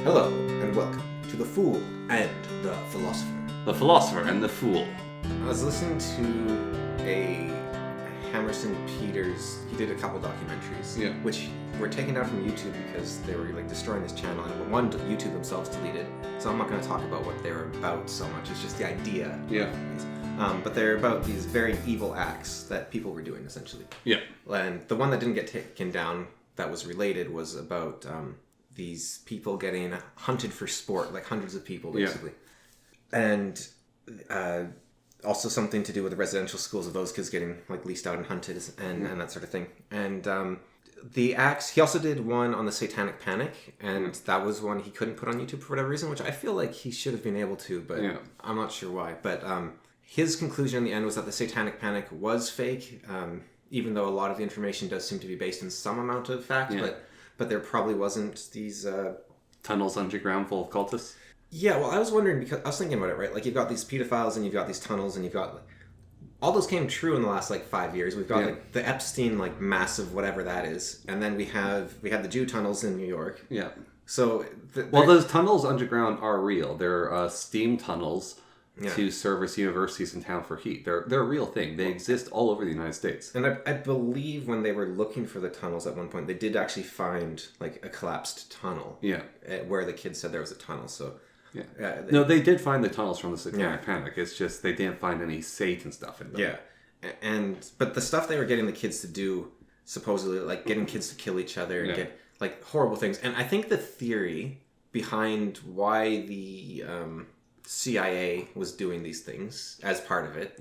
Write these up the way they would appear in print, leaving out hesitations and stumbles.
Hello, and welcome to The Fool and the Philosopher. The Philosopher and the Fool. I was listening to a Hammerson Peters, he did a couple documentaries, which were taken down from YouTube because they were destroying his channel, and one, YouTube themselves deleted. So I'm not going to talk about what they're about so much, it's just the idea. Yeah. But they're about these very evil acts that people were doing, essentially. Yeah. And the one that didn't get taken down that was related was about these people getting hunted for sport, like hundreds of people, basically. Yeah. And also something to do with the residential schools of those kids getting leased out and hunted and that sort of thing. And the acts, he also did one on the Satanic Panic, and that was one he couldn't put on YouTube for whatever reason, which I feel like he should have been able to, but I'm not sure why. But his conclusion in the end was that the Satanic Panic was fake, even though a lot of the information does seem to be based in some amount of fact, but there probably wasn't these... tunnels underground full of cultists? Yeah, well, I was wondering, because I was thinking about it, right? You've got these pedophiles, and you've got these tunnels, and you've got... all those came true in the last, 5 years. We've got, the Epstein, massive whatever that is. And then we have the Jew tunnels in New York. Yeah. So... well, those tunnels underground are real. They're steam tunnels to service universities in town for heat. They're a real thing. They exist all over the United States. And I believe when they were looking for the tunnels at one point, they did actually find, a collapsed tunnel. Yeah. Where the kids said there was a tunnel, so... Yeah. No, they did find the tunnels from the Satanic Panic. It's just they didn't find any Satan stuff in them. Yeah. But the stuff they were getting the kids to do, supposedly, getting kids to kill each other and get, horrible things. And I think the theory behind why the CIA was doing these things as part of it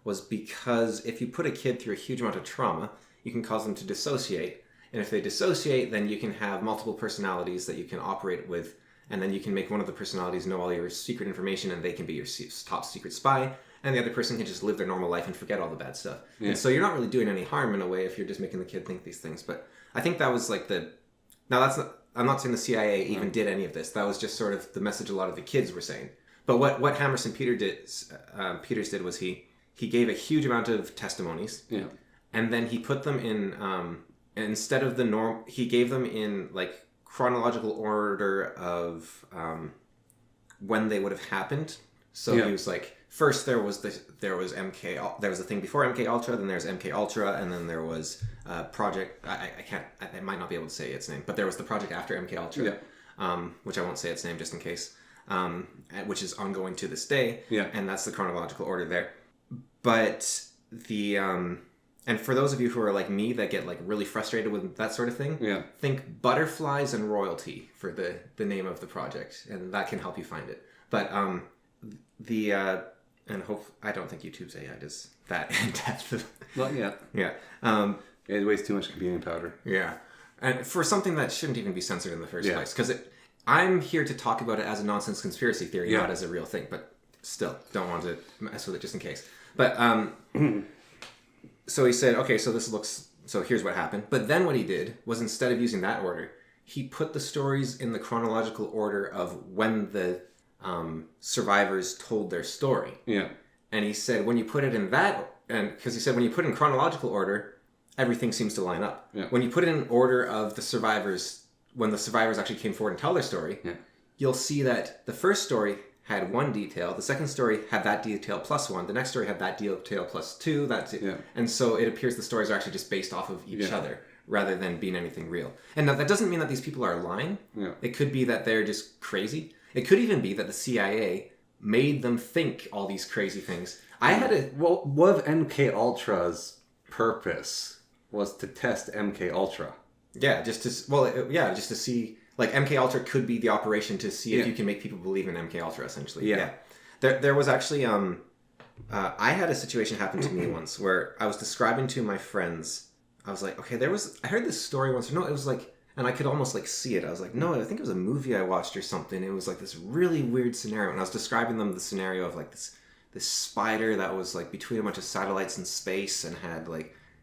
was because if you put a kid through a huge amount of trauma, you can cause them to dissociate. And if they dissociate, then you can have multiple personalities that you can operate with. And then you can make one of the personalities know all your secret information, and they can be your top secret spy. And the other person can just live their normal life and forget all the bad stuff. Yeah. And so you're not really doing any harm in a way if you're just making the kid think these things. But I think that was the... Now, that's not... I'm not saying the CIA even did any of this. That was just sort of the message a lot of the kids were saying. But what Hammerson Peters did was he gave a huge amount of testimonies. Yeah. And then he put them in... instead of the norm... He gave them in, chronological order of when they would have happened. So he was first there was MK, there was a thing before MK Ultra, then there's MK Ultra, and then there was Project, I might not be able to say its name, but there was the project after MK Ultra, which I won't say its name just in case, which is ongoing to this day, and that's the chronological order there. But the... and for those of you who are like me that get really frustrated with that sort of thing, think Butterflies and Royalty for the name of the project, and that can help you find it. But and I don't think YouTube's AI is that in depth. Not yet. Yeah. It wastes too much computing powder. Yeah, and for something that shouldn't even be censored in the first place, because I'm here to talk about it as a nonsense conspiracy theory, not as a real thing. But still, don't want to mess with it just in case. But So he said, okay, so here's what happened. But then what he did was, instead of using that order, he put the stories in the chronological order of when the survivors told their story. Yeah. And he said, when you put it in that, and because he said, when you put it in chronological order, everything seems to line up. Yeah. When you put it in order of the survivors, when the survivors actually came forward and tell their story, you'll see that the first story had one detail, the second story had that detail plus one, the next story had that detail plus two, and so it appears the stories are actually just based off of each other rather than being anything real. And now, that doesn't mean that these people are lying. It could be that they're just crazy. It could even be that the CIA made them think all these crazy things. One of MK Ultra's purpose was to test MK Ultra. Yeah, just to see... MK Ultra could be the operation to see if you can make people believe in MK Ultra, essentially. Yeah. There was actually... I had a situation happen to me once where I was describing to my friends... I was like, okay, I heard this story once. No, it was and I could almost see it. I was like, no, I think it was a movie I watched or something. It was this really weird scenario. And I was describing them the scenario of this spider that was between a bunch of satellites in space and had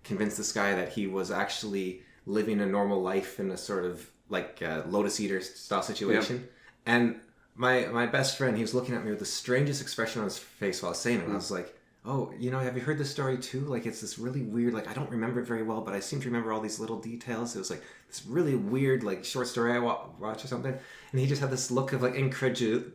convinced this guy that he was actually living a normal life in a sort of Lotus Eater style situation. And my best friend, he was looking at me with the strangest expression on his face while I was saying it. And I was like, oh, have you heard this story too? Like, it's this really weird, like, I don't remember it very well, but I seem to remember all these little details. It was like this really weird, like, short story I watched or something. And he just had this look of, like, incredulity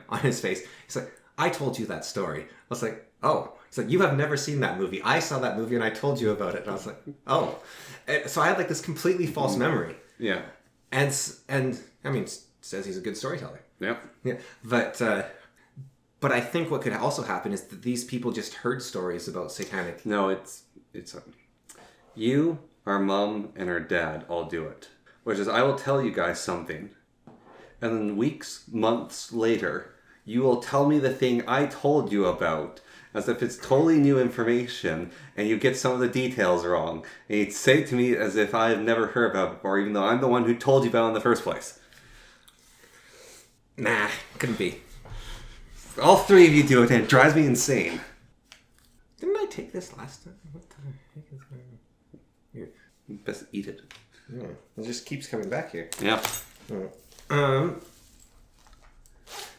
on his face. He's like, I told you that story. I was like, oh. He's like, you have never seen that movie. I saw that movie and I told you about it. And I was like, oh. And so I had, like, this completely false memory. Yeah. And I mean, says he's a good storyteller. Yeah. Yeah. But I think what could also happen is that these people just heard stories about satanic. No, it's you, our mom, and our dad all do it. Which is, I will tell you guys something, and then weeks, months later, you will tell me the thing I told you about, as if it's totally new information, and you get some of the details wrong, and you'd say it to me as if I've never heard about it before, even though I'm the one who told you about it in the first place. Nah, couldn't be. All three of you do it, and it drives me insane. Didn't I take this last time? What the heck is going on? Here. You best eat it. Yeah, it just keeps coming back here. Yeah.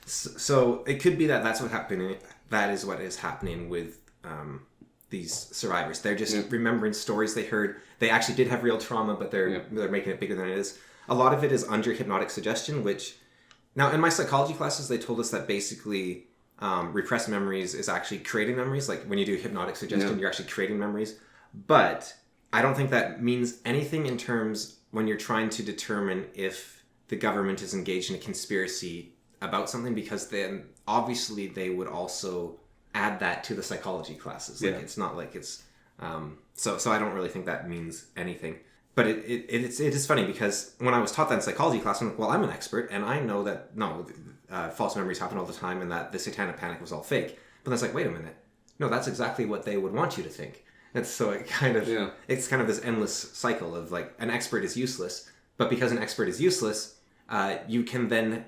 So it could be that that's what happening. That is what is happening with these survivors. They're just remembering stories they heard. They actually did have real trauma, but they're making it bigger than it is. A lot of it is under hypnotic suggestion, which now in my psychology classes they told us that basically repressed memories is actually creating memories. Like when you do hypnotic suggestion, you're actually creating memories. But I don't think that means anything in terms when you're trying to determine if the government is engaged in a conspiracy about something, because then obviously they would also add that to the psychology classes. Like it's not like it's so I don't really think that means anything. But it is funny because when I was taught that in psychology class, I'm like, well, I'm an expert and I know that false memories happen all the time and that the satanic panic was all fake. But then it's like, wait a minute, no, that's exactly what they would want you to think. And so it kind of it's kind of this endless cycle of like an expert is useless, but because an expert is useless, you can then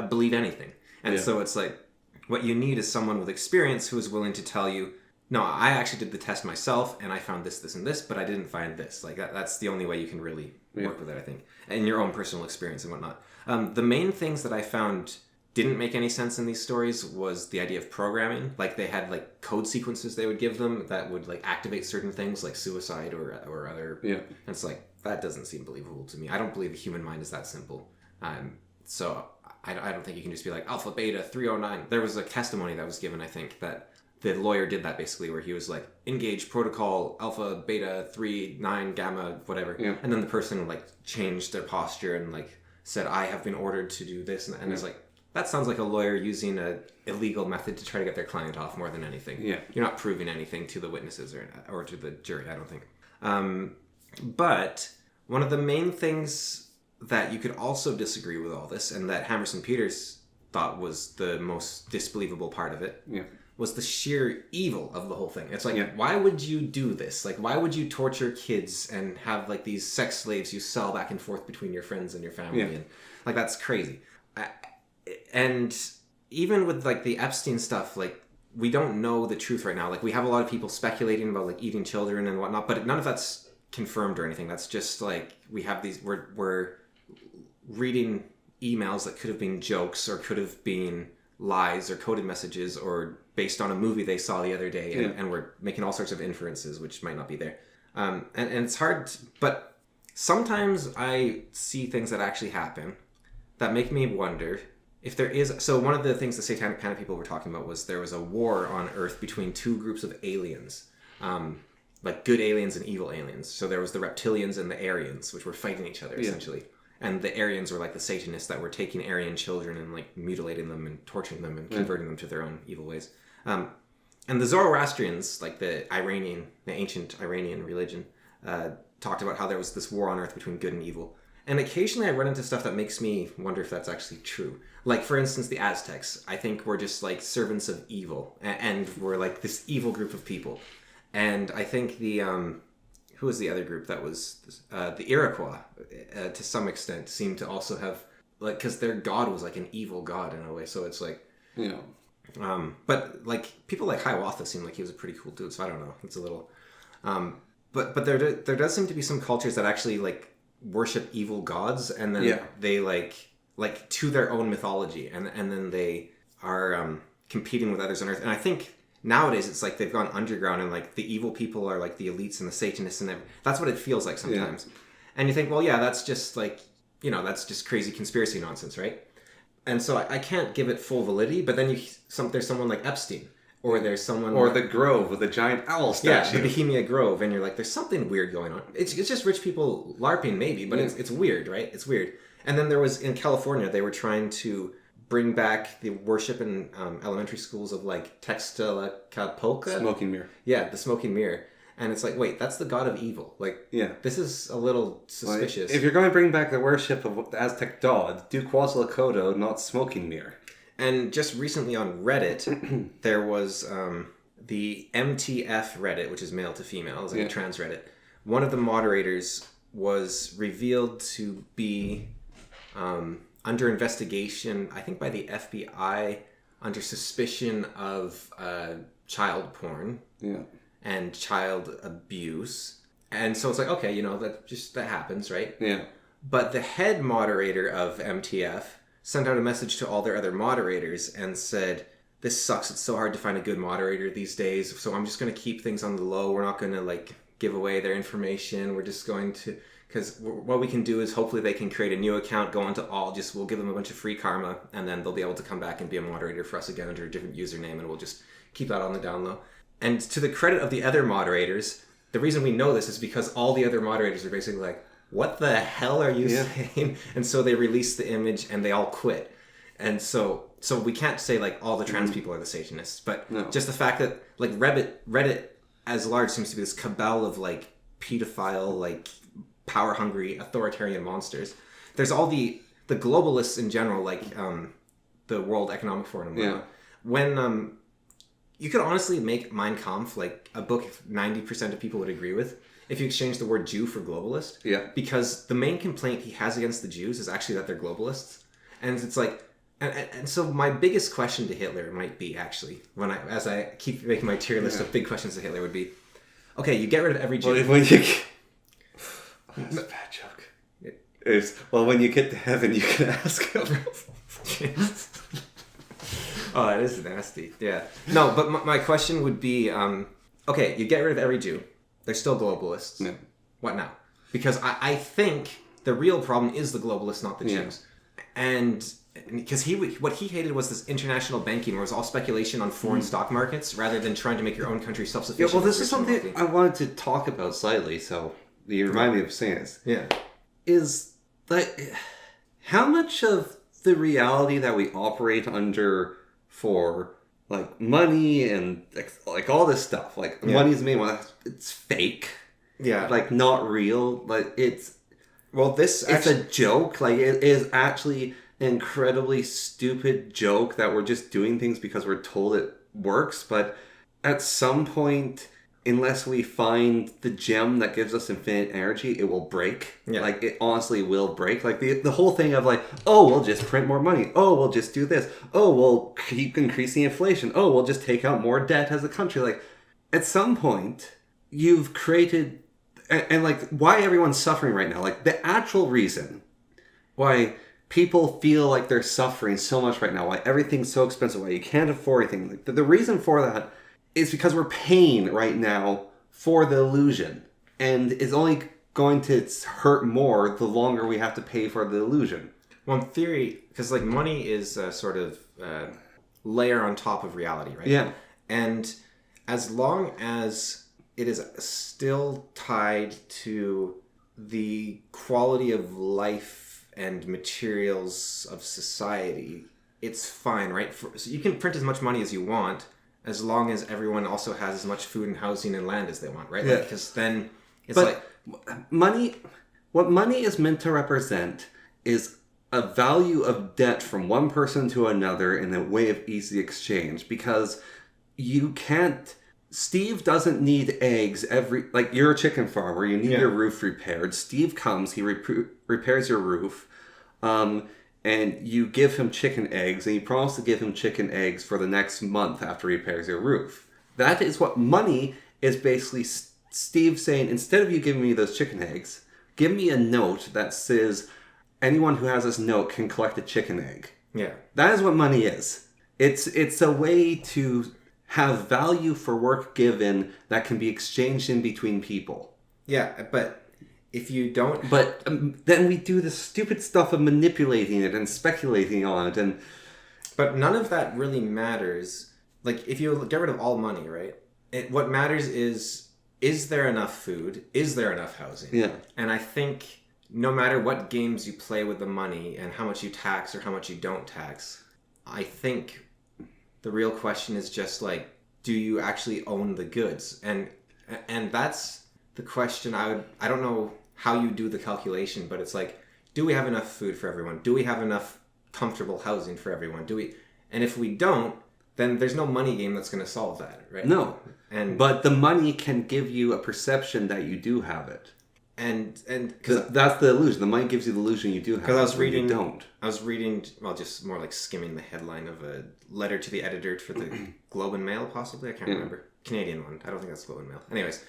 believe anything. And so it's like what you need is someone with experience who is willing to tell you, no, I actually did the test myself and I found this, this, and this, but I didn't find this. Like that's the only way you can really work with it, I think, and your own personal experience and whatnot. The main things that I found didn't make any sense in these stories was the idea of programming. Like they had like code sequences they would give them that would like activate certain things like suicide or other. Yeah. And it's like, that doesn't seem believable to me. I don't believe the human mind is that simple. So I don't think you can just be like alpha, beta, 309. There was a testimony that was given, I think, that the lawyer did that basically where he was like, engage protocol, alpha, beta, 3, 9, gamma, whatever. Yeah. And then the person like changed their posture and like said, I have been ordered to do this. And it's like, that sounds like a lawyer using an illegal method to try to get their client off more than anything. Yeah. You're not proving anything to the witnesses or to the jury, I don't think. But one of the main things that you could also disagree with all this, and that Hammerson Peters thought was the most disbelievable part of it, was the sheer evil of the whole thing. It's like, why would you do this? Like, why would you torture kids and have like these sex slaves you sell back and forth between your friends and your family? And like, that's crazy. And even with like the Epstein stuff, like we don't know the truth right now. Like we have a lot of people speculating about like eating children and whatnot, but none of that's confirmed or anything. That's just like we have these. We're reading emails that could have been jokes or could have been lies or coded messages or based on a movie they saw the other day, and we're making all sorts of inferences which might not be there. And it's hard, but sometimes I see things that actually happen that make me wonder. If there is, so one of the things the Satanic Panic people were talking about was there was a war on Earth between two groups of aliens, like good aliens and evil aliens. So there was the reptilians and the Aryans, which were fighting each other essentially. And the Aryans were like the Satanists that were taking Aryan children and like mutilating them and torturing them and converting them to their own evil ways. And the Zoroastrians, like the ancient Iranian religion, talked about how there was this war on Earth between good and evil. And occasionally I run into stuff that makes me wonder if that's actually true. Like, for instance, the Aztecs, I think were just like servants of evil, and were like this evil group of people. And I think the, who was the other group that was, the Iroquois, to some extent, seemed to also have, like, because their god was like an evil god in a way, so it's like, but like, people like Hiawatha seemed like he was a pretty cool dude, so I don't know, it's a little, but there does seem to be some cultures that actually like, worship evil gods, and then they like to their own mythology, and then they are competing with others on Earth. And I think nowadays it's like they've gone underground and like the evil people are like the elites and the Satanists and that's what it feels like sometimes. Yeah. And you think, well, yeah, that's just like, that's just crazy conspiracy nonsense, right? And so I can't give it full validity, but then there's someone like Epstein, or there's someone... Or the Grove with a giant owl statue. Yeah, the Bohemia Grove, and you're like, there's something weird going on. It's just rich people LARPing, maybe, but it's weird, right? It's weird. And then there was, in California, they were trying to bring back the worship in elementary schools of like Textacapulco. Smoking mirror. Yeah, the smoking mirror. And it's like, wait, that's the god of evil. Like, this is a little suspicious. If you're going to bring back the worship of the Aztec god, do Quetzalcoatl, not smoking mirror. And just recently on Reddit, there was the MTF Reddit, which is male to female, it's like a trans Reddit. One of the moderators was revealed to be under investigation, I think by the FBI, under suspicion of child porn. Yeah. And child abuse. And so it's like, okay, that happens, right? Yeah. But the head moderator of MTF sent out a message to all their other moderators and said, this sucks, it's so hard to find a good moderator these days, so I'm just going to keep things on the low. We're not going to like give away their information. We're just going to, because what we can do is hopefully they can create a new account, go into we'll give them a bunch of free karma, and then they'll be able to come back and be a moderator for us again under a different username, and we'll just keep that on the down low. And to the credit of the other moderators, the reason we know this is because all the other moderators are basically like, what the hell are you saying? And so they released the image and they all quit. And so we can't say like all the trans people are the Satanists, but just the fact that like Reddit as large seems to be this cabal of like pedophile, like power hungry, authoritarian monsters. There's all the globalists in general, like the World Economic Forum. Yeah. When you could honestly make Mein Kampf like a book 90% of people would agree with if you exchange the word Jew for globalist. Yeah. Because the main complaint he has against the Jews is actually that they're globalists. And it's like, and so my biggest question to Hitler might be actually, as I keep making my tier list of big questions to Hitler would be, okay, you get rid of every Jew. That's a bad joke. When you get to heaven, you can ask him. Oh, that is nasty. Yeah. No, but my question would be, okay, you get rid of every Jew. They're still globalists. Yeah. What now? Because I think the real problem is the globalists, not the Jews. And because what he hated was this international banking where it was all speculation on foreign stock markets rather than trying to make your own country self-sufficient. Yeah, well, this is something I wanted to talk about slightly, so you remind me of saying this. Yeah. Is like, how much of the reality that we operate under for like money and like all this stuff, like money's the main one, it's fake, like not real, like it's a joke, like it is actually an incredibly stupid joke that we're just doing things because we're told it works, but at some point, unless we find the gem that gives us infinite energy, it will break. Yeah. Like, it honestly will break. Like, the whole thing of, like, oh, we'll just print more money. Oh, we'll just do this. Oh, we'll keep increasing inflation. Oh, we'll just take out more debt as a country. Like, at some point, you've created... And like, why everyone's suffering right now. Like, the actual reason why people feel like they're suffering so much right now, why everything's so expensive, why you can't afford anything. Like, the reason for that... is because we're paying right now for the illusion. And it's only going to hurt more the longer we have to pay for the illusion. Well, in theory, because like money is a sort of layer on top of reality, right? Yeah. And as long as it is still tied to the quality of life and materials of society, it's fine, right? So you can print as much money as you want, as long as everyone also has as much food and housing and land as they want, right? Yeah. Because then it's money, what money is meant to represent is a value of debt from one person to another in a way of easy exchange, because you can't... Steve doesn't need eggs like, you're a chicken farmer, you need your roof repaired. Steve comes, he repairs your roof, and you give him chicken eggs, and you promise to give him chicken eggs for the next month after he repairs your roof. That is what money is basically Steve saying, instead of you giving me those chicken eggs, give me a note that says anyone who has this note can collect a chicken egg. Yeah. That is what money is. It's a way to have value for work given that can be exchanged in between people. Yeah, but if you don't... But then we do this stupid stuff of manipulating it and speculating on it. But none of that really matters. Like, if you get rid of all money, right? What matters is there enough food? Is there enough housing? Yeah. And I think no matter what games you play with the money and how much you tax or how much you don't tax, I think the real question is just like, do you actually own the goods? And that's the question. I don't know how you do the calculation, but it's like, do we have enough food for everyone? Do we have enough comfortable housing for everyone? And if we don't, then there's no money game that's going to solve that, right? No. But the money can give you a perception that you do have it. And that's the illusion. The money gives you the illusion you do have it. Because I was reading, well, just more like skimming the headline of a letter to the editor for the Globe and Mail, possibly. I can't remember. Canadian one. I don't think that's Globe and Mail. Anyways,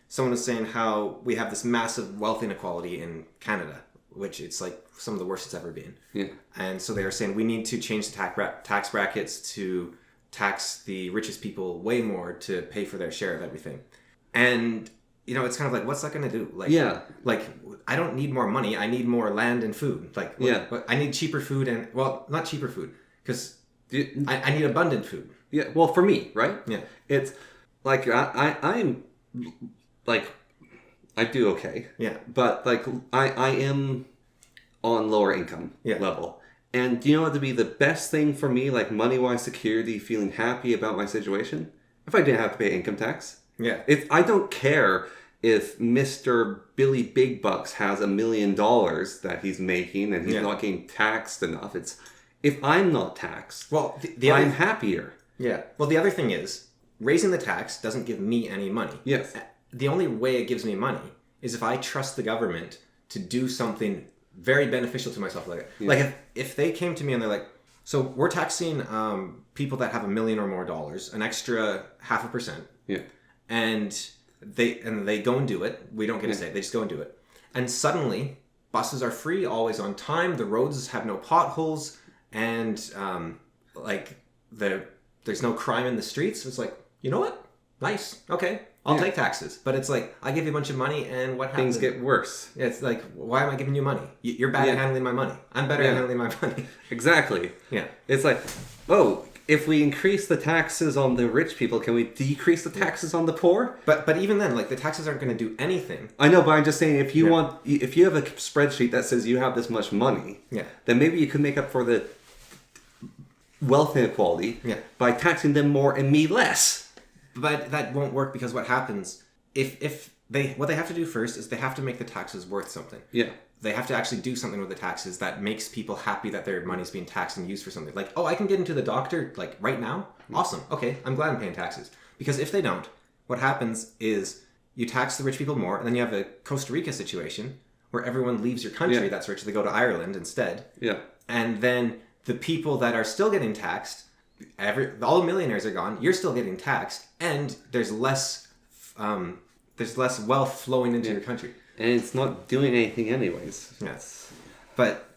someone was saying how we have this massive wealth inequality in Canada, which it's like some of the worst it's ever been. Yeah. And so they were saying we need to change the tax brackets to tax the richest people way more to pay for their share of everything. And, you know, it's kind of like, what's that going to do? Like, yeah. Like, I don't need more money. I need more land and food. Like, I need cheaper food and, well, not cheaper food, because I need abundant food. Yeah. Well, for me, right? Yeah. It's like, I'm like, I do okay. Yeah. But like, I am on lower income level. And do you know what would be the best thing for me, like money-wise security, feeling happy about my situation? If I didn't have to pay income tax. Yeah. I don't care if Mr. Billy Big Bucks has $1 million that he's making and he's not getting taxed enough. It's if I'm not taxed, well, I'm happier. Yeah. Well, the other thing is, raising the tax doesn't give me any money. Yes. The only way it gives me money is if I trust the government to do something very beneficial to myself. Like if they came to me and they're like, so we're taxing people that have $1 million or more dollars, an extra 0.5%. Yeah. And they go and do it. We don't get to say it. They just go and do it. And suddenly, buses are free, always on time. The roads have no potholes, and there's no crime in the streets. It's like, you know what? Nice. Okay, I'll take taxes. But it's like, I give you a bunch of money, and what happens? Things get worse. It's like, why am I giving you money? You're bad at handling my money. I'm better at handling my money. Exactly. Yeah. It's like, if we increase the taxes on the rich people, can we decrease the taxes on the poor? But even then, like, the taxes aren't going to do anything. I know, but I'm just saying, if you have a spreadsheet that says you have this much money, then maybe you could make up for the wealth inequality by taxing them more and me less. But that won't work, because what happens what they have to do first is they have to make the taxes worth something. Yeah. They have to actually do something with the taxes that makes people happy that their money's being taxed and used for something. Like, I can get into the doctor, like, right now? Awesome. Okay, I'm glad I'm paying taxes. Because if they don't, what happens is you tax the rich people more, and then you have a Costa Rica situation where everyone leaves your country that's rich. They go to Ireland instead. Yeah. And then the people that are still getting taxed, all the millionaires are gone, you're still getting taxed, and there's less wealth flowing into your country. And it's not doing anything anyways. Yes. But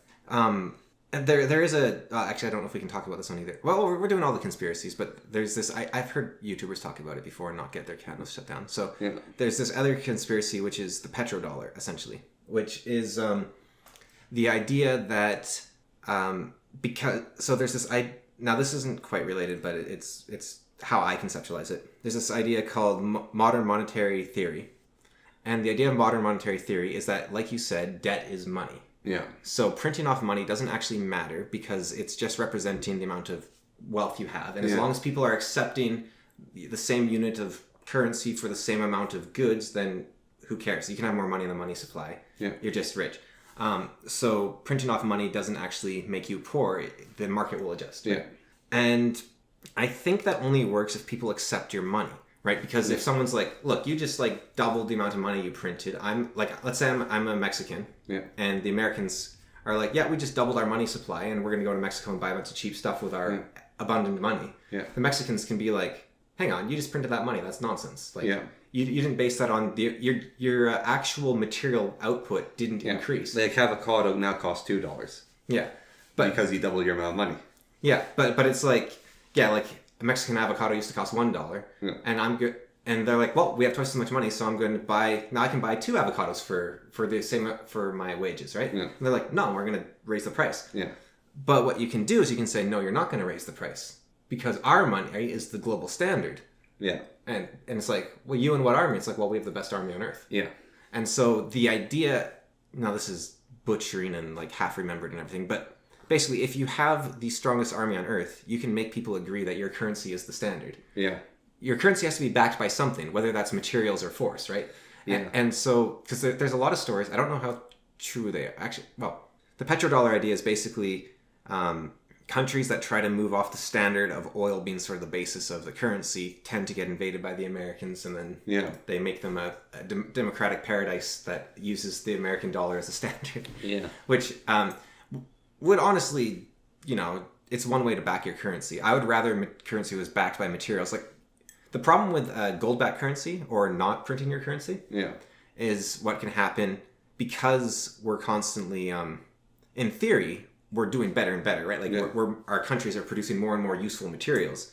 there is actually, I don't know if we can talk about this one either. Well, we're doing all the conspiracies, but there's this, I've heard YouTubers talk about it before and not get their channels shut down. So there's this other conspiracy, which is the petrodollar, essentially, which is the idea that now this isn't quite related, but it's how I conceptualize it. There's this idea called modern monetary theory. And the idea of modern monetary theory is that, like you said, debt is money. Yeah. So printing off money doesn't actually matter, because it's just representing the amount of wealth you have. And as long as people are accepting the same unit of currency for the same amount of goods, then who cares? You can have more money in the money supply. Yeah. You're just rich. So printing off money doesn't actually make you poor. The market will adjust. Right? Yeah. And I think that only works if people accept your money. Right, because if someone's like, look, you just like doubled the amount of money you printed. I'm like, let's say I'm a Mexican, and the Americans are like, yeah, we just doubled our money supply, and we're gonna go to Mexico and buy a bunch of cheap stuff with our abundant money. Yeah. The Mexicans can be like, hang on, you just printed that money. That's nonsense. Like, you didn't base that on your actual material output didn't increase. Like avocado now costs $2. Yeah, because you doubled your amount of money. Yeah, but it's like, yeah, like a Mexican avocado used to cost $1, and I'm good. And they're like, well, we have twice as much money, so I'm going to buy. Now I can buy 2 avocados for the same for my wages, right? Yeah. And they're like, no, we're going to raise the price. Yeah. But what you can do is you can say, no, you're not going to raise the price because our money is the global standard. Yeah. And it's like, well, you and what army? It's like, well, we have the best army on earth. Yeah. And so the idea, now this is butchering and like half remembered and everything, but basically, if you have the strongest army on earth, you can make people agree that your currency is the standard. Yeah. Your currency has to be backed by something, whether that's materials or force, right? Yeah. And so, because there's a lot of stories, I don't know how true they are. Actually, well, the petrodollar idea is basically countries that try to move off the standard of oil being sort of the basis of the currency tend to get invaded by the Americans, and then they make them a democratic paradise that uses the American dollar as a standard. Yeah. Which would honestly, it's one way to back your currency. I would rather currency was backed by materials. Like, the problem with gold-backed currency or not printing your currency is what can happen because we're constantly, in theory, we're doing better and better, right? Like our countries are producing more and more useful materials.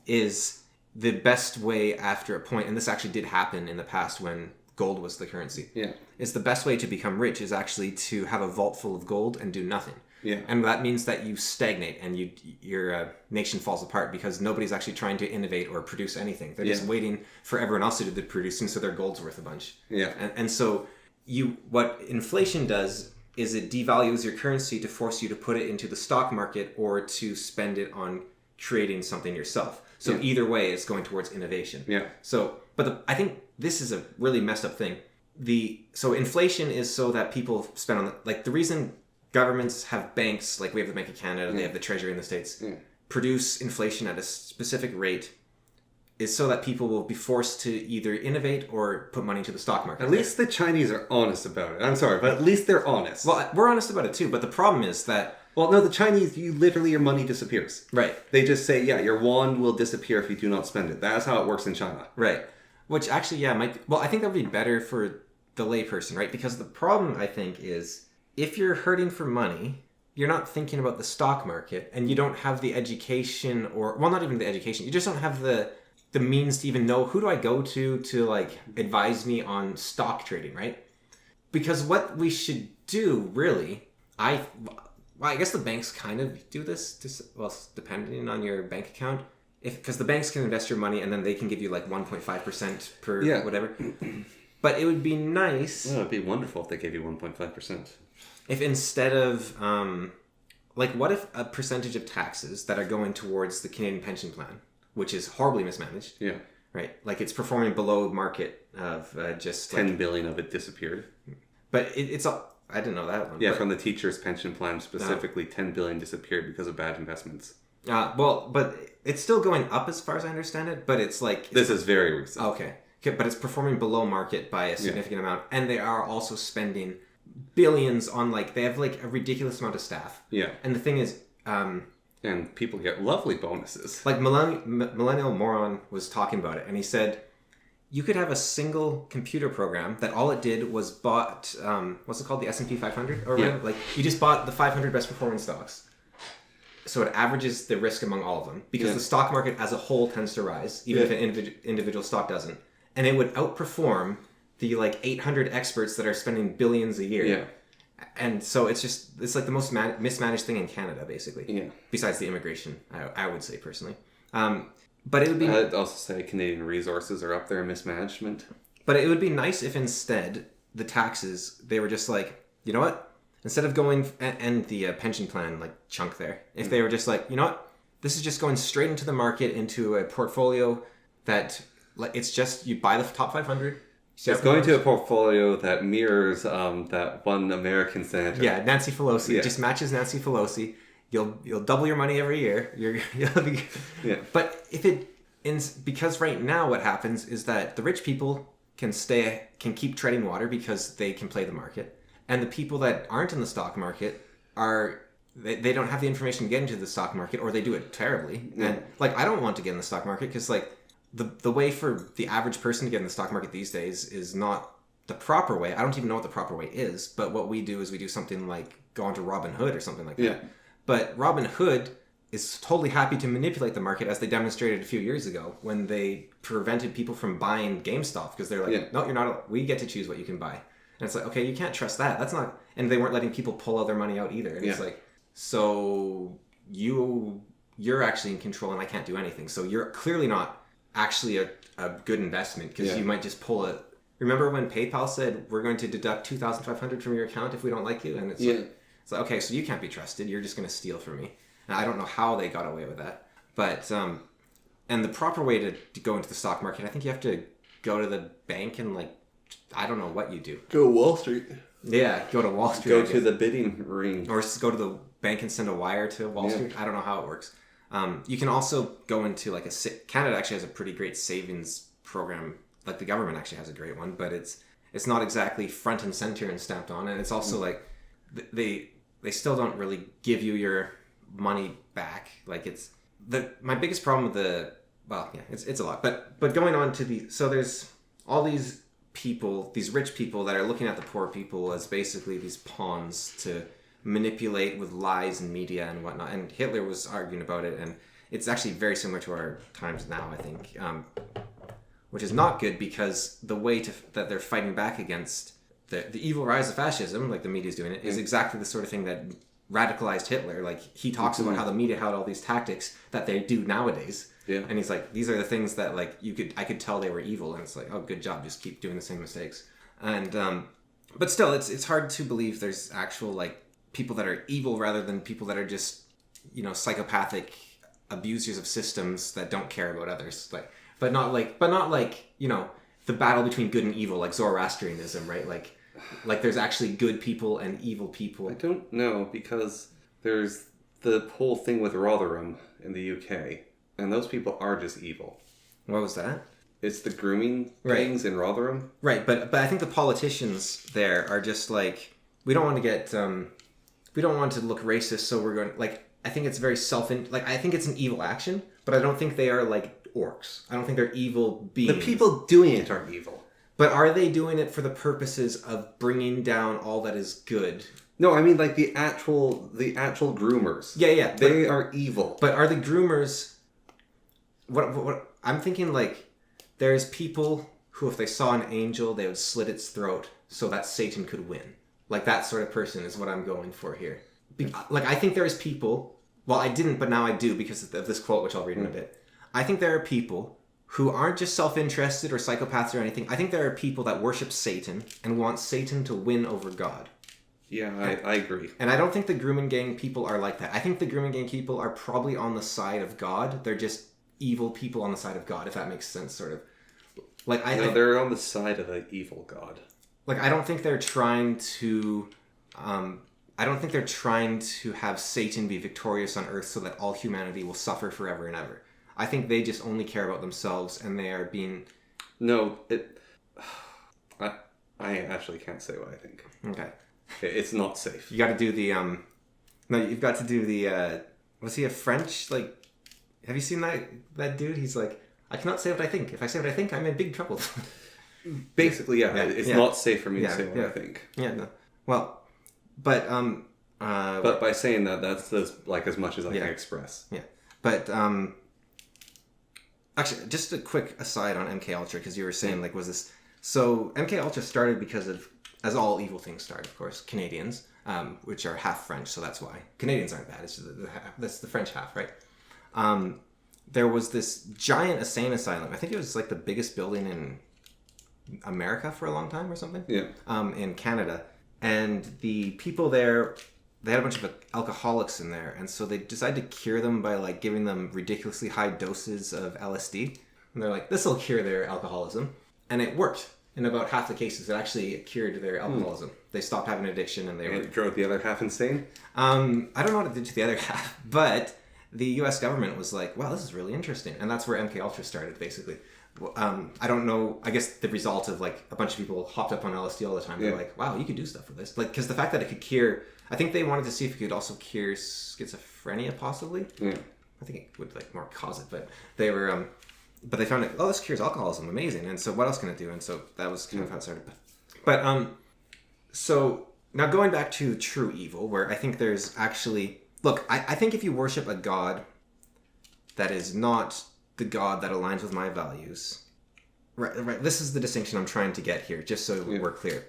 Is the best way after a point, and this actually did happen in the past when gold was the currency. Yeah, is the best way to become rich is actually to have a vault full of gold and do nothing. Yeah, and that means that you stagnate and your nation falls apart because nobody's actually trying to innovate or produce anything. They're just waiting for everyone else to do the producing, so their gold's worth a bunch. Yeah, and so what inflation does is it devalues your currency to force you to put it into the stock market or to spend it on creating something yourself. So either way, it's going towards innovation. Yeah. So, I think this is a really messed up thing. So inflation is so that people spend on the reason governments have banks, like we have the Bank of Canada, they have the Treasury in the States, produce inflation at a specific rate is so that people will be forced to either innovate or put money into the stock market. At least the Chinese are honest about it. I'm sorry, but at least they're honest. Well, we're honest about it too, but the problem is that... Well, no, the Chinese, literally your money disappears. Right. They just say, your yuan will disappear if you do not spend it. That's how it works in China. Right. Which actually, might... Well, I think that would be better for the layperson, right? Because the problem, I think, is if you're hurting for money, you're not thinking about the stock market, and you don't have the education or... Well, not even the education. You just don't have the means to even know who do I go to advise me on stock trading, right? Because what we should do, really, I guess the banks kind of do this, depending on your bank account. Because the banks can invest your money and then they can give you 1.5% per whatever. But it would be nice... Well, it would be wonderful if they gave you 1.5%. If instead of... what if a percentage of taxes that are going towards the Canadian pension plan, which is horribly mismanaged. Yeah. Right? It's performing below market of just... 10 billion of it disappeared. But it's all... I didn't know that one. Yeah, from the teachers' pension plan specifically, 10 billion disappeared because of bad investments. But it's still going up as far as I understand it, but it's this is very recent. Okay. But it's performing below market by a significant amount, and they are also spending billions on, they have, a ridiculous amount of staff. Yeah. And the thing is... and people get lovely bonuses. Millennial Moron was talking about it, and he said, you could have a single computer program that all it did was bought, what's it called, the S&P 500? Or whatever? You just bought the 500 best performing stocks. So it averages the risk among all of them, because the stock market as a whole tends to rise, even if an individual stock doesn't. And it would outperform the 800 experts that are spending billions a year. Yeah. And so it's the most mismanaged thing in Canada, basically. Yeah. Besides the immigration, I would say personally. But it would be... I'd also say Canadian resources are up there in mismanagement. But it would be nice if instead the taxes, they were just you know what? Instead of going and the pension plan chunk there, if they were just you know what? This is just going straight into the market, into a portfolio that it's just you buy the top 500. It's going to a portfolio that mirrors that one American senator. Yeah, Nancy Pelosi. It just matches Nancy Pelosi. You'll double your money every year. You'll be... Yeah. But because right now what happens is that the rich people can keep treading water because they can play the market, and the people that aren't in the stock market they don't have the information to get into the stock market, or they do it terribly. Yeah. And I don't want to get in the stock market because the way for the average person to get in the stock market these days is not the proper way. I don't even know what the proper way is, but what we do is we do something like go onto Robinhood or something like that. Yeah. But Robinhood is totally happy to manipulate the market, as they demonstrated a few years ago when they prevented people from buying GameStop because they're like, no, you're not. We get to choose what you can buy, and it's like, okay, you can't trust that. That's not. And they weren't letting people pull all their money out either. And it's like, so you're actually in control, and I can't do anything. So you're clearly not actually a good investment because you might just pull it. Remember when PayPal said we're going to deduct $2,500 from your account if we don't like you, and it's like, okay, so you can't be trusted. You're just going to steal from me. And I don't know how they got away with that. But, and the proper way to go into the stock market, I think you have to go to the bank and, like, I don't know what you do. Go to Wall Street. Yeah, go to Wall Street. Go to the bidding ring. Or go to the bank and send a wire to Wall Street. I don't know how it works. You can also go into, like, Canada actually has a pretty great savings program. Like, the government actually has a great one, but it's not exactly front and center and stamped on. And it's also, like, they still don't really give you your money back. Like, it's my biggest problem with it's a lot, but going on to so there's all these people, these rich people that are looking at the poor people as basically these pawns to manipulate with lies and media and whatnot. And Hitler was arguing about it, and it's actually very similar to our times now, I think, which is not good because the way that they're fighting back against the evil rise of fascism, like the media's doing it, is exactly the sort of thing that radicalized Hitler. Like, he talks about how the media had all these tactics that they do nowadays. Yeah. And he's like, these are the things that, like, I could tell they were evil. And it's like, oh, good job. Just keep doing the same mistakes. And, but still, it's hard to believe there's actual, like, people that are evil rather than people that are just, psychopathic abusers of systems that don't care about others. Like, but not like, the battle between good and evil, like Zoroastrianism, right? Like there's actually good people and evil people. I don't know, because there's the whole thing with Rotherham in the UK, and those people are just evil. What was that? It's the grooming gangs in Rotherham. Right, but I think the politicians there are just like, we don't want to look racist, so we're going, like, I think it's very I think it's an evil action, but I don't think they are like orcs. I don't think they're evil beings. The people doing it are evil. But are they doing it for the purposes of bringing down all that is good? No, I mean, like, the actual groomers. Yeah. They are evil. But are the groomers... What I'm thinking, like, there's people who, if they saw an angel, they would slit its throat so that Satan could win. Like, that sort of person is what I'm going for here. Like, I think there's people... Well, I didn't, but now I do because of this quote, which I'll read in a bit. I think there are people who aren't just self-interested or psychopaths or anything. I think there are people that worship Satan and want Satan to win over God. Yeah, I agree. And I don't think the grooming gang people are like that. I think the grooming gang people are probably on the side of God. They're just evil people on the side of God, if that makes sense, sort of. Like, they're on the side of the evil God. Like, I don't think they're trying to... I don't think they're trying to have Satan be victorious on earth so that all humanity will suffer forever and ever. I think they just only care about themselves, and they are being... No, I actually can't say what I think. Okay. It's not safe. You got to do the... No, you've got to do the... Was he a French, like... Have you seen that dude? He's like, I cannot say what I think. If I say what I think, I'm in big trouble. Basically, yeah. It's not safe for me to say what I think. Yeah, no. Well, but... but by saying that, that's like as much as I can express. Yeah. But... Actually, just a quick aside on MK Ultra, because you were saying, like, was this... So, MK Ultra started because of, as all evil things start, of course, Canadians, which are half French, so that's why. Canadians aren't bad, it's that's the French half, right? There was this giant insane asylum. I think it was, like, the biggest building in America for a long time or something. Yeah. In Canada. And the people there... They had a bunch of alcoholics in there, and so they decided to cure them by, like, giving them ridiculously high doses of LSD. And they're like, this will cure their alcoholism. And it worked. In about half the cases, it actually cured their alcoholism. They stopped having addiction, and it drove the other half insane? I don't know what it did to the other half, but the U.S. government was like, wow, this is really interesting. And that's where MK Ultra started, basically. I don't know, I guess the result of, like, a bunch of people hopped up on LSD all the time. They're like, wow, you could do stuff with this. Like, because the fact that it could cure... I think they wanted to see if it could also cure schizophrenia, possibly. Yeah. I think it would, like, more cause it, but they were... But they found it, this cures alcoholism, amazing. And so what else can it do? And so that was kind of how it started. But, so, now going back to true evil, where I think there's actually... look, I think if you worship a god that is not the god that aligns with my values, right, this is the distinction I'm trying to get here, just so we're clear.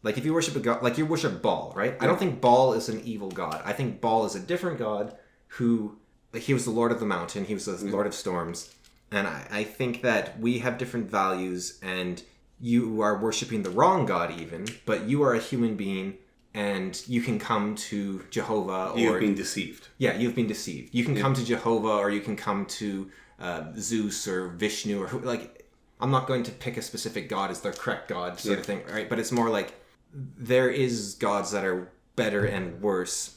Like, if you worship a god, like you worship Baal, right? I don't think Baal is an evil god. I think Baal is a different god who, like, he was the Lord of the Mountain, he was the Lord of Storms, and I think that we have different values, and you are worshiping the wrong god even, but you are a human being, and you can come to Jehovah, or... You've been deceived. Yeah, you've been deceived. You can come to Jehovah, or you can come to Zeus, or Vishnu, or who, like... I'm not going to pick a specific god as their correct god, sort of thing, right? But it's more like, there is gods that are better and worse.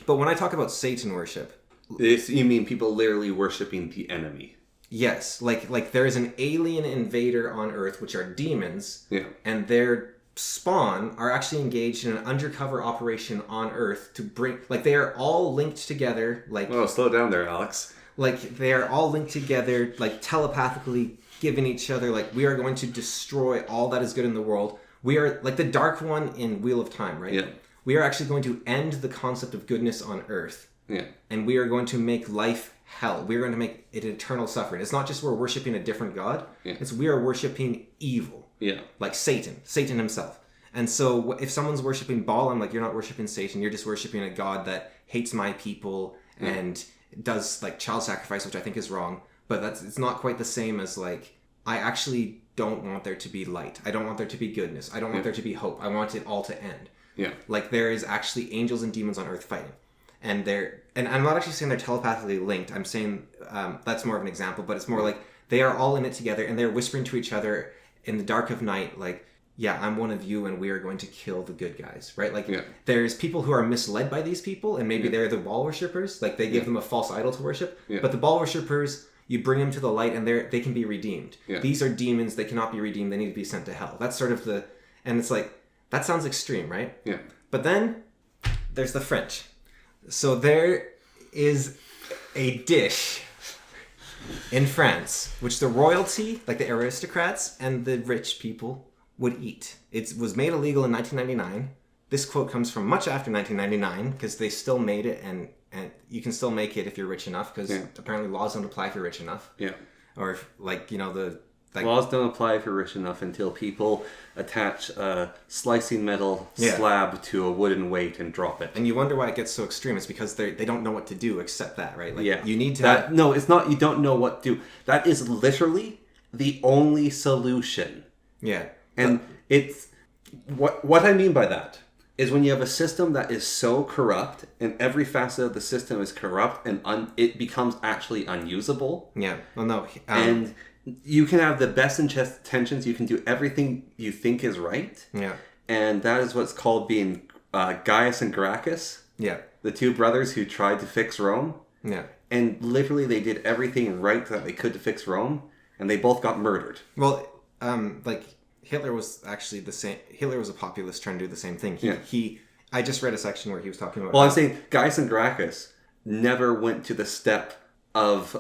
But when I talk about Satan worship... You mean people literally worshipping the enemy? Yes, like there is an alien invader on Earth, which are demons, and their spawn are actually engaged in an undercover operation on Earth to bring... Like, they are all linked together, like... Oh, slow down there, Alex. Like, they are all linked together, like, telepathically giving each other, like, we are going to destroy all that is good in the world. We are, like the Dark One in Wheel of Time, right? Yeah. We are actually going to end the concept of goodness on Earth. Yeah. And we are going to make life hell. We are going to make it eternal suffering. It's not just we're worshiping a different god. Yeah. It's we are worshiping evil. Yeah. Like Satan himself. And so if someone's worshiping Baal, I'm like, you're not worshiping Satan. You're just worshiping a god that hates my people and does, like, child sacrifice, which I think is wrong. But it's not quite the same as, like, I actually don't want there to be light. I don't want there to be goodness. I don't want there to be hope. I want it all to end. Yeah. Like, there is actually angels and demons on Earth fighting. And I'm not actually saying they're telepathically linked. I'm saying that's more of an example, but it's more like they are all in it together, and they're whispering to each other in the dark of night, like, yeah, I'm one of you, and we are going to kill the good guys, right? Like, there's people who are misled by these people, and maybe they're the Baal worshippers. Like, they give them a false idol to worship. Yeah. But the Baal worshippers, you bring them to the light, and they can be redeemed. Yeah. These are demons. They cannot be redeemed. They need to be sent to hell. That's sort of and it's like, that sounds extreme, right? Yeah. But then there's the French. So there is a dish in France which the royalty, like the aristocrats and the rich people, would eat. It was made illegal in 1999. This quote comes from much after 1999 because they still made it, and you can still make it if you're rich enough, because apparently laws don't apply if you're rich enough. Yeah. Or if, like, you know, laws don't apply if you're rich enough until people attach a slicing metal slab to a wooden weight and drop it. And you wonder why it gets so extreme. It's because they don't know what to do except that, right? Like, you need to... No, it's not you don't know what to do. That is literally the only solution. Yeah. And it's... What I mean by that is when you have a system that is so corrupt and every facet of the system is corrupt and it becomes actually unusable. Yeah. Well, no. And you can have the best intentions. You can do everything you think is right. Yeah. And that is what's called being Gaius and Gracchus. Yeah. The two brothers who tried to fix Rome. Yeah. And literally they did everything right that they could to fix Rome. And they both got murdered. Well, like... Hitler was actually the same. Hitler was a populist trying to do the same thing. I just read a section where he was talking about... Well, I'm saying Gaius and Gracchus never went to the step of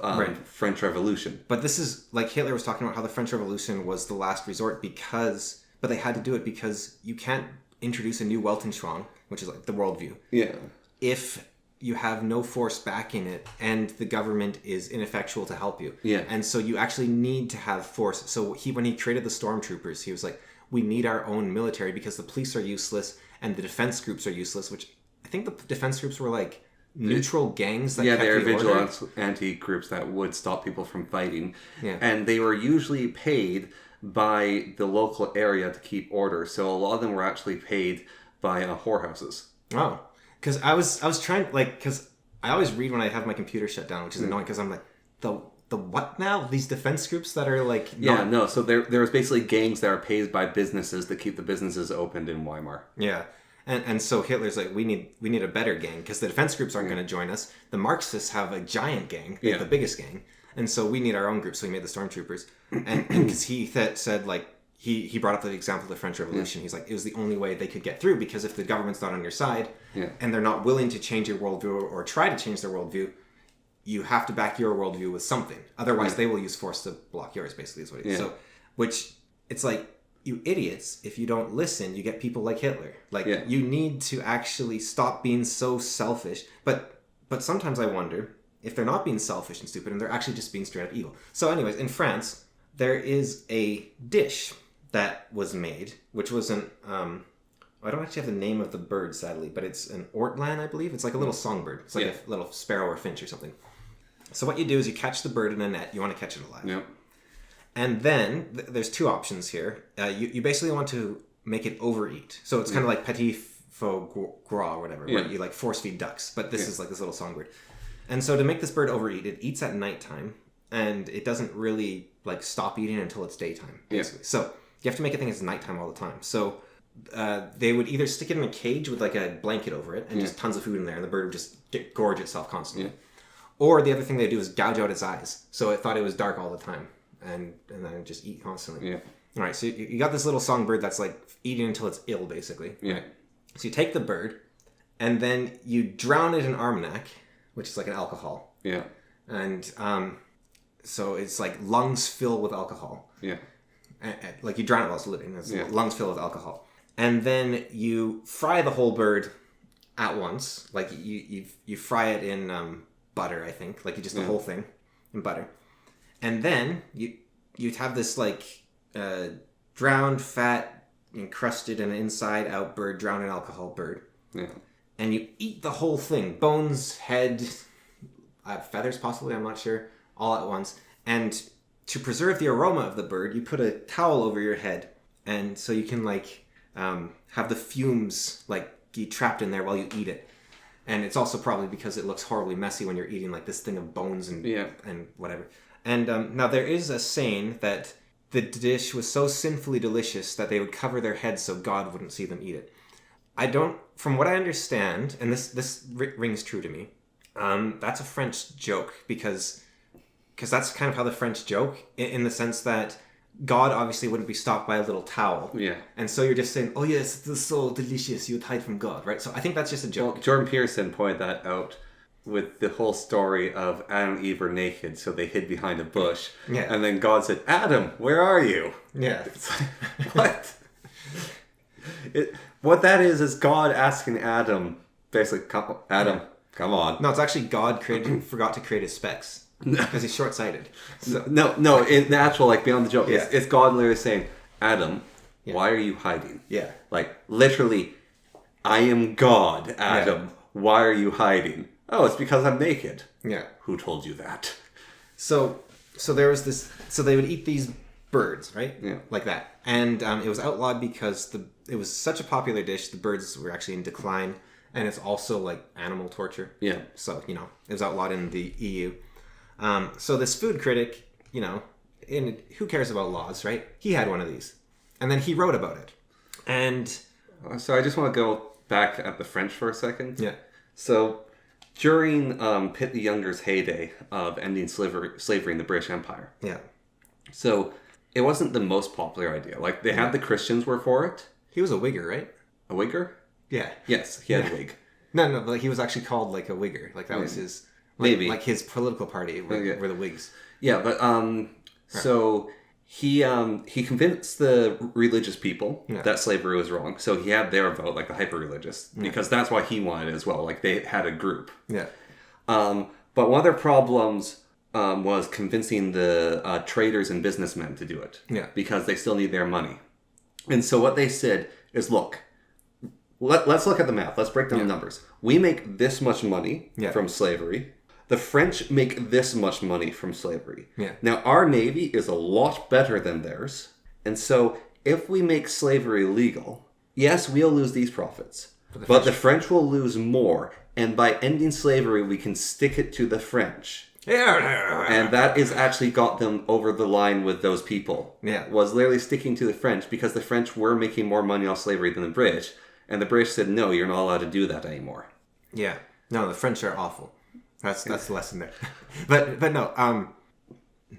French Revolution. But this is, like, Hitler was talking about how the French Revolution was the last resort but they had to do it because you can't introduce a new Weltanschauung, which is like the worldview. Yeah. If you have no force backing it and the government is ineffectual to help you. Yeah. And so you actually need to have force. So when he created the stormtroopers, he was like, we need our own military because the police are useless and the defense groups are useless, which I think the defense groups were like neutral gangs that kept the order. Yeah, they're vigilante groups that would stop people from fighting. Yeah. And they were usually paid by the local area to keep order. So a lot of them were actually paid by whorehouses. Oh. Because I was trying, like, because I always read when I have my computer shut down, which is annoying because I'm like, the what now? These defense groups that are like... So there was basically gangs that are paid by businesses to keep the businesses opened in Weimar. Yeah. And so Hitler's like, we need a better gang because the defense groups aren't going to join us. The Marxists have a giant gang, the biggest gang. And so we need our own group, so he made the stormtroopers. And because he said, like, He brought up the example of the French Revolution. He's like, it was the only way they could get through because if the government's not on your side and they're not willing to change your worldview or try to change their worldview, you have to back your worldview with something. Otherwise, they will use force to block yours, basically, is what it is. So, which, it's like, you idiots, if you don't listen, you get people like Hitler. Like, Yeah. you need to actually stop being so selfish. But sometimes I wonder if they're not being selfish and stupid and they're actually just being straight up evil. So anyways, in France, there is a dish that was made, which was an... I don't actually have the name of the bird, sadly, but it's an ortolan, I believe. It's like a little songbird. It's like a little sparrow or finch or something. So what you do is you catch the bird in a net. You want to catch it alive. Yep. And then there's two options here. You basically want to make it overeat. So it's kind of like petit foie gras or whatever, where you like force feed ducks. But this is like this little songbird. And so to make this bird overeat, it eats at nighttime, and it doesn't really like stop eating until it's daytime. Basically. Yeah. So you have to make it think it's nighttime all the time. So they would either stick it in a cage with like a blanket over it and just tons of food in there, and the bird would just gorge itself constantly. Yeah. Or the other thing they do is gouge out its eyes, so it thought it was dark all the time, and then it just eat constantly. Yeah. All right, so you got this little songbird that's like eating until it's ill, basically. Yeah. So you take the bird, and then you drown it in armagnac, which is like an alcohol. Yeah. And so it's like lungs filled with alcohol. Yeah. Like you drown it while it's living. It's lungs filled with alcohol. And then you fry the whole bird at once. Like you fry it in butter, I think. Like you just the whole thing in butter. And then you'd have this like drowned, fat, encrusted and inside out bird, drowned in alcohol bird. Yeah. And you eat the whole thing. Bones, head, feathers possibly, I'm not sure. All at once. And to preserve the aroma of the bird, you put a towel over your head. And so you can like... have the fumes like get trapped in there while you eat it, and it's also probably because it looks horribly messy when you're eating like this thing of bones and whatever. And now there is a saying that the dish was so sinfully delicious that they would cover their heads so God wouldn't see them eat it. I don't, from what I understand, and this rings true to me. That's a French joke because that's kind of how the French joke in the sense that God obviously wouldn't be stopped by a little towel. Yeah. And so you're just saying, oh yes, this is so delicious, you'd hide from God, right? So I think that's just a joke. Well, Jordan Peterson pointed that out with the whole story of Adam and Eve were naked, so they hid behind a bush. Yeah. And then God said, Adam, where are you? Yeah. It's like, what? What that is God asking Adam, basically, Adam, come on. No, it's actually God forgot to create his specs. Because he's short-sighted. So. No, in the actual, like, beyond the joke, it's God literally saying, Adam, why are you hiding? Yeah. Like, literally, I am God, Adam. Why are you hiding? Oh, it's because I'm naked. Yeah. Who told you that? So there was this... So they would eat these birds, right? Yeah. Like that. And it was outlawed because it was such a popular dish, the birds were actually in decline. And it's also, like, animal torture. Yeah. So, it was outlawed in the EU. So this food critic, who cares about laws, right? He had one of these. And then he wrote about it. And... So I just want to go back at the French for a second. Yeah. So during Pitt the Younger's heyday of ending slavery in the British Empire. Yeah. So it wasn't the most popular idea. Like, they had the Christians were for it. He was a Whigger, right? A Whigger? Yeah. Yes, he had a wig. No, but he was actually called, like, a Whigger. Like, that was his... Maybe. Like his political party were the Whigs. Yeah, but so he convinced the religious people that slavery was wrong. So he had their vote, like the hyper-religious, because that's why he wanted it as well. Like, they had a group. Yeah. But one of their problems was convincing the traders and businessmen to do it. Yeah. Because they still need their money. And so what they said is, look, let's look at the math. Let's break down the numbers. We make this much money from slavery. The French make this much money from slavery. Yeah. Now, our Navy is a lot better than theirs. And so, if we make slavery legal, yes, we'll lose these profits. But the French will lose more. And by ending slavery, we can stick it to the French. And that is actually got them over the line with those people. Yeah. Was literally sticking to the French because the French were making more money off slavery than the British. And the British said, no, you're not allowed to do that anymore. Yeah. No, the French are awful. That's the lesson there. But no,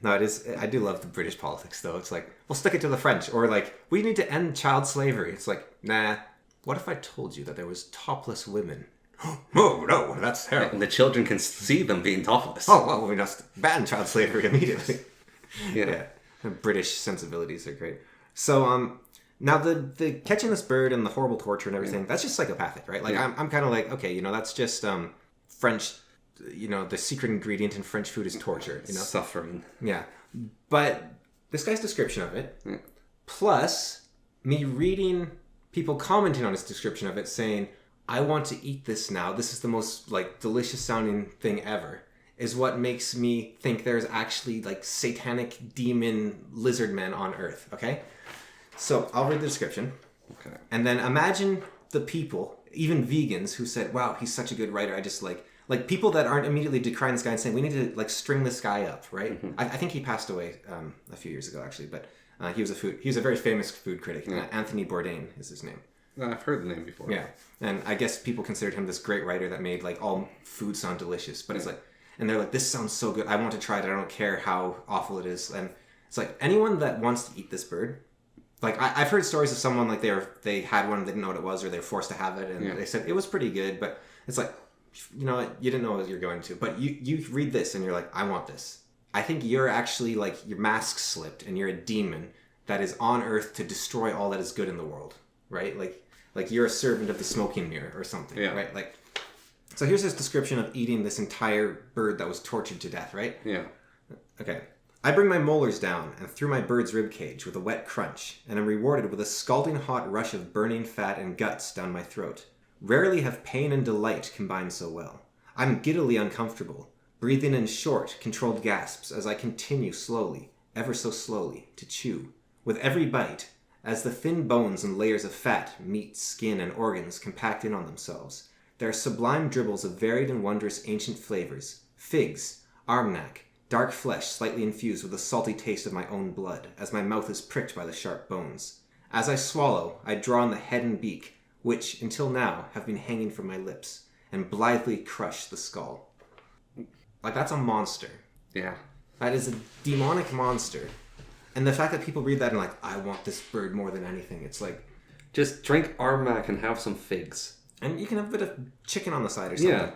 it is. I do love the British politics, though. It's like, we'll stick it to the French. Or like, we need to end child slavery. It's like, nah, what if I told you that there was topless women? Oh, no, that's terrible. And the children can see them being topless. Oh, well, we must ban child slavery immediately. Yeah. The British sensibilities are great. So Now, the catching this bird and the horrible torture and everything, that's just psychopathic, right? Like, I'm kind of like, okay, that's just French, the secret ingredient in French food is torture, Suffering. Yeah. But this guy's description of it, plus me reading people commenting on his description of it saying, I want to eat this now, this is the most, like, delicious sounding thing ever, is what makes me think there's actually, like, satanic demon lizard men on Earth, okay? So, I'll read the description. Okay. And then imagine the people, even vegans, who said, wow, he's such a good writer. I just like people that aren't immediately decrying this guy and saying, we need to like string this guy up, right? Mm-hmm. I think he passed away a few years ago, actually, but he was a very famous food critic. Yeah. Anthony Bourdain is his name. I've heard the name before. Yeah. And I guess people considered him this great writer that made like all food sound delicious. But it's like, and they're like, this sounds so good. I want to try it. I don't care how awful it is. And it's like anyone that wants to eat this bird, like I've heard stories of someone like they had one, they didn't know what it was, or they were forced to have it, and they said it was pretty good, but it's like, you know what, you didn't know what you're going to, but you read this and you're like, I want this. I think you're actually like your mask slipped and you're a demon that is on Earth to destroy all that is good in the world, right? Like you're a servant of the smoking mirror or something, right? Like, so here's this description of eating this entire bird that was tortured to death, right? Yeah. Okay. I bring my molars down and through my bird's ribcage with a wet crunch, and am rewarded with a scalding hot rush of burning fat and guts down my throat. Rarely have pain and delight combined so well. I'm giddily uncomfortable, breathing in short, controlled gasps as I continue slowly, ever so slowly, to chew. With every bite, as the thin bones and layers of fat, meat, skin, and organs compact in on themselves, there are sublime dribbles of varied and wondrous ancient flavors, figs, armagnac, dark flesh slightly infused with a salty taste of my own blood, as my mouth is pricked by the sharp bones. As I swallow, I draw on the head and beak, which, until now, have been hanging from my lips, and blithely crush the skull. Like, that's a monster. Yeah. That is a demonic monster. And the fact that people read that and like, I want this bird more than anything, it's like... Just drink Armac and have some figs. And you can have a bit of chicken on the side or something. Yeah.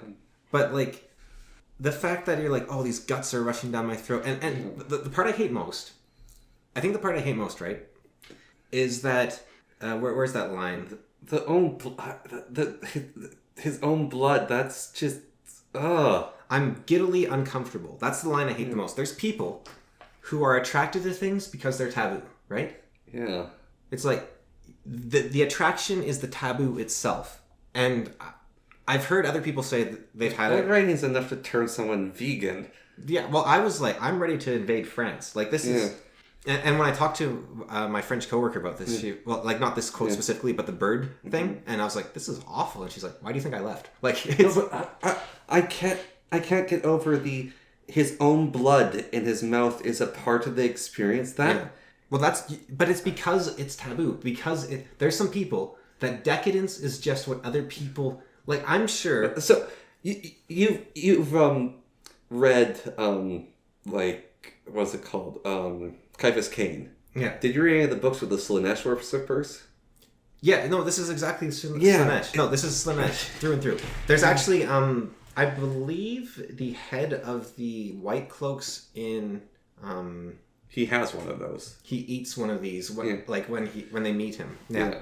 But, like... The fact that you're like, oh, these guts are rushing down my throat. And the part I hate most, I think the part I hate most, right, is that, where's that line? His own blood, that's just, ugh. I'm giddily uncomfortable. That's the line I hate the most. There's people who are attracted to things because they're taboo, right? Yeah. It's like, the attraction is the taboo itself. And... I've heard other people say that they've had it. That writing is enough to turn someone vegan. Yeah, well, I was like, I'm ready to invade France. Like, this is... And when I talked to my French coworker about this, she... Well, like, not this quote specifically, but the bird thing. And I was like, this is awful. And she's like, why do you think I left? Like, it's... No, but I can't get over his own blood in his mouth is a part of the experience. Well, but it's because it's taboo. Because there's some people that decadence is just what other people... Like, I'm sure... So, you've read, like, what's it called? Caiaphas Cain. Yeah. Did you read any of the books with the Slanesh worshippers? Yeah, no, this is exactly Slanesh. No, this is Slanesh, through and through. There's actually, I believe, the head of the White Cloaks in... he has one of those. He eats one of these, when they meet him. Yeah.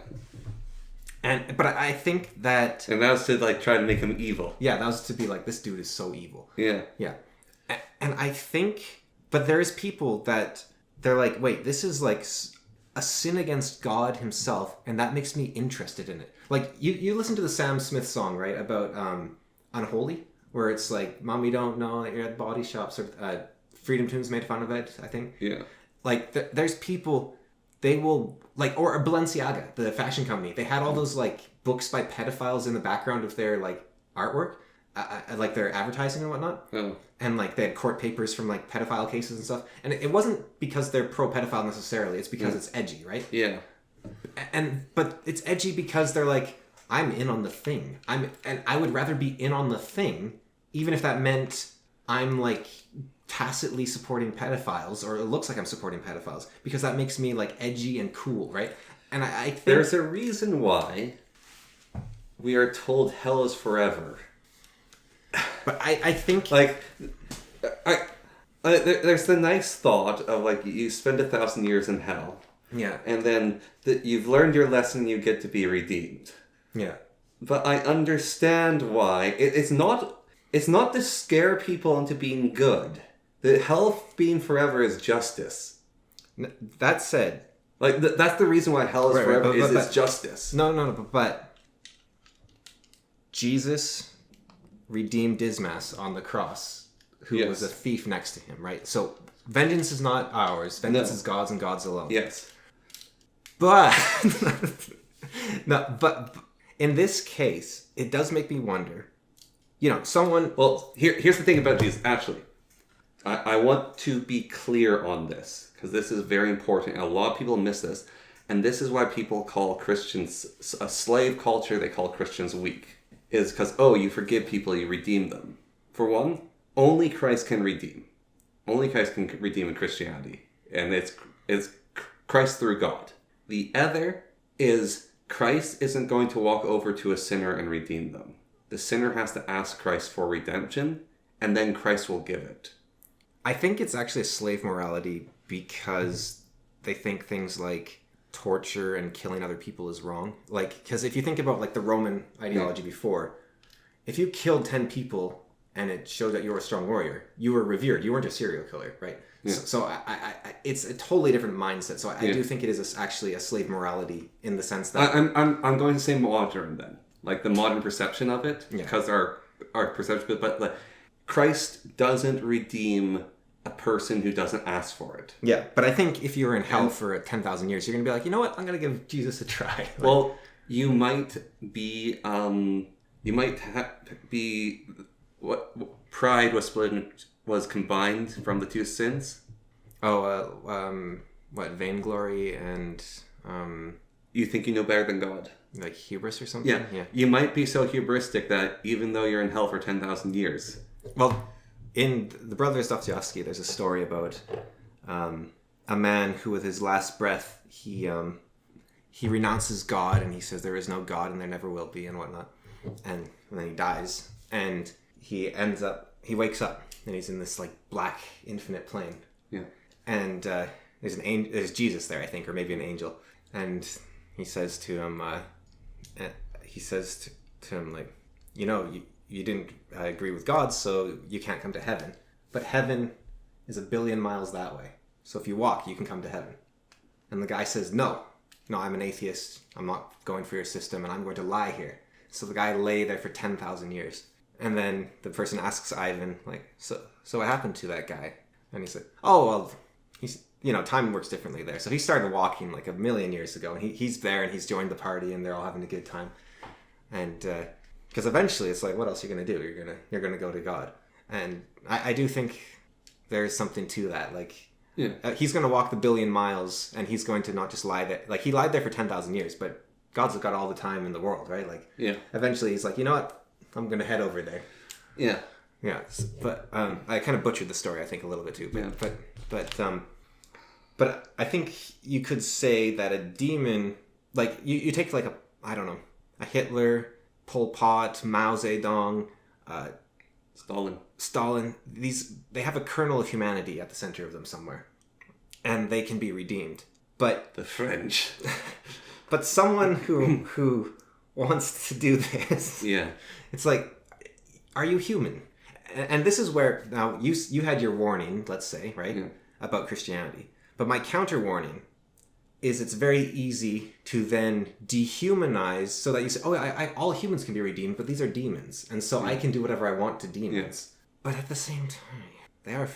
But I think that... And that was to, like, try to make him evil. Yeah, that was to be like, this dude is so evil. Yeah. Yeah. And I think... But there's people that... They're like, wait, this is, like, a sin against God himself, and that makes me interested in it. Like, you listen to the Sam Smith song, right? About Unholy, where it's like, Mom, we don't know that you're at body shops, or Freedom Tunes made fun of it, I think. Yeah. Like, there's people... They will, like, or Balenciaga, the fashion company. They had all those, like, books by pedophiles in the background of their, like, artwork, like their advertising and whatnot. Oh. And, like, they had court papers from, like, pedophile cases and stuff. And it wasn't because they're pro-pedophile necessarily. It's because it's edgy, right? Yeah. But it's edgy because they're like, I'm in on the thing. And I would rather be in on the thing, even if that meant I'm, like... tacitly supporting pedophiles, or it looks like I'm supporting pedophiles, because that makes me like edgy and cool, right? And I think there's a reason why we are told hell is forever. But I think like there's the nice thought of like you spend 1,000 years in hell Yeah. And then you've learned your lesson, you get to be redeemed. Yeah. But I understand why. It's not to scare people into being good. The hell being forever is justice. That said... Like, that's the reason why hell is forever, it's justice. No, but Jesus redeemed Dismas on the cross, who was a thief next to him, right? So, vengeance is not ours. Vengeance is God's and God's alone. Yes. But... but in this case, it does make me wonder, someone... Well, here's the thing about Jesus, actually. I want to be clear on this, because this is very important. A lot of people miss this. And this is why people call Christians a slave culture. They call Christians weak. Is because, you forgive people, you redeem them. For one, only Christ can redeem. Only Christ can redeem in Christianity. And it's Christ through God. The other is Christ isn't going to walk over to a sinner and redeem them. The sinner has to ask Christ for redemption, and then Christ will give it. I think it's actually a slave morality because they think things like torture and killing other people is wrong. Like, because if you think about like the Roman ideology before, if you killed 10 people and it showed that you were a strong warrior, you were revered. You weren't a serial killer, right? Yeah. So I it's a totally different mindset. So I do think it is actually a slave morality in the sense that I'm going to say modern then, like the modern perception of it, because our perception, but like, Christ doesn't redeem a person who doesn't ask for it. Yeah, but I think if you were in hell for 10,000 years, you're going to be like, you know what? I'm going to give Jesus a try. Like, well, you might be, what pride was combined from the two sins. What, vainglory and... you think you know better than God. Like hubris or something? Yeah. You might be so hubristic that even though you're in hell for 10,000 years... Well... In The Brothers Dostoevsky, there's a story about a man who, with his last breath, he renounces God and he says there is no God and there never will be and whatnot. And then he dies and he wakes up and he's in this like black infinite plane. Yeah. And there's Jesus there, I think, or maybe an angel. And he says to him, like, you didn't agree with God, so you can't come to heaven. But heaven is 1 billion miles that way. So if you walk, you can come to heaven. And the guy says, no, I'm an atheist. I'm not going for your system, and I'm going to lie here. So the guy lay there for 10,000 years. And then the person asks Ivan, like, so what happened to that guy? And he said, he's, time works differently there. So he started walking like 1 million years ago, and he's there, and he's joined the party, and they're all having a good time. And, because eventually it's like, what else are you going to do? You're gonna go to God. And I do think there's something to that. Like, he's going to walk the 1 billion miles, and he's going to not just lie there. Like, he lied there for 10,000 years, but God's got all the time in the world, right? Like, eventually he's like, you know what? I'm going to head over there. Yeah. Yeah. But I kind of butchered the story, I think, a little bit too. But I think you could say that a demon, like, you take like a Hitler, Pol Pot, Mao Zedong, Stalin. They have a kernel of humanity at the center of them somewhere, and they can be redeemed. But the French. But someone who wants to do this, it's like, are you human? And this is where now you had your warning, let's say, right, about Christianity. But my counter warning is it's very easy to then dehumanize so that you say, all humans can be redeemed, but these are demons. And so I can do whatever I want to demons. But at the same time, they are...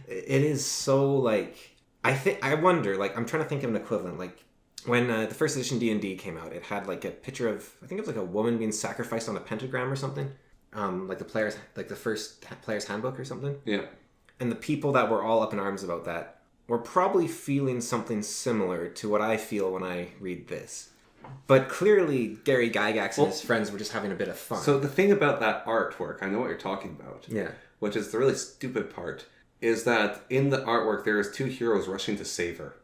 it is so, like... I wonder, like, I'm trying to think of an equivalent. Like, when the first edition D&D came out, it had, like, a picture of... I think it was, like, a woman being sacrificed on a pentagram or something. Like, the first player's handbook or something. Yeah. And the people that were all up in arms about that we're probably feeling something similar to what I feel when I read this. But clearly, Gary Gygax and his friends were just having a bit of fun. So the thing about that artwork, I know what you're talking about. Yeah. Which is the really stupid part, is that in the artwork there is two heroes rushing to save her.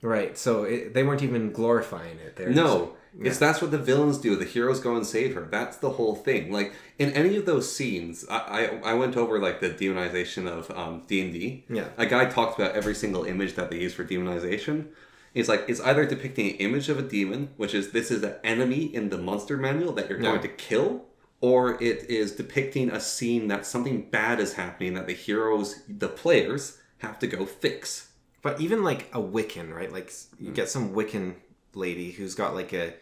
Right. So they weren't even glorifying it. No. Yeah. That's what the villains do. The heroes go and save her. That's the whole thing. Like, in any of those scenes, I went over, like, the demonization of D&D. Yeah. A guy talked about every single image that they use for demonization. It's like, it's either depicting an image of a demon, which is, this is an enemy in the monster manual that you're going to kill, or it is depicting a scene that something bad is happening that the heroes, the players, have to go fix. But even, like, a Wiccan, right? Like, you get some Wiccan lady who's got, like, a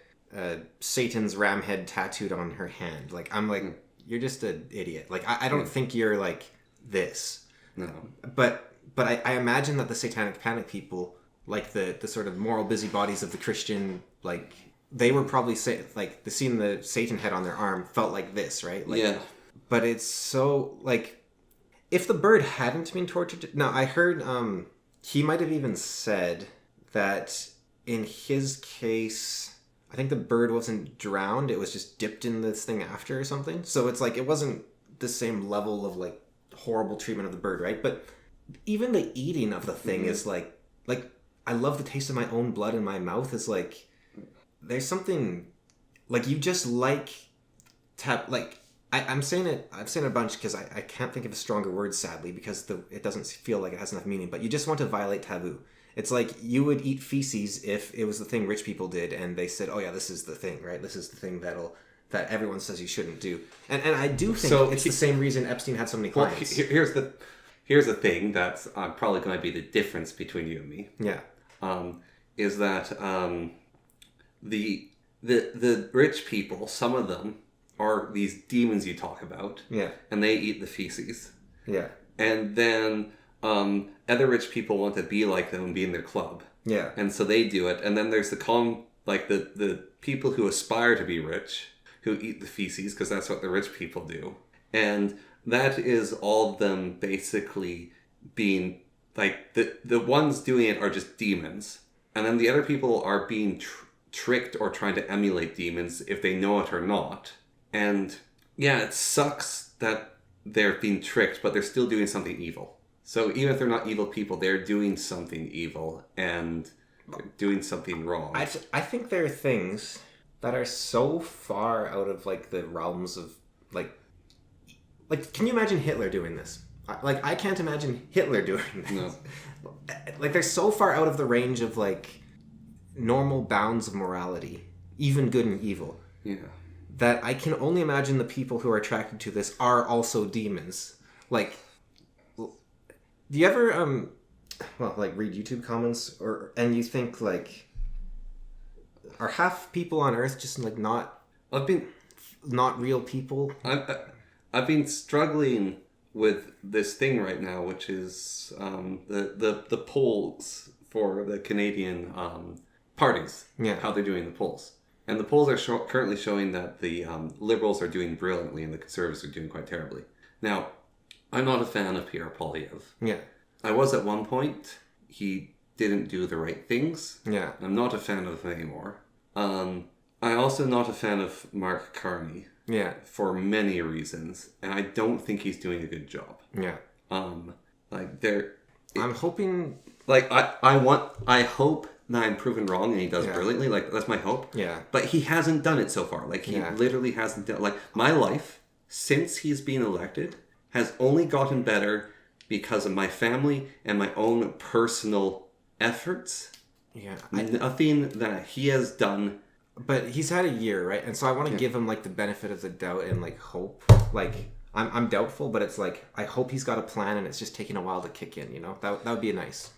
Satan's ram head tattooed on her hand. Like, I'm like, you're just an idiot. Like, I don't think you're, like, this. No. But I imagine that the Satanic Panic people, like, the sort of moral busybodies of the Christian, like, they were probably, like, seeing the Satan head on their arm felt like this, right? Like, yeah. But it's so, like, if the bird hadn't been tortured... Now, I heard he might have even said that in his case... I think the bird wasn't drowned, it was just dipped in this thing after or something. So it's like, it wasn't the same level of, like, horrible treatment of the bird, right? But even the eating of the thing is like, I love the taste of my own blood in my mouth. Is like, there's something, like, you just like, I'm saying it, I've saying it a bunch because I can't think of a stronger word, sadly, because it doesn't feel like it has enough meaning, but you just want to violate taboo. It's like you would eat feces if it was the thing rich people did, and they said, "Oh yeah, this is the thing, right? This is the thing that everyone says you shouldn't do." And I do think it's the same reason Epstein had so many clients. Well, here's the thing that's probably going to be the difference between you and me. Yeah. Is that the rich people, some of them are these demons you talk about. Yeah. And they eat the feces. Yeah. And then other rich people want to be like them and be in their club. Yeah. And so they do it. And then there's the people who aspire to be rich, who eat the feces, because that's what the rich people do. And that is all of them basically being, like, the ones doing it are just demons. And then the other people are being tricked or trying to emulate demons if they know it or not. And yeah, it sucks that they're being tricked, but they're still doing something evil. So even if they're not evil people, they're doing something evil and doing something wrong. I think there are things that are so far out of, like, the realms of, like, can you imagine Hitler doing this? Like, I can't imagine Hitler doing this. No. Like, they're so far out of the range of, like, normal bounds of morality, even good and evil. Yeah. That I can only imagine the people who are attracted to this are also demons. Like, do you ever, read YouTube comments, and you think, like, are half people on Earth just, like, not real people? I've been struggling with this thing right now, which is the polls for the Canadian parties. Yeah. How they're doing the polls. And the polls are currently showing that the Liberals are doing brilliantly and the Conservatives are doing quite terribly. Now, I'm not a fan of Pierre Poilievre. Yeah. I was at one point. He didn't do the right things. Yeah. I'm not a fan of him anymore. I'm also not a fan of Mark Carney. Yeah. For many reasons. And I don't think he's doing a good job. Yeah. I'm hoping... Like, I hope that I'm proven wrong and he does brilliantly. Like, that's my hope. Yeah. But he hasn't done it so far. Like, he literally hasn't done... Like, my life, since he's been elected, has only gotten better because of my family and my own personal efforts. Yeah. Nothing that he has done... But he's had a year, right? And so I want to give him, like, the benefit of the doubt and, like, hope. Like, I'm doubtful, but it's like, I hope he's got a plan and it's just taking a while to kick in, you know? That would be nice.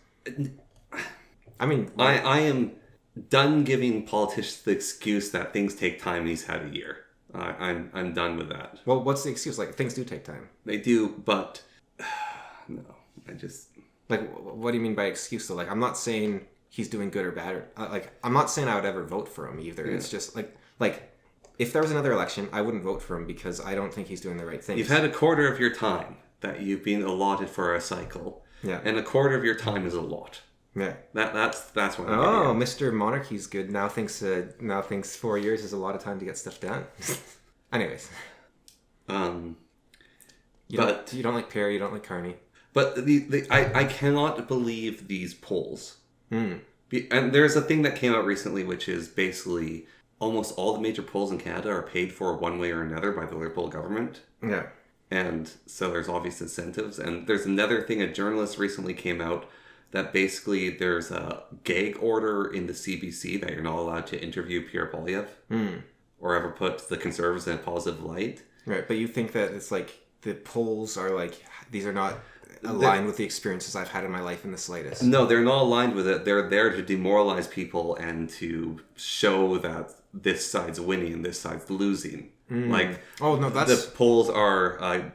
I mean... I am done giving politicians the excuse that things take time and he's had a year. I'm done with that. Well, what's the excuse? Like, things do take time. They do, but... no, I just... Like, what do you mean by excuse, though? Like, I'm not saying... he's doing good or bad. I'm not saying I would ever vote for him either. Yeah. It's just like if there was another election, I wouldn't vote for him because I don't think he's doing the right things. You've had a quarter of your time that you've been allotted for a cycle. Yeah. And a quarter of your time is a lot. Yeah. That's what I'm getting at. Mr. Monarchy's good. Now thinks 4 years is a lot of time to get stuff done. Anyways. You don't like Perry, you don't like Carney. But I cannot believe these polls. And there's a thing that came out recently, which is basically almost all the major polls in Canada are paid for one way or another by the Liberal government. Yeah. And so there's obvious incentives. And there's another thing, a journalist recently came out that basically there's a gag order in the CBC that you're not allowed to interview Pierre Poilievre or ever put the Conservatives in a positive light. Right, but you think that it's like the polls are like, these are not aligned with the experiences I've had in my life in the slightest. No, they're not aligned with it. They're there to demoralize people and to show that this side's winning and this side's losing. Like, the polls are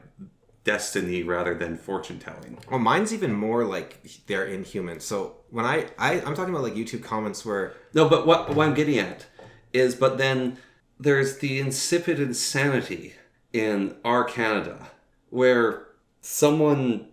destiny rather than fortune telling. Well, mine's even more like they're inhuman. So when I'm talking about like YouTube comments where... No, but what I'm getting at is, but then there's the insipid insanity in our Canada where someone,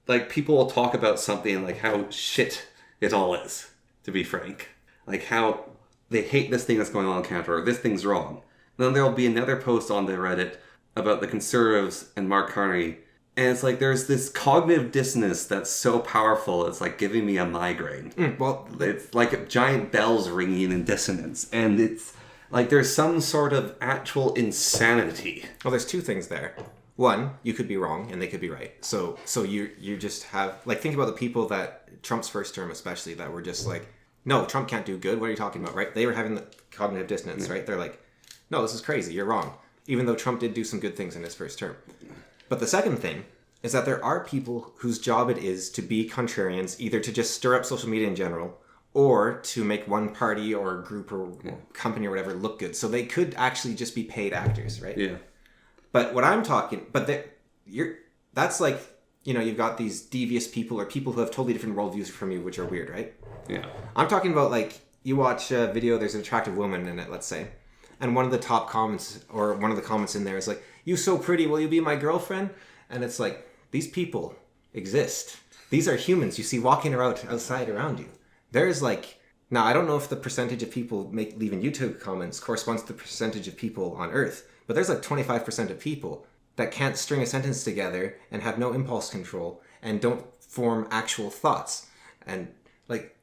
like, people will talk about something like how shit it all is, to be frank. Like how they hate this thing that's going on in Canada, or this thing's wrong. And then there'll be another post on the Reddit about the Conservatives and Mark Carney, and it's like there's this cognitive dissonance that's so powerful, it's like giving me a migraine. It's like giant bells ringing in dissonance, and it's like there's some sort of actual insanity. Well, there's two things there. One, you could be wrong and they could be right. So you just have, like, think about the people that Trump's first term especially that were just like, no, Trump can't do good. What are you talking about, right? They were having the cognitive dissonance, right? They're like, no, this is crazy. You're wrong. Even though Trump did do some good things in his first term. But the second thing is that there are people whose job it is to be contrarians, either to just stir up social media in general or to make one party or group or company or whatever look good. So they could actually just be paid actors, right? Yeah. But what I'm talking... That's like, you know, you've got these devious people or people who have totally different worldviews from you, which are weird, right? Yeah. I'm talking about, like, you watch a video, there's an attractive woman in it, let's say. And one of the top comments, or one of the comments in there is like, "You so pretty, will you be my girlfriend?" And it's like, these people exist. These are humans you see walking outside around you. There's like, now I don't know if the percentage of people leaving YouTube comments corresponds to the percentage of people on Earth, but there's like 25% of people that can't string a sentence together and have no impulse control and don't form actual thoughts. And like,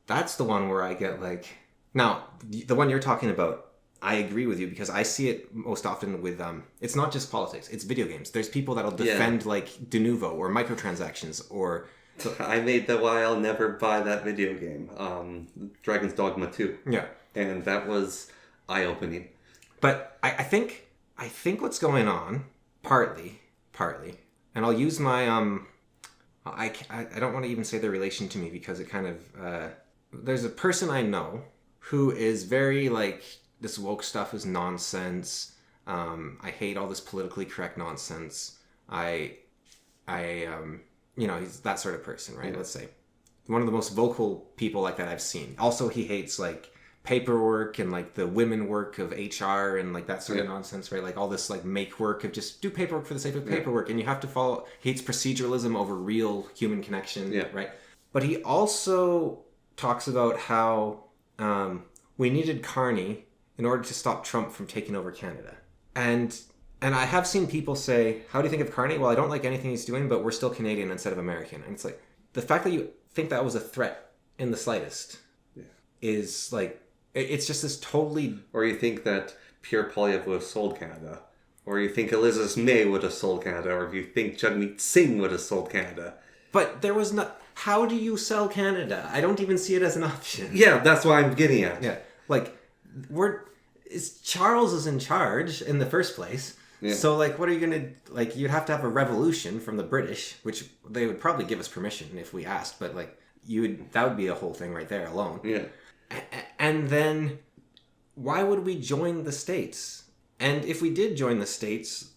that's the one where I get like, now the one you're talking about, I agree with you because I see it most often with, it's not just politics, it's video games. There's people that'll defend like de novo or microtransactions or... I made the why I'll never buy that video game, Dragon's Dogma 2. Yeah. And that was eye-opening. But I think what's going on, partly, and I'll use my, I don't want to even say their relation to me because it kind of, there's a person I know who is very like, this woke stuff is nonsense. I hate all this politically correct nonsense. You know, he's that sort of person, right? Yeah. Let's say. One of the most vocal people like that I've seen. Also, he hates, like, paperwork and, like, the women work of HR and, like, that sort of nonsense, right? Like, all this, like, make work of just do paperwork for the sake of paperwork. And you have to follow... He hates proceduralism over real human connection, right? But he also talks about how we needed Carney in order to stop Trump from taking over Canada. And I have seen people say, how do you think of Carney? Well, I don't like anything he's doing, but we're still Canadian instead of American. And it's like, the fact that you think that was a threat in the slightest is like, it's just this totally... Or you think that Pierre Poilievre would have sold Canada. Or you think Elizabeth May would have sold Canada. Or if you think Jagmeet Singh would have sold Canada. But there was not... How do you sell Canada? I don't even see it as an option. Yeah, that's what I'm getting at. Yeah, like, Charles is in charge in the first place. Yeah. So, like, what are you going to... Like, you'd have to have a revolution from the British, which they would probably give us permission if we asked, but, like, that would be a whole thing right there alone. Yeah. And then, why would we join the States? And if we did join the States,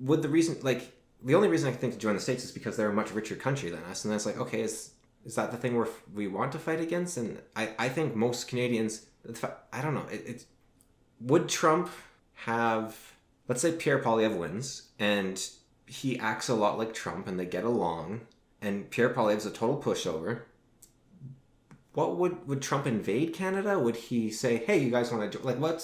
would the reason... Like, the only reason I think to join the States is because they're a much richer country than us. And that's like, okay, is that the thing we want to fight against? And I think most Canadians... I don't know. Would Trump have... Let's say Pierre Poilievre wins, and he acts a lot like Trump, and they get along, and Pierre Poilievre's a total pushover. What would Trump invade Canada? Would he say, "Hey, you guys want to like what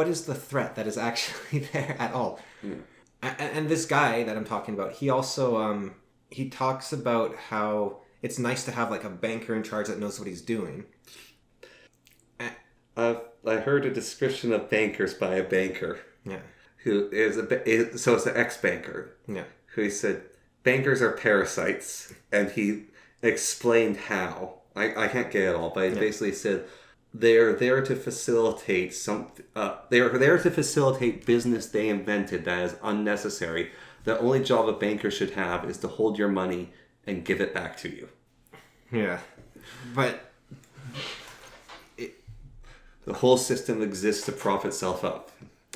is the threat that is actually there at all?" Mm. And this guy that I'm talking about, he also he talks about how it's nice to have like a banker in charge that knows what he's doing. I heard a description of bankers by a banker. Yeah. Who is so it's an ex-banker. Yeah. Who he said bankers are parasites, and he explained how. I can't get it all, but he basically said they're there to facilitate they are there to facilitate business they invented that is unnecessary. The only job a banker should have is to hold your money and give it back to you. Yeah, but the whole system exists to prop itself up.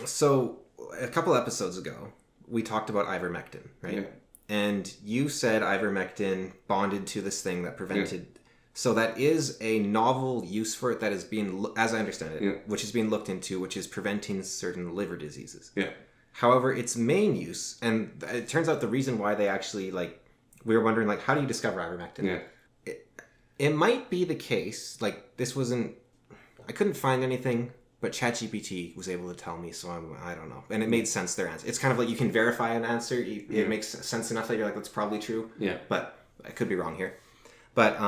So a couple episodes ago, we talked about ivermectin, right? Yeah. And you said ivermectin bonded to this thing that prevented. Yeah. So that is a novel use for it that is being, as I understand it, which is being looked into, which is preventing certain liver diseases. Yeah. However, its main use, and it turns out the reason why they actually, like, we were wondering, like, how do you discover ivermectin? Yeah. It might be the case, like, this wasn't, I couldn't find anything, but ChatGPT was able to tell me, so I don't know. And it made sense, their answer. It's kind of like you can verify an answer. It makes sense enough that you're like, that's probably true. Yeah. But I could be wrong here. But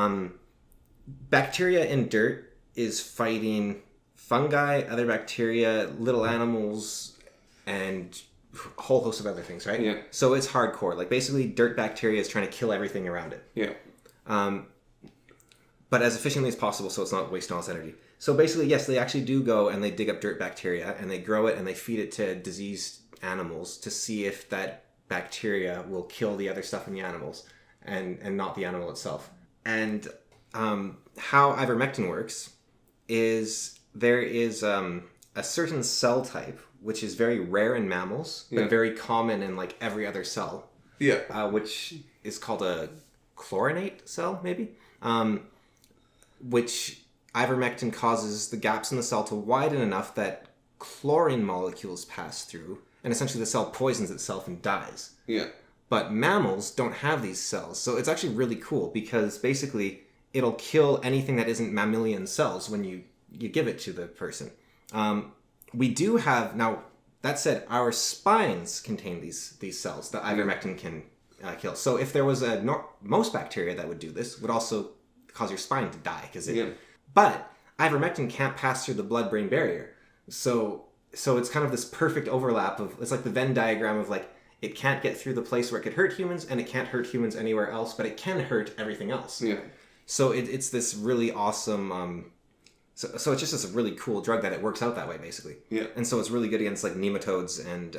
bacteria in dirt is fighting fungi, other bacteria, little animals, and a whole host of other things, right? Yeah. So it's hardcore. Like, basically, dirt bacteria is trying to kill everything around it. Yeah. But as efficiently as possible, so it's not wasting all its energy. So basically, yes, they actually do go and they dig up dirt bacteria and they grow it and they feed it to diseased animals to see if that bacteria will kill the other stuff in the animals and not the animal itself. And how ivermectin works is there is a certain cell type which is very rare in mammals, but very common in like every other cell. Yeah. Which is called a chlorinate cell, maybe. Which ivermectin causes the gaps in the cell to widen enough that chlorine molecules pass through, and essentially the cell poisons itself and dies. Yeah. But mammals don't have these cells, so it's actually really cool because basically it'll kill anything that isn't mammalian cells when you give it to the person. We do have, now that said, our spines contain these cells that ivermectin can kill. So if there was most bacteria that would do this, would also cause your spine to die because but ivermectin can't pass through the blood-brain barrier. So it's kind of this perfect overlap of, it's like the Venn diagram of like, it can't get through the place where it could hurt humans and it can't hurt humans anywhere else, but it can hurt everything else. Yeah. So it's this really awesome, so it's just this really cool drug that it works out that way basically. Yeah. And so it's really good against like nematodes and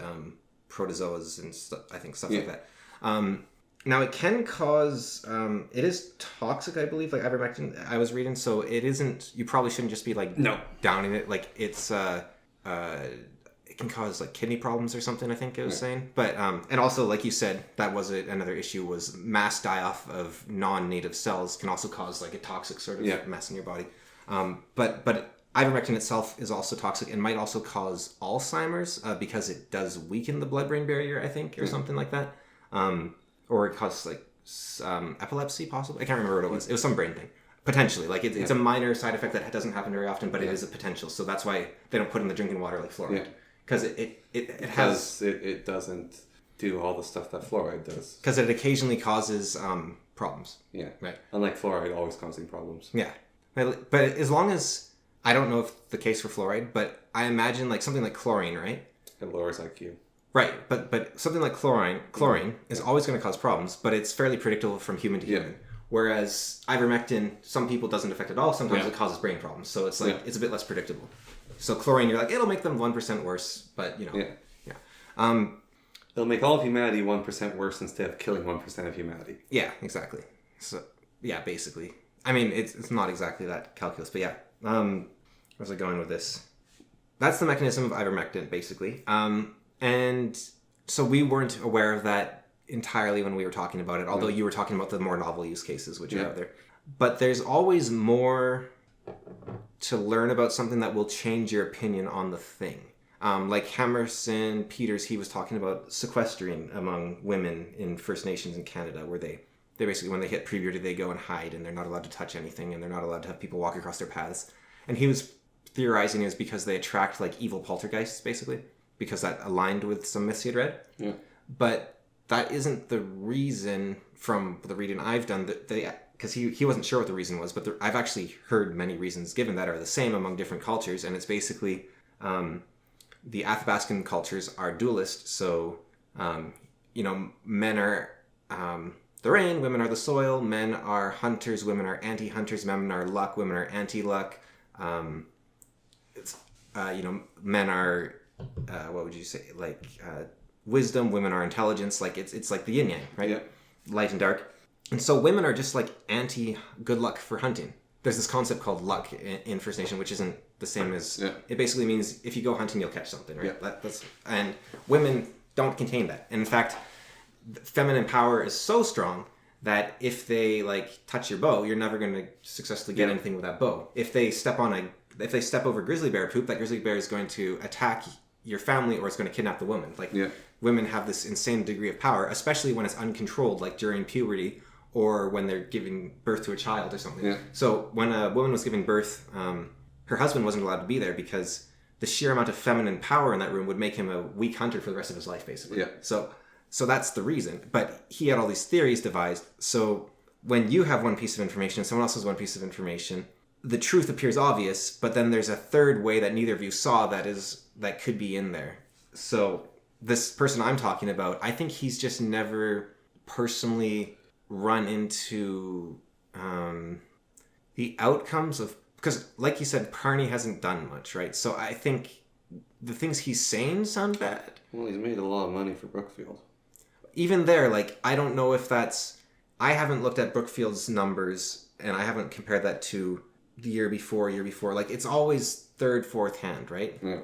protozoas and I think stuff like that. Now it can cause, it is toxic, I believe, like ivermectin I was reading. So it isn't, you probably shouldn't just be like downing it. Like it's, it can cause like kidney problems or something, I think it was saying. But, and also like you said, that was another issue was mass die-off of non-native cells can also cause like a toxic sort of mess in your body. But ivermectin itself is also toxic and might also cause Alzheimer's because it does weaken the blood-brain barrier, I think, or something like that. Or it causes like epilepsy, possibly. I can't remember what it was. It was some brain thing. Potentially. Like it's a minor side effect that doesn't happen very often, but it is a potential. So that's why they don't put it in the drinking water like fluoride. Because it doesn't do all the stuff that fluoride does. Because it occasionally causes problems. Yeah. Right. Unlike fluoride always causing problems. Yeah. But as long as, I don't know if the case for fluoride, but I imagine like something like chlorine, right? It lowers IQ. Right, but something like chlorine is always going to cause problems, but it's fairly predictable from human to human. Whereas ivermectin, some people doesn't affect at all. Sometimes it causes brain problems, so it's like it's a bit less predictable. So chlorine, you're like it'll make them 1% worse, but you know, it'll make all of humanity 1% worse instead of killing 1% of humanity. Yeah, exactly. So yeah, basically, I mean it's not exactly that calculus, but yeah. Where's I going with this? That's the mechanism of ivermectin, basically. And so we weren't aware of that entirely when we were talking about it, although you were talking about the more novel use cases, which are out there. But there's always more to learn about something that will change your opinion on the thing. Like Hammerson Peters, he was talking about sequestering among women in First Nations in Canada, where they basically, when they hit puberty, they go and hide, and they're not allowed to touch anything, and they're not allowed to have people walk across their paths. And he was theorizing it was because they attract like evil poltergeists, basically. Because that aligned with some myths he had read. Yeah. But that isn't the reason from the reading I've done that because he wasn't sure what the reason was, but I've actually heard many reasons given that are the same among different cultures, and it's basically the Athabascan cultures are dualist, so men are the rain, women are the soil, men are hunters, women are anti-hunters, men are luck, women are anti-luck. Men are what would you say, like wisdom, women are intelligence. Like it's like the yin yang, right? Yeah. Light and dark. And so women are just like anti-good luck for hunting. There's this concept called luck in First Nation, which isn't the same as... Yeah. It basically means if you go hunting, you'll catch something, right? Yeah. And women don't contain that. And in fact, feminine power is so strong that if they like touch your bow, you're never going to successfully get anything with that bow. If they step over grizzly bear poop, that grizzly bear is going to attack your family or it's going to kidnap the woman. Like women have this insane degree of power, especially when it's uncontrolled, like during puberty or when they're giving birth to a child or something. Yeah. So when a woman was giving birth, her husband wasn't allowed to be there because the sheer amount of feminine power in that room would make him a weak hunter for the rest of his life, basically. Yeah. So that's the reason. But he had all these theories devised. So when you have one piece of information and someone else has one piece of information, the truth appears obvious, but then there's a third way that neither of you saw that could be in there. So this person I'm talking about, I think he's just never personally run into the outcomes of... Because, like you said, Carney hasn't done much, right? So I think the things he's saying sound bad. Well, he's made a lot of money for Brookfield. Even there, like, I don't know if that's... I haven't looked at Brookfield's numbers, and I haven't compared that to the year before. Like, it's always third, fourth hand, right? Yeah.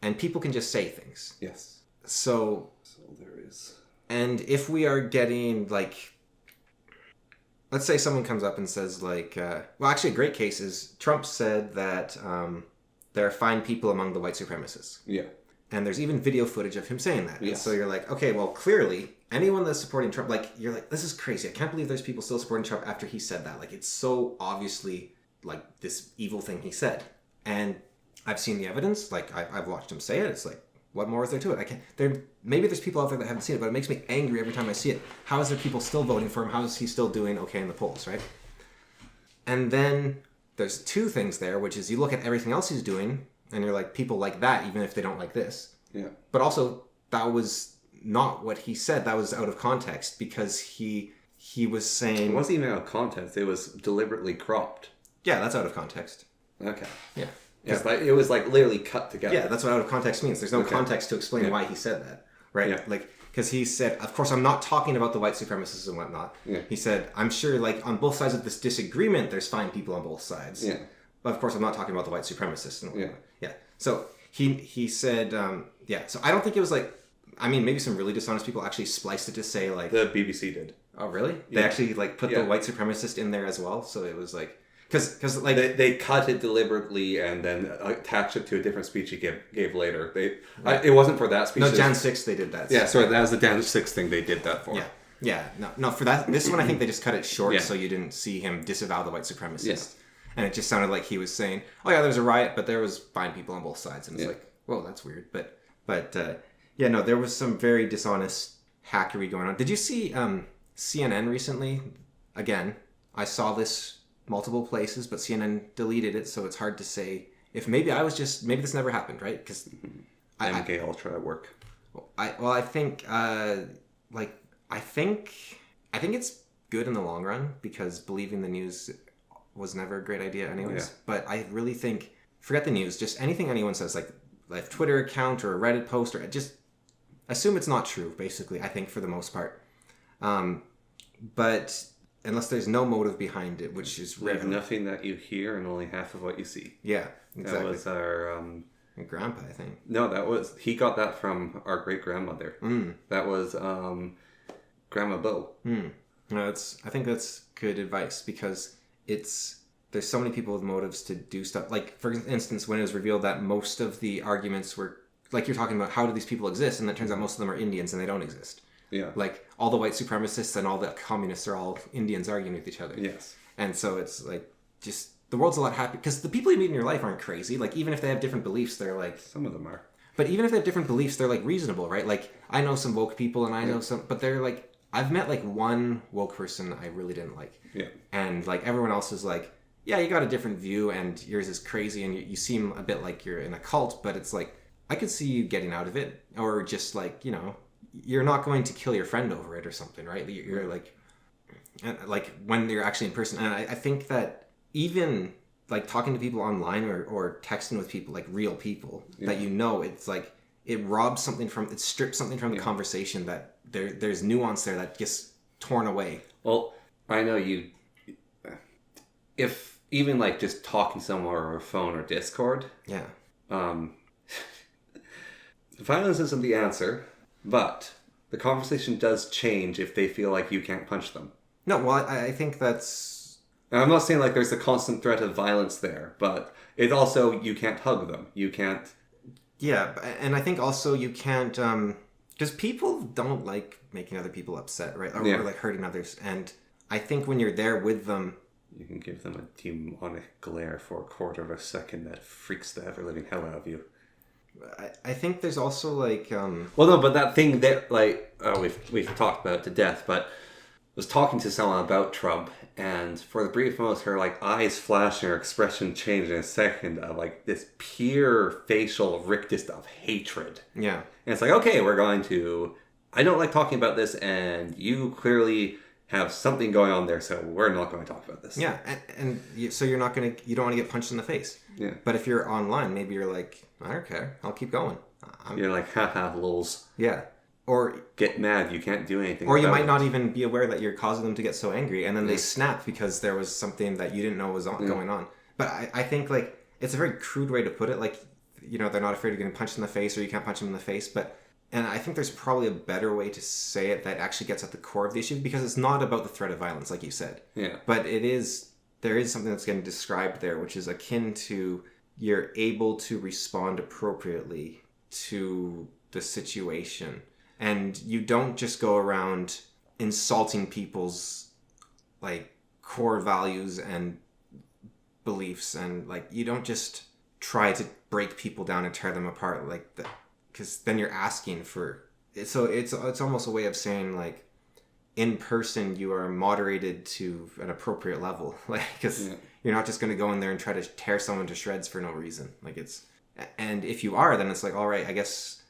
And people can just say things. Yes. So there is. And if we are getting, like... Let's say someone comes up and says, like... well, actually, a great case is Trump said that there are fine people among the white supremacists. Yeah. And there's even video footage of him saying that. Yes. So you're like, okay, well, clearly, anyone that's supporting Trump, like, you're like, this is crazy. I can't believe there's people still supporting Trump after he said that. Like, it's so obviously, like, this evil thing he said. And I've seen the evidence. Like, I've watched him say it. It's like, what more is there to it? Maybe there's people out there that haven't seen it, but it makes me angry every time I see it. How is there people still voting for him? How is he still doing okay in the polls, right? And then there's two things there, which is you look at everything else he's doing, and you're like, people like that, even if they don't like this. Yeah. But also, that was not what he said. That was out of context because he was saying... It wasn't even out of context. It was deliberately cropped. Yeah, that's out of context. Okay. Yeah. Yeah, like, it was like literally cut together. Yeah, that's what out of context means. There's no context to explain why he said that, right? Yeah. Like, because he said, of course, I'm not talking about the white supremacists and whatnot. Yeah. He said, I'm sure, like, on both sides of this disagreement, there's fine people on both sides. Yeah. But of course, I'm not talking about the white supremacists and whatnot. Yeah. Yeah. So he said, So I don't think it was like, I mean, maybe some really dishonest people actually spliced it to say like... The BBC did. Oh, really? They actually like put the white supremacist in there as well? So it was like... Because like they cut it deliberately and then attached it to a different speech he gave later. It wasn't for that speech. No, Jan 6 they did that. Yeah, sorry, that was the Jan 6 thing they did that for. Yeah. No, for that this one I think they just cut it short so you didn't see him disavow the white supremacists. Yeah. And it just sounded like he was saying, "Oh yeah, there was a riot, but there was fine people on both sides." And it's like, "Whoa, that's weird." But there was some very dishonest hackery going on. Did you see CNN recently? Again, I saw this multiple places, but CNN deleted it, so it's hard to say if maybe this never happened, right? Because MK Ultra at work. I think it's good in the long run because believing the news was never a great idea anyways. Yeah. But I really think, forget the news, just anything anyone says, like a Twitter account or a Reddit post, or just assume it's not true, basically, I think for the most part. But unless there's no motive behind it, which is rare. There's nothing that you hear and only half of what you see. Yeah, exactly. That was our... grandpa, I think. No, he got that from our great-grandmother. That was Grandma Bo. No, I think that's good advice because there's so many people with motives to do stuff. Like, for instance, when it was revealed that most of the arguments were, like you're talking about, how do these people exist? And it turns out most of them are Indians and they don't exist. Yeah. Like, all the white supremacists and all the communists are all Indians arguing with each other. Yes. And so it's like, just, the world's a lot happier. Because the people you meet in your life aren't crazy. Like, even if they have different beliefs, they're like... Some of them are. But even if they have different beliefs, they're like reasonable, right? Like, I know some woke people and I know some... But they're like... I've met like one woke person I really didn't like. Yeah. And like everyone else is like, yeah, you got a different view and yours is crazy and you seem a bit like you're in a cult, but it's like, I could see you getting out of it, or just like, you know, you're not going to kill your friend over it or something, right? You're like when you're actually in person. And I think that even like talking to people online or texting with people, like real people that you know, it's like, it strips something from the conversation that there's nuance there that gets torn away. Well, I know if even like just talking somewhere over phone or Discord. Yeah. Violence isn't the answer, but the conversation does change if they feel like you can't punch them. No, well, I think that's... And I'm not saying like there's a constant threat of violence there, but it's also, you can't hug them. You can't... Yeah, and I think also you can't... Because people don't like making other people upset, right? Or like hurting others. And I think when you're there with them... You can give them a demonic glare for a quarter of a second that freaks the ever-living hell out of you. I think there's also like... Well, no, but that thing that, like... Oh, we've talked about it to death, but I was talking to someone about Trump, and for the brief moment, her like eyes flashed and her expression changed in a second of like this pure facial rictus of hatred. Yeah. And it's like, okay, we're going to... I don't like talking about this, and you clearly have something going on there, so we're not going to talk about this. Yeah, so you don't want to get punched in the face. Yeah. But if you're online, maybe you're like, I don't care, I'll keep going. You're like, haha, lols. Yeah. Or get mad, you can't do anything. Or you might not even be aware that you're causing them to get so angry, and then they snap because there was something that you didn't know was going on. But I think like it's a very crude way to put it. Like, you know, they're not afraid of getting punched in the face, or you can't punch them in the face. And I think there's probably a better way to say it that actually gets at the core of the issue, because it's not about the threat of violence, like you said. Yeah. But there is something that's getting described there, which is akin to you're able to respond appropriately to the situation. And you don't just go around insulting people's like core values and beliefs, and like you don't just try to break people down and tear them apart like that, because then you're asking for it. So it's almost a way of saying like in person you are moderated to an appropriate level, like because you're not just going to go in there and try to tear someone to shreds for no reason. Like and if you are, then it's like, all right, I guess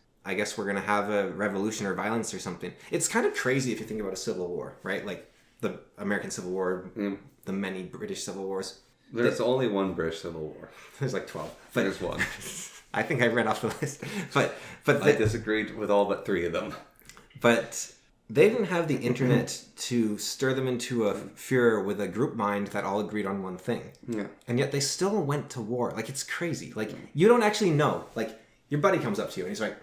we're going to have a revolution or violence or something. It's kind of crazy if you think about a civil war, right? Like the American Civil War, the many British Civil Wars. There's only one British Civil War. There's like 12. There's one. I think I read off the list. But I disagreed with all but 3 of them. But they didn't have the internet to stir them into a furor with a group mind that all agreed on one thing. Yeah. And yet they still went to war. Like, it's crazy. Like, you don't actually know. Like, your buddy comes up to you and he's like,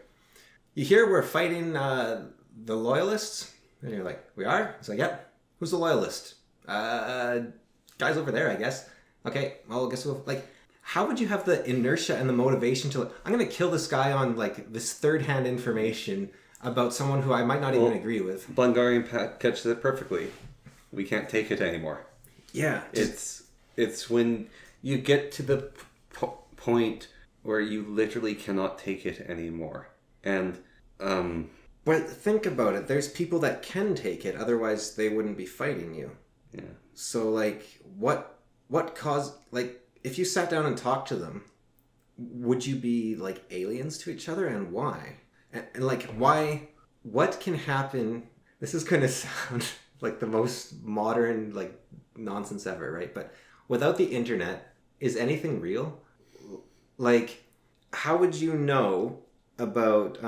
you hear we're fighting the loyalists? And you're like, we are? He's like, yep. Who's the loyalist? Guys over there, I guess. Okay, well, I guess we'll... Like, how would you have the inertia and the motivation to... Like, I'm going to kill this guy on, like, this third-hand information about someone who I might not even agree with. Bulgarian catches it perfectly. We can't take it anymore. Yeah. It's when you get to the point where you literally cannot take it anymore. And, But think about it. There's people that can take it, otherwise they wouldn't be fighting you. Yeah. So, like, what caused... Like, if you sat down and talked to them, would you be, like, aliens to each other, and why? And like, why... What can happen... This is going to sound like the most modern, like, nonsense ever, right? But without the internet, is anything real? Like, how would you know about...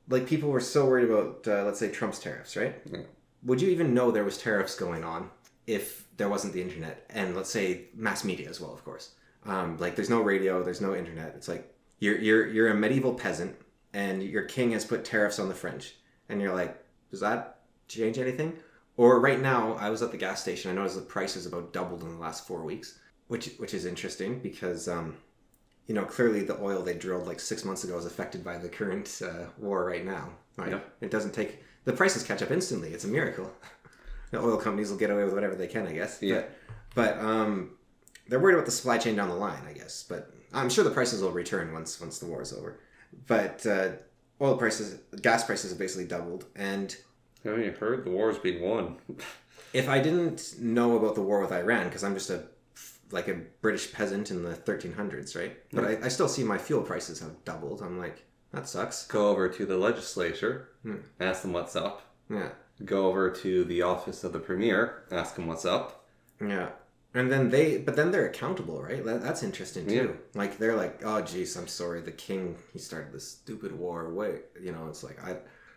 like, people were so worried about, let's say, Trump's tariffs, right? Yeah. Would you even know there was tariffs going on if there wasn't the internet? And let's say mass media as well, of course. Like, there's no radio, there's no internet. It's like, you're a medieval peasant, and your king has put tariffs on the French. And you're like, does that change anything? Or right now, I was at the gas station, I noticed the price has about doubled in the last 4 weeks, which is interesting because... you know, clearly the oil they drilled like 6 months ago is affected by the current war right now. Right? Yep. It doesn't take... The prices catch up instantly. It's a miracle. The oil companies will get away with whatever they can, I guess. Yeah. But they're worried about the supply chain down the line, I guess. But I'm sure the prices will return once the war is over. But gas prices have basically doubled. And Haven't you heard the war's being won? If I didn't know about the war with Iran, because I'm just a British peasant in the 1300s, right? But I still see my fuel prices have doubled. I'm like, that sucks. Go over to the legislature, ask them what's up. Yeah. Go over to the office of the premier, ask them what's up. Yeah. And then they're accountable, right? That's interesting too. Yeah. Like they're like, oh geez, I'm sorry, the king, he started this stupid war. Wait, it's like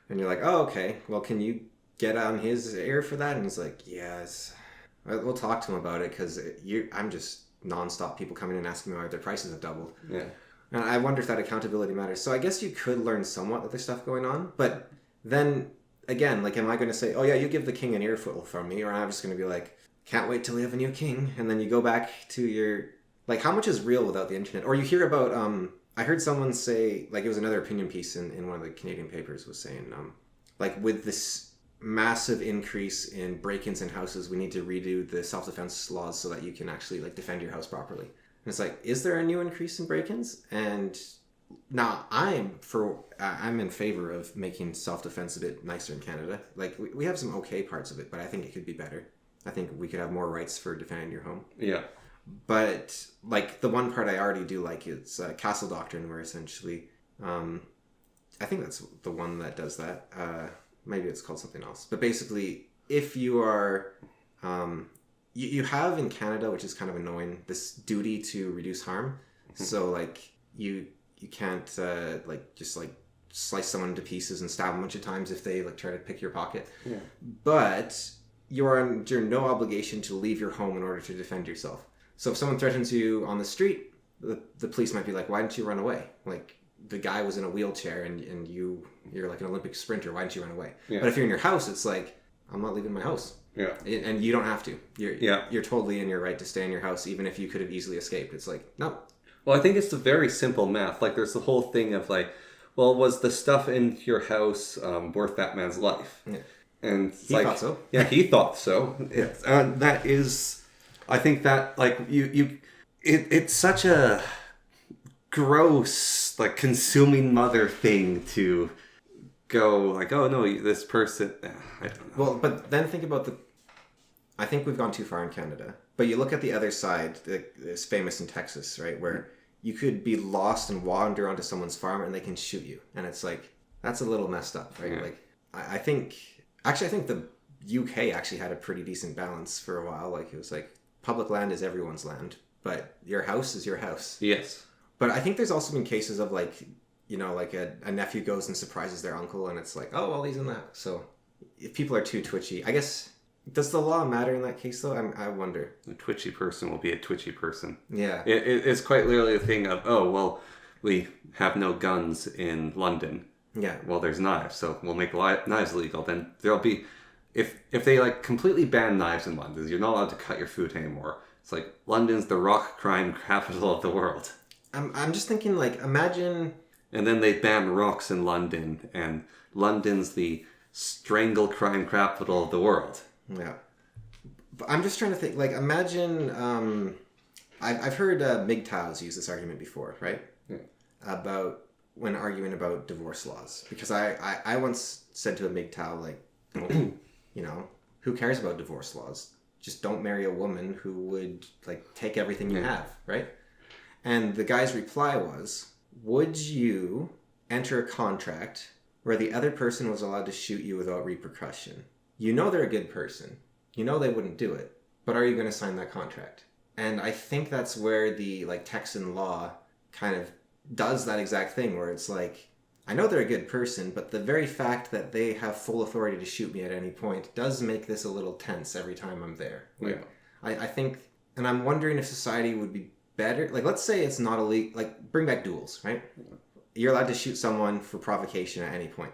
and you're like, oh okay, well can you get on his ear for that? And he's like, yes, we'll talk to him about it because I'm just nonstop people coming in asking me why their prices have doubled. Yeah. And I wonder if that accountability matters. So I guess you could learn somewhat that there's stuff going on, but then again, like, am I going to say, oh yeah, you give the king an earful from me, or am I just going to be like, can't wait till we have a new king, and then you go back to your, like, how much is real without the internet? Or you hear about, I heard someone say, like, it was another opinion piece in one of the Canadian papers was saying, like, with this massive increase in break-ins in houses, we need to redo the self-defense laws so that you can actually, like, defend your house properly. And it's like, is there a new increase in break-ins? And now I'm in favor of making self-defense a bit nicer in Canada. Like, we have some okay parts of it, but I think it could be better. I think we could have more rights for defending your home. Yeah. But, like, the one part I already do like is Castle Doctrine, where essentially, I think that's the one that does that. Maybe it's called something else. But basically, if you are, you have in Canada, which is kind of annoying, this duty to reduce harm. So, like, you can't, just slice someone into pieces and stab them a bunch of times if they, like, try to pick your pocket. Yeah. But you're under no obligation to leave your home in order to defend yourself. So if someone threatens you on the street, the police might be like, why didn't you run away? Like, the guy was in a wheelchair and you're like an Olympic sprinter, why didn't you run away? Yeah. But if you're in your house, it's like, I'm not leaving my house. Yeah. And you don't have to. You're totally in your right to stay in your house, even if you could have easily escaped. It's like, no. Well, I think it's a very simple math. Like, there's the whole thing of, like, well, was the stuff in your house worth that man's life? Yeah. And he thought so. Yeah, he thought so. That is, I think that, like, it's such a gross, like, consuming mother thing to go, like, oh no, this person, I don't know. Well, but then think about I think we've gone too far in Canada. But you look at the other side, it's famous in Texas, right, where you could be lost and wander onto someone's farm and they can shoot you. And it's like, that's a little messed up, right? Yeah. Like, I think the UK actually had a pretty decent balance for a while. Like, it was like, public land is everyone's land, but your house is your house. Yes. But I think there's also been cases of, like, like a nephew goes and surprises their uncle, and it's like, oh, well, he's in that. So if people are too twitchy, I guess, does the law matter in that case, though? I wonder. A twitchy person will be a twitchy person. Yeah. It's quite literally a thing of, oh, well, we have no guns in London. Yeah. Well, there's knives, so we'll make knives legal. Then there'll be, if they, like, completely ban knives in London, you're not allowed to cut your food anymore. It's like, London's the rock crime capital of the world. I'm just thinking, like, imagine... And then they ban rocks in London, and London's the strangle crime capital of the world. Yeah. But I'm just trying to think, like, imagine... I've heard MGTOWs use this argument before, right? Yeah. About... when arguing about divorce laws. Because I once said to a MGTOW, like, who cares about divorce laws? Just don't marry a woman who would, like, take everything you have, right? And the guy's reply was, would you enter a contract where the other person was allowed to shoot you without repercussion? You know they're a good person. You know they wouldn't do it. But are you going to sign that contract? And I think that's where the, like, Texan law kind of does that exact thing where it's like, I know they're a good person, but the very fact that they have full authority to shoot me at any point does make this a little tense every time I'm there. Like, yeah. I think, and I'm wondering if society would be better. Like, let's say it's not illegal, like, bring back duels, right? You're allowed to shoot someone for provocation at any point.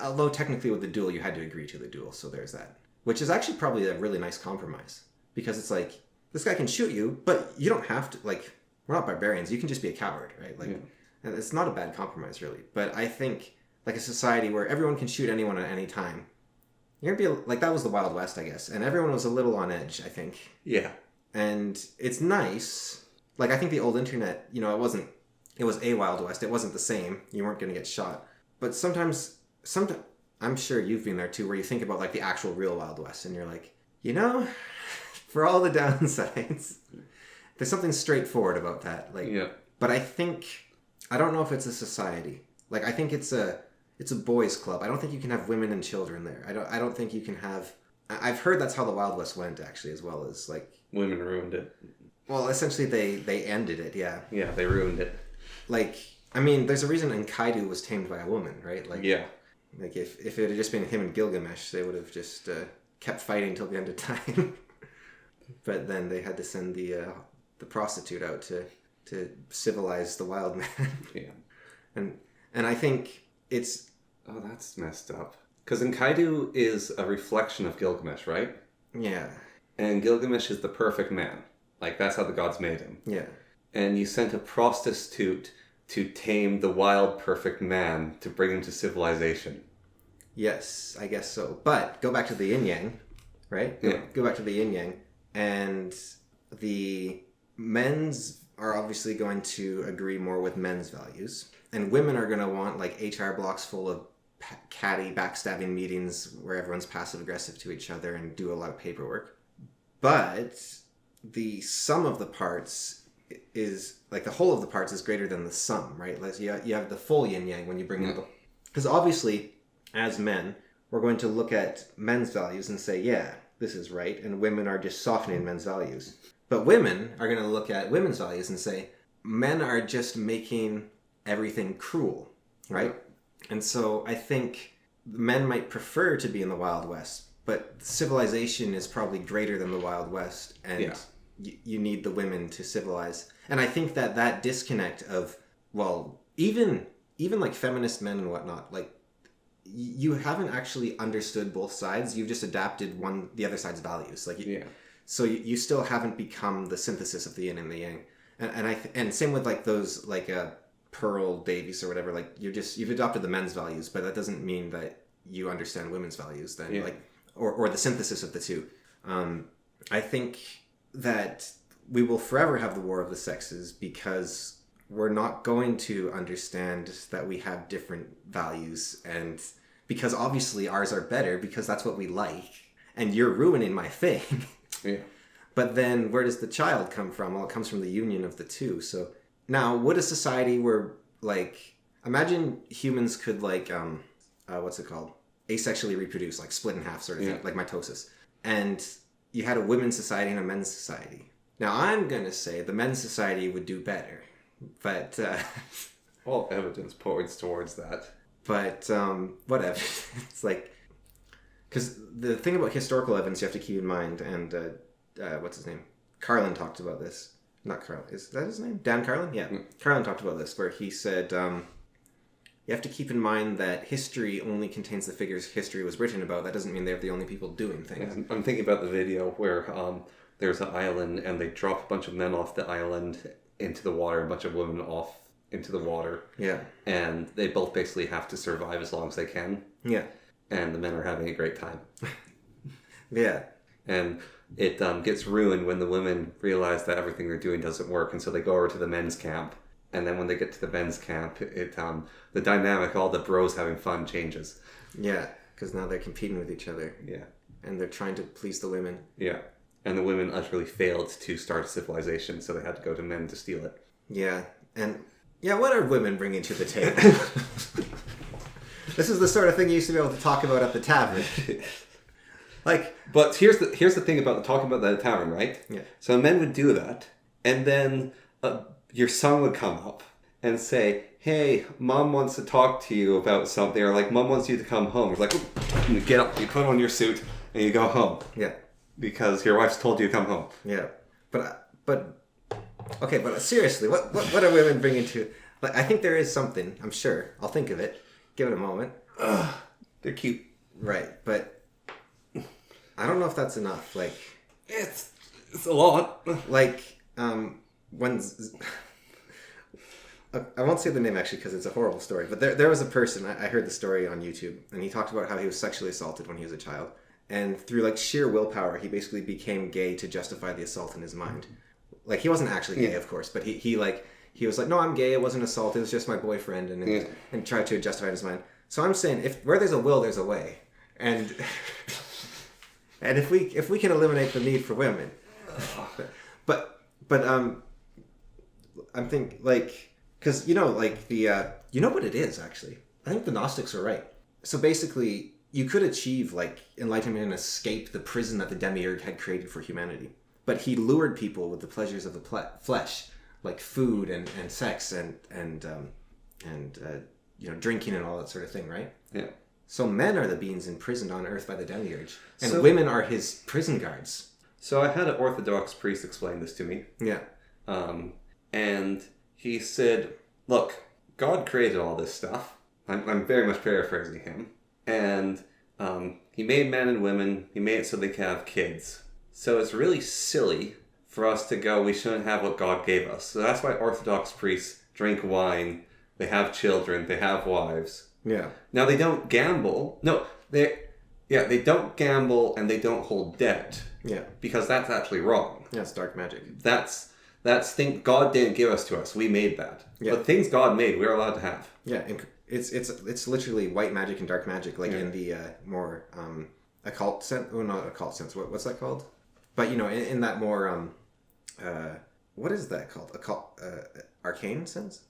Although technically with the duel, you had to agree to the duel, so there's that. Which is actually probably a really nice compromise. Because it's like, this guy can shoot you, but you don't have to, like... We're not barbarians. You can just be a coward, right? Like, and it's not a bad compromise, really. But I think, like, a society where everyone can shoot anyone at any time, you're gonna be like, that was the Wild West, I guess, and everyone was a little on edge, I think. Yeah. And it's nice. Like, I think the old internet, it was a Wild West. It wasn't the same. You weren't gonna get shot. But sometimes, I'm sure you've been there too, where you think about like the actual real Wild West, and you're like, you know, for all the downsides, there's something straightforward about that. Like, yeah. But I don't know if it's a society. Like, I think it's a boys' club. I don't think you can have women and children there. I don't think you can have. I've heard that's how the Wild West went, actually, as well as like women ruined it. Well, essentially, they ended it. Yeah. Yeah, they ruined it. Like, I mean, there's a reason Enkidu was tamed by a woman, right? Like, yeah. Like if it had just been him and Gilgamesh, they would have just kept fighting till the end of time. But then they had to send the prostitute out to civilize the wild man. Yeah. And I think it's... Oh, that's messed up. Because Enkidu is a reflection of Gilgamesh, right? Yeah. And Gilgamesh is the perfect man. Like, that's how the gods made him. Yeah. And you sent a prostitute to tame the wild, perfect man to bring him to civilization. Yes, I guess so. But go back to the yin-yang, right? Yeah. Go back to the yin-yang. And the men's are obviously going to agree more with men's values. And women are going to want, like, HR blocks full of catty, backstabbing meetings where everyone's passive-aggressive to each other and do a lot of paperwork. But the sum of the parts is, like, the whole of the parts is greater than the sum, right? Like, you have the full yin-yang when you bring in the... Because obviously, as men, we're going to look at men's values and say, yeah, this is right, and women are just softening men's values. But women are going to look at women's values and say, men are just making everything cruel, right? And so I think men might prefer to be in the Wild West, but civilization is probably greater than the Wild West, and you need the women to civilize. And I think that disconnect of, well, even like feminist men and whatnot, like, you haven't actually understood both sides. You've just adapted the other side's values. Like, so you still haven't become the synthesis of the yin and the yang. And same with like those like Pearl Davies or whatever. Like you've adopted the men's values, but that doesn't mean that you understand women's values. Then like or the synthesis of the two. I think that we will forever have the war of the sexes because we're not going to understand that we have different values, and because obviously ours are better because that's what we like, and you're ruining my thing. Yeah. But then where does the child come from? Well, it comes from the union of the two. So now, would a society where, like, imagine humans could, like, what's it called? Asexually reproduce, like split in half sort of thing, like mitosis. And you had a women's society and a men's society. Now, I'm going to say the men's society would do better. But all evidence points towards that. But whatever. It's like, because the thing about historical evidence you have to keep in mind, and what's his name? Carlin talked about this. Not Carlin. Is that his name? Dan Carlin? Yeah. Carlin talked about this, where he said you have to keep in mind that history only contains the figures history was written about. That doesn't mean they're the only people doing things. Yeah, I'm thinking about the video where there's an island and they drop a bunch of men off the island into the water, a bunch of women off into the water. Yeah. And they both basically have to survive as long as they can. Yeah. And the men are having a great time. Yeah. And it gets ruined when the women realize that everything they're doing doesn't work, and so they go over to the men's camp. And then when they get to the men's camp, the dynamic, all the bros having fun changes. Yeah, because now they're competing with each other. Yeah. And they're trying to please the women. Yeah. And the women utterly failed to start a civilization, so they had to go to men to steal it. Yeah. And, yeah, what are women bringing to the table? This is the sort of thing you used to be able to talk about at the tavern. Like, but here's the thing about talking about that at the tavern, right? Yeah. So men would do that, and then your son would come up and say, "Hey, mom wants to talk to you about something," or like, "Mom wants you to come home." It's like, and you get up, you put on your suit, and you go home. Yeah. Because your wife's told you to come home. Yeah. But okay, but seriously, what are women bringing to? Like, I think there is something. I'm sure. I'll think of it. Give it a moment. They're cute, right? But I don't know if that's enough. Like, it's a lot. Like, when I won't say the name actually because it's a horrible story. But there was a person. I heard the story on YouTube, and he talked about how he was sexually assaulted when he was a child, and through like sheer willpower, he basically became gay to justify the assault in his mind. Like, he wasn't actually gay, of course, but he was like, "No, I'm gay. It wasn't assault. It was just my boyfriend," and tried to justify it in his mind. So I'm saying, if where there's a will, there's a way, and and if we can eliminate the need for women, but I'm thinking like, because like the you know what it is actually. I think the Gnostics are right. So basically, you could achieve like enlightenment and escape the prison that the demiurge had created for humanity, but he lured people with the pleasures of the flesh, like food and sex and drinking and all that sort of thing, right? Yeah. So men are the beings imprisoned on earth by the demiurge, and women are his prison guards. So I had an Orthodox priest explain this to me. Yeah. And he said, look, God created all this stuff. I'm very much paraphrasing him. And he made men and women. He made it so they can have kids. So it's really silly for us to go, we shouldn't have what God gave us. So that's why Orthodox priests drink wine. They have children. They have wives. Yeah. Now, they don't gamble. No, they don't gamble and they don't hold debt. Yeah. Because that's actually wrong. Yeah, it's dark magic. That's thing God didn't give us to us. We made that. Yeah. But things God made, we're allowed to have. Yeah, it's literally white magic and dark magic, like in the more occult sense. Oh, not occult sense. What's that called? But in that more what is that called? Occult, arcane sense.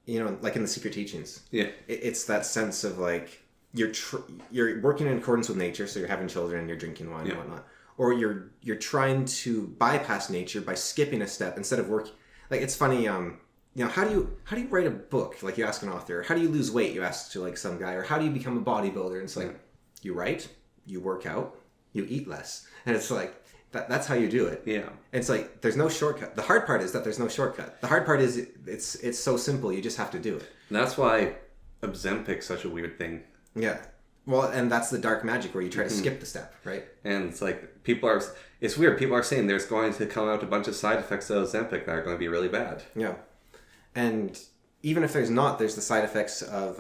Like in the Secret Teachings. Yeah. It's that sense of like you're working in accordance with nature, so you're having children and you're drinking wine and whatnot. Or you're trying to bypass nature by skipping a step instead of working. Like it's funny, how do you write a book? Like you ask an author. How do you lose weight? You ask to like some guy. Or how do you become a bodybuilder? And it's like you write, you work out, you eat less, and it's like that's how you do it. Yeah. And it's like there's no shortcut. The hard part is that there's no shortcut. The hard part is it's so simple. You just have to do it. And that's why Ozempic's such a weird thing. Yeah. Well, and that's the dark magic where you try to skip the step, right? And it's like it's weird. People are saying there's going to come out a bunch of side effects of Ozempic that are going to be really bad. Yeah. And even if there's not, there's the side effects of...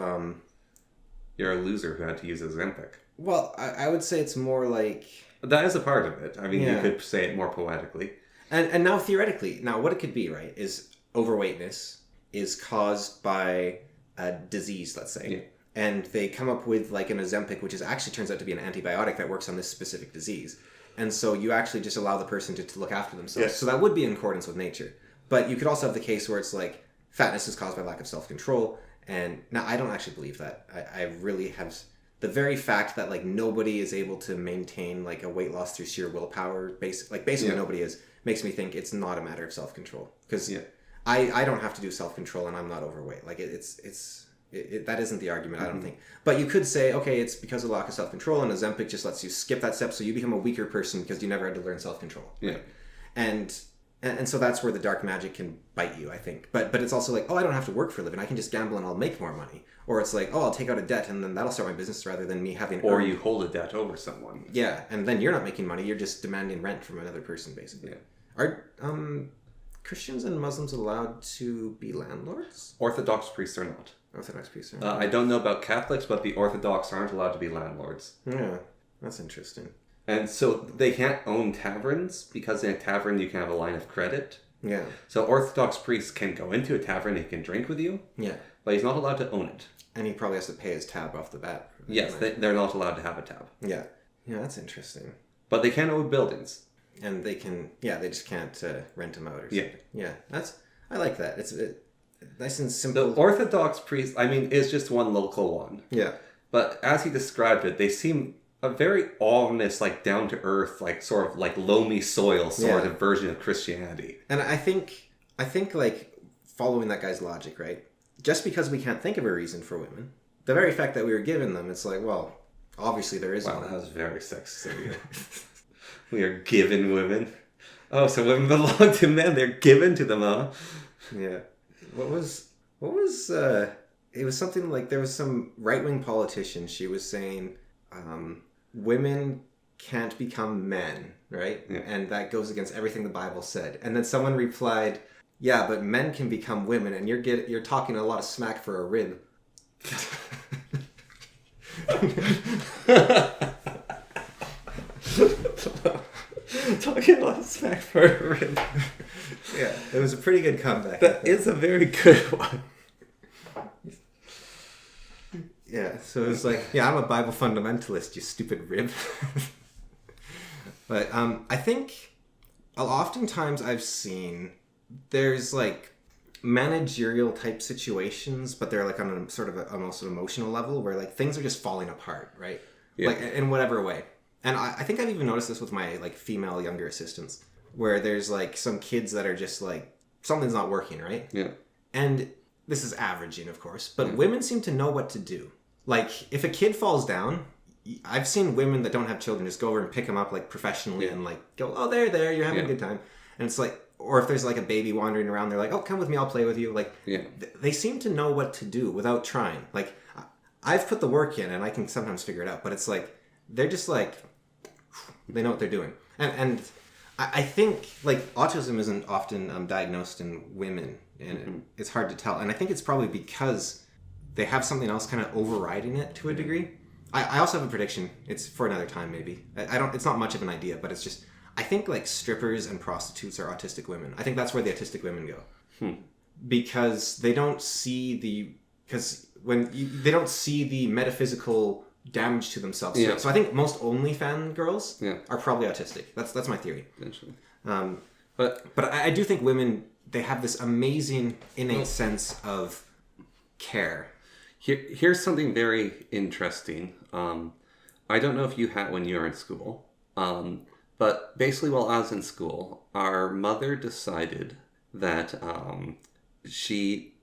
You're a loser who had to use Ozempic. Well, I would say it's more like... That is a part of it. I mean, you could say it more poetically. And now theoretically, what it could be, right, is overweightness is caused by a disease, let's say. Yeah. And they come up with like an Ozempic, which actually turns out to be an antibiotic that works on this specific disease. And so you actually just allow the person to look after themselves. Yes. So that would be in accordance with nature. But you could also have the case where it's like fatness is caused by lack of self-control. And now I don't actually believe that. I really have... The very fact that like nobody is able to maintain like a weight loss through sheer willpower, basically nobody is, makes me think it's not a matter of self-control. Because I don't have to do self-control and I'm not overweight. Like that isn't the argument, I don't think. But you could say, okay, it's because of lack of self-control, and Ozempic just lets you skip that step, so you become a weaker person because you never had to learn self-control. Yeah. Right? And so that's where the dark magic can bite you, I think. But it's also like, oh, I don't have to work for a living. I can just gamble and I'll make more money. Or it's like, oh, I'll take out a debt and then that'll start my business rather than me having... Or you hold a debt over someone. Yeah, and then you're not making money. You're just demanding rent from another person, basically. Yeah. Are Christians and Muslims allowed to be landlords? Orthodox priests are not. Orthodox priests are not. I don't know about Catholics, but the Orthodox aren't allowed to be landlords. Yeah, that's interesting. And so they can't own taverns because in a tavern you can have a line of credit. Yeah. So Orthodox priests can go into a tavern and he can drink with you. Yeah. But he's not allowed to own it. And he probably has to pay his tab off the bat. Yes, they're not allowed to have a tab. Yeah. Yeah, that's interesting. But they can own buildings. And they can, they just can't rent them out or something. Yeah. I like that. It's nice and simple. The Orthodox priest, is just one local one. Yeah. But as he described it, they seem a very ominous, like down to earth, like sort of like loamy soil sort of version of Christianity. And I think like following that guy's logic, right? Just because we can't think of a reason for women, the very fact that we were given them, it's like, well, obviously there is one. That was very sexist of you. We are given women. Oh, so women belong to men. They're given to them, huh? Yeah. What was it was something like there was some right-wing politician. She was saying women can't become men, right? Yeah. And that goes against everything the Bible said. And then someone replied, yeah, but men can become women, and you're talking a lot of smack for a rib. Talking a lot of smack for a rib. Yeah, it was a pretty good comeback. That is a very good one. Yeah, so it was like, yeah, I'm a Bible fundamentalist, you stupid rib. But I think oftentimes I've seen there's like managerial type situations, but they're like on a sort of almost an emotional level where like things are just falling apart, right? Yeah. Like in whatever way. And I think I've even noticed this with my like female younger assistants, where there's like some kids that are just like, something's not working, right? Yeah. And this is averaging, of course, but women seem to know what to do. Like if a kid falls down, I've seen women that don't have children just go over and pick them up like professionally and like go, oh, there, you're having a good time. And it's like, or if there's like a baby wandering around, they're like, oh, come with me, I'll play with you. Like, they seem to know what to do without trying. Like, I've put the work in and I can sometimes figure it out, but it's like, they're just like, they know what they're doing. And I think like autism isn't often diagnosed in women, and it's hard to tell. And I think it's probably because they have something else kind of overriding it to a degree. I also have a prediction. It's for another time, maybe. It's not much of an idea, but it's just, I think like strippers and prostitutes are autistic women. I think that's where the autistic women go. Because they don't see they don't see the metaphysical damage to themselves. Yeah. So I think most OnlyFans girls are probably autistic. That's my theory. But I do think women, they have this amazing innate sense of care. Here's something very interesting. I don't know if you had when you were in school, but basically while I was in school, our mother decided that she,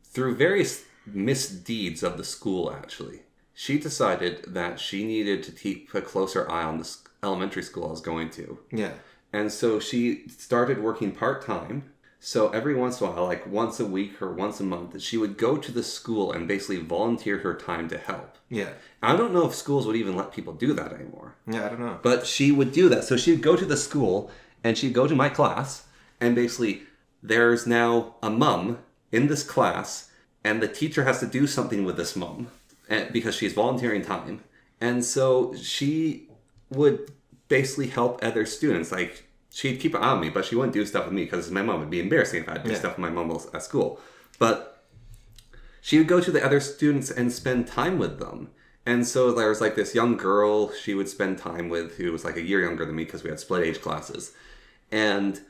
through various misdeeds of the school actually, she decided that she needed to keep a closer eye on the elementary school I was going to. Yeah. And so she started working part-time. So every once in a while, like once a week or once a month, she would go to the school and basically volunteer her time to help. Yeah. I don't know if schools would even let people do that anymore. Yeah, I don't know. But she would do that. So she'd go to the school and she'd go to my class and basically there's now a mum in this class and the teacher has to do something with this mum because she's volunteering time. And so she would basically help other students. Like, she'd keep an eye on me, but she wouldn't do stuff with me because my mom would be embarrassing if I had to do stuff with my mom at school. But she would go to the other students and spend time with them. And so there was like this young girl she would spend time with who was like a year younger than me because we had split age classes. And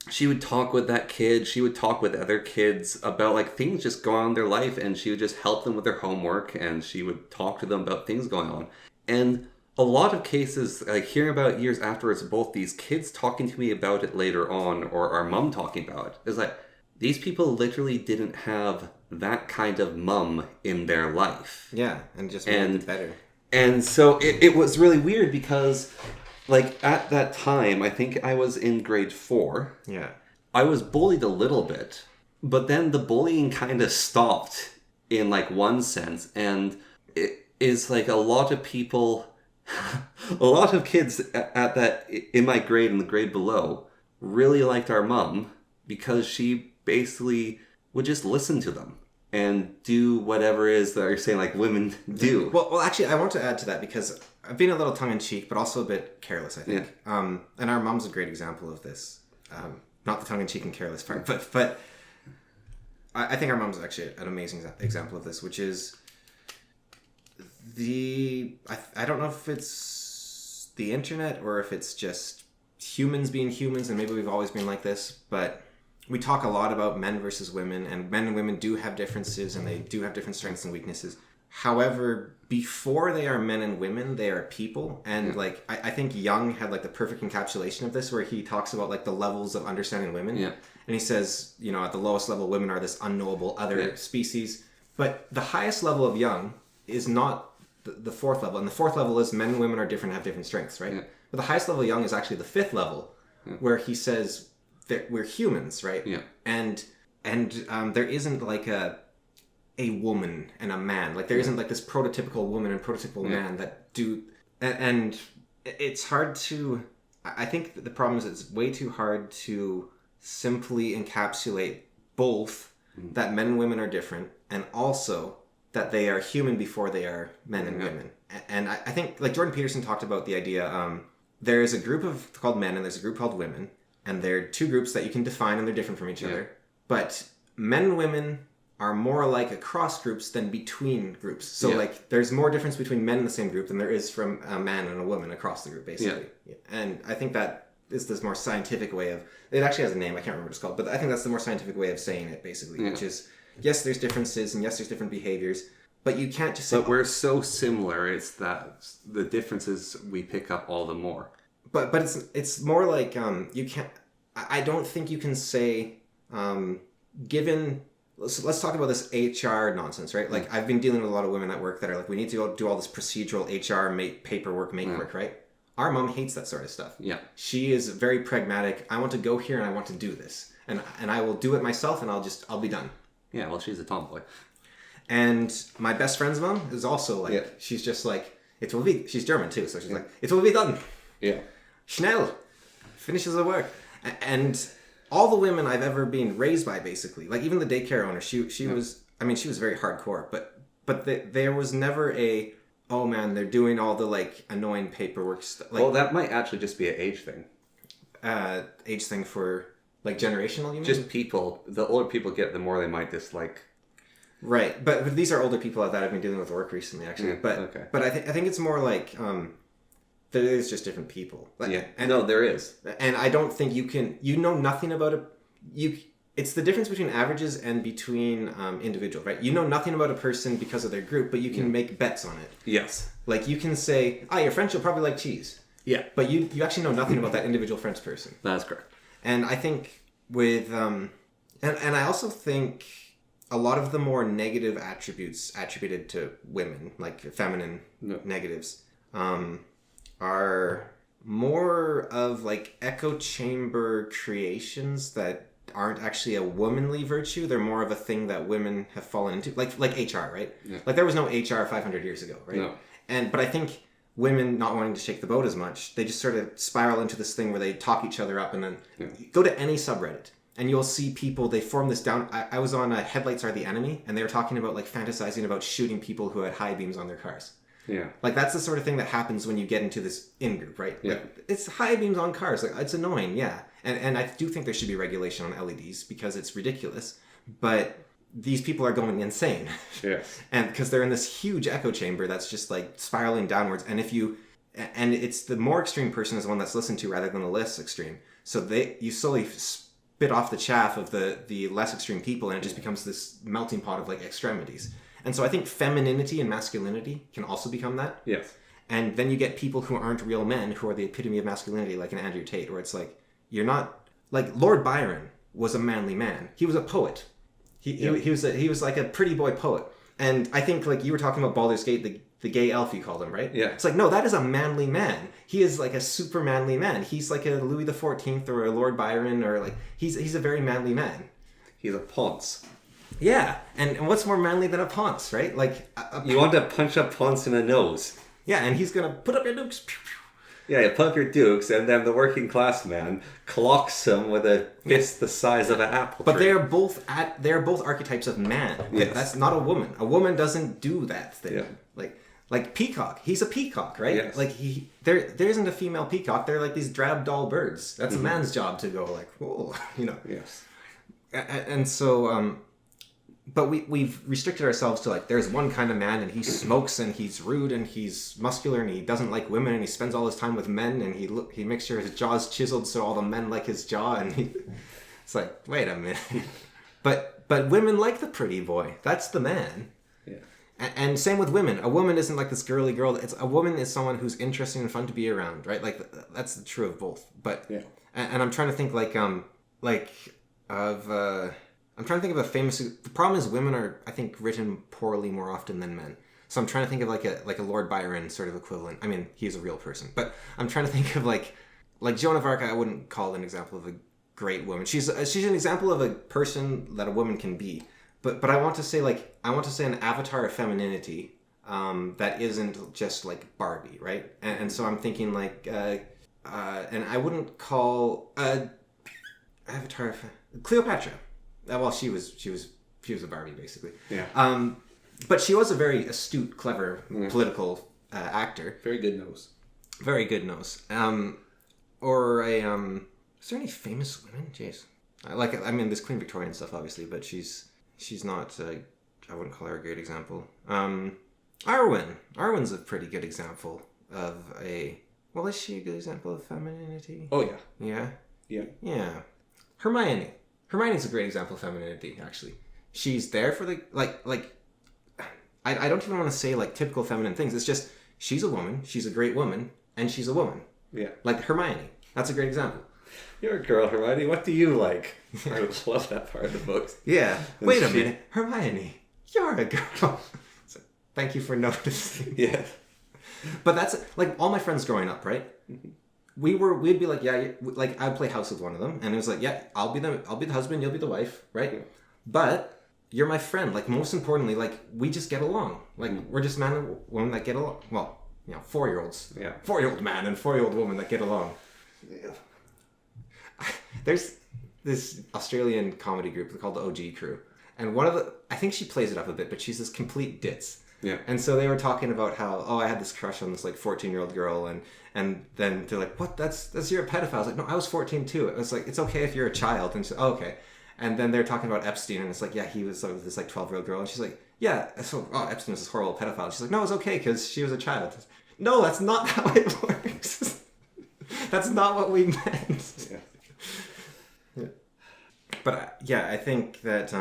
she would talk with that kid. She would talk with other kids about like things just going on in their life. And she would just help them with their homework. And she would talk to them about things going on. And a lot of cases, like hearing about it years afterwards, both these kids talking to me about it later on or our mom talking about it, is like, these people literally didn't have that kind of mum in their life. Yeah, and just made it better. And so it was really weird because, like, at that time, I think I was in grade 4. Yeah. I was bullied a little bit, but then the bullying kind of stopped in, like, one sense. And it is, like, a lot of people... a lot of kids at that in my grade and the grade below really liked our mom because she basically would just listen to them and do whatever it is that you're saying like women do. Well, actually, I want to add to that because I've been a little tongue-in-cheek, but also a bit careless, I think. Yeah. And our mom's a great example of this. Not the tongue-in-cheek and careless part, but I think our mom's actually an amazing example of this, which is I don't know if it's the internet or if it's just humans being humans, and maybe we've always been like this, but we talk a lot about men versus women, and men and women do have differences and they do have different strengths and weaknesses. However, before they are men and women, they are people. And like I think Jung had like the perfect encapsulation of this, where he talks about like the levels of understanding women. Yeah. And he says, you know, at the lowest level, women are this unknowable other species. But the highest level of Jung is not the fourth level. And the fourth level is men and women are different, have different strengths, right? Yeah. But the highest level of Jung is actually the fifth level, where he says that we're humans, right? Yeah. And there isn't like a woman and a man. Like there isn't like this prototypical woman and prototypical man that do... And it's hard to... I think the problem is it's way too hard to simply encapsulate both that men and women are different and also that they are human before they are men and women. And I think, like Jordan Peterson talked about the idea, there is a group called men and there's a group called women, and they're two groups that you can define and they're different from each other. But men and women are more alike across groups than between groups. So like there's more difference between men in the same group than there is from a man and a woman across the group, basically. Yeah. And I think that is this more scientific way of, it actually has a name, I can't remember what it's called, but I think that's the more scientific way of saying it, basically, which is, yes, there's differences and yes, there's different behaviors, but you can't just say... But we're so similar, it's that the differences we pick up all the more. But it's more like, you can't... I don't think you can say, given... Let's talk about this HR nonsense, right? Like, I've been dealing with a lot of women at work that are like, we need to go do all this procedural HR paperwork, work, right? Our mom hates that sort of stuff. Yeah. She is very pragmatic. I want to go here and I want to do this. And I will do it myself and I'll be done. Yeah, well, she's a tomboy. And my best friend's mom is also like, she's just like, she's German too, so she's like, it will be done. Yeah. Schnell. Finishes the work. And all the women I've ever been raised by, basically, like even the daycare owner, she was, I mean, she was very hardcore, but there was never a, oh man, they're doing all the like annoying paperwork stuff. Like, well, that might actually just be an age thing. Age thing for like generational, you mean? Just people. The older people get, the more they might dislike. Right, but these are older people that I've been dealing with work recently, actually. But I think it's more like there's just different people. Like, no, there is, and I don't think you know nothing about it. It's the difference between averages and between individual, right? You know nothing about a person because of their group, but you can make bets on it. Yes, like you can say, your French will probably like cheese. Yeah, but you actually know nothing about that individual French person. That's correct. And I think with and I also think a lot of the more negative attributes attributed to women, like feminine negatives, are more of like echo chamber creations that aren't actually a womanly virtue. They're more of a thing that women have fallen into, like HR, right? Yeah. Like there was no HR 500 years ago, right? No. But I think women not wanting to shake the boat as much, they just sort of spiral into this thing where they talk each other up, and then go to any subreddit and you'll see people, they form this down. I was on Headlights Are the Enemy, and they were talking about like fantasizing about shooting people who had high beams on their cars. Yeah. Like that's the sort of thing that happens when you get into this in-group, right? Yeah. Like, it's high beams on cars. Like it's annoying, yeah. And I do think there should be regulation on LEDs because it's ridiculous. But these people are going insane. Yes. And because they're in this huge echo chamber that's just like spiraling downwards. And and it's the more extreme person is the one that's listened to rather than the less extreme. So you slowly spit off the chaff of the less extreme people, and it just becomes this melting pot of like extremities. And so I think femininity and masculinity can also become that. Yes. And then you get people who aren't real men, who are the epitome of masculinity, like an Andrew Tate, where it's like, you're not... Like, Lord Byron was a manly man. He was a poet. He was like a pretty boy poet. And I think, like, you were talking about Baldur's Gate, the gay elf you called him, right? Yeah. It's like, no, that is a manly man. He is like a super manly man. He's like a Louis XIV or a Lord Byron, or like, he's a very manly man. He's a ponce. Yeah, and what's more manly than a ponce, right? Like you want to punch a ponce in the nose. Yeah, and he's gonna put up your dukes. Yeah, you put up your dukes, and then the working class man clocks him with a fist the size of an apple tree. But they are both archetypes of man. Like, yes. That's not a woman. A woman doesn't do that thing. Yeah. Like peacock. He's a peacock, right? Yes. Like there isn't a female peacock. They're like these drab doll birds. That's a man's job to go like, whoa, you know. Yes. And so. But we've restricted ourselves to like, there's one kind of man and he smokes and he's rude and he's muscular and he doesn't like women and he spends all his time with men and he makes sure his jaw's chiseled so all the men like his jaw, and it's like, wait a minute. But women like the pretty boy. That's the man. Yeah. And same with women. A woman isn't like this girly girl. A woman is someone who's interesting and fun to be around, right? Like that's true of both. But yeah. And I'm trying to think I'm trying to think of a famous... The problem is women are, I think, written poorly more often than men. So I'm trying to think of like a Lord Byron sort of equivalent. I mean, he's a real person. But I'm trying to think of like Joan of Arc, I wouldn't call an example of a great woman. She's an example of a person that a woman can be. But I want to say an avatar of femininity that isn't just like Barbie, right? And so I'm thinking like... and I wouldn't call... avatar of... Cleopatra. Well, she was a Barbie, basically. Yeah. But she was a very astute, clever political actor. Very good nose. Very good nose. Or is there any famous women? Jeez. There's Queen Victoria and stuff, obviously, but she's she's not. I wouldn't call her a great example. Arwen's a pretty good example of a. Well, is she a good example of femininity? Oh yeah. Yeah. Yeah. Yeah. Hermione's a great example of femininity. Actually, she's there for the like. I don't even want to say like typical feminine things. It's just she's a woman. She's a great woman, and she's a woman. Yeah. Like Hermione. That's a great example. You're a girl, Hermione. What do you like? I love that part of the books. Yeah. Wait a minute, Hermione. You're a girl. So, thank you for noticing. Yeah. But that's like all my friends growing up, right? We'd be like, yeah, like I'd play house with one of them, and it was like, yeah, I'll be the husband, you'll be the wife, right? Yeah. But you're my friend. Like most importantly, like we just get along. Like we're just man and woman that get along. Well, 4-year-olds. Yeah. 4-year-old man and 4-year-old woman that get along. Yeah. There's this Australian comedy group called the OG Crew, and I think she plays it up a bit, but she's this complete ditz. Yeah. And so they were talking about how, I had this crush on this like 14-year-old girl, and then they're like, what? That's you're a pedophile. I was like, no, I was 14 too. It was like, it's okay if you're a child. And so, okay. And then they're talking about Epstein, and it's like, yeah, he was with this like 12-year-old girl, and she's like, yeah, so Epstein was this horrible pedophile. And she's like, no, it's okay because she was a child. No, that's not how it works. That's not what we meant. Yeah. Yeah. But I think that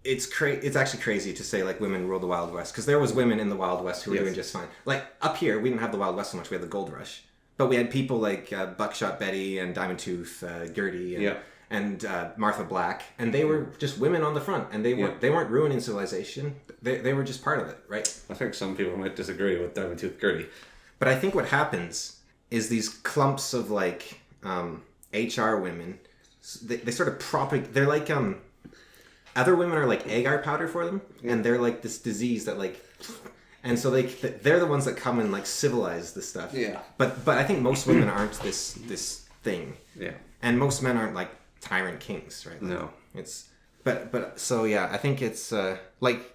it's actually crazy to say like women rule the Wild West, because there was women in the Wild West who were doing just fine. Like up here, we didn't have the Wild West so much. We had the Gold Rush, but we had people like Buckshot Betty and Diamond Tooth, Gertie, and Martha Black, and they were just women on the front, and they weren't ruining civilization. They were just part of it, right? I think some people might disagree with Diamond Tooth Gertie, but I think what happens is these clumps of like HR women. They sort of propagate. They're like other women are like agar powder for them, and they're like this disease that like, and so they're the ones that come and like civilize this stuff. Yeah. But I think most women aren't this thing. Yeah. And most men aren't like tyrant kings, right? Like, no. It's but so yeah, I think it's like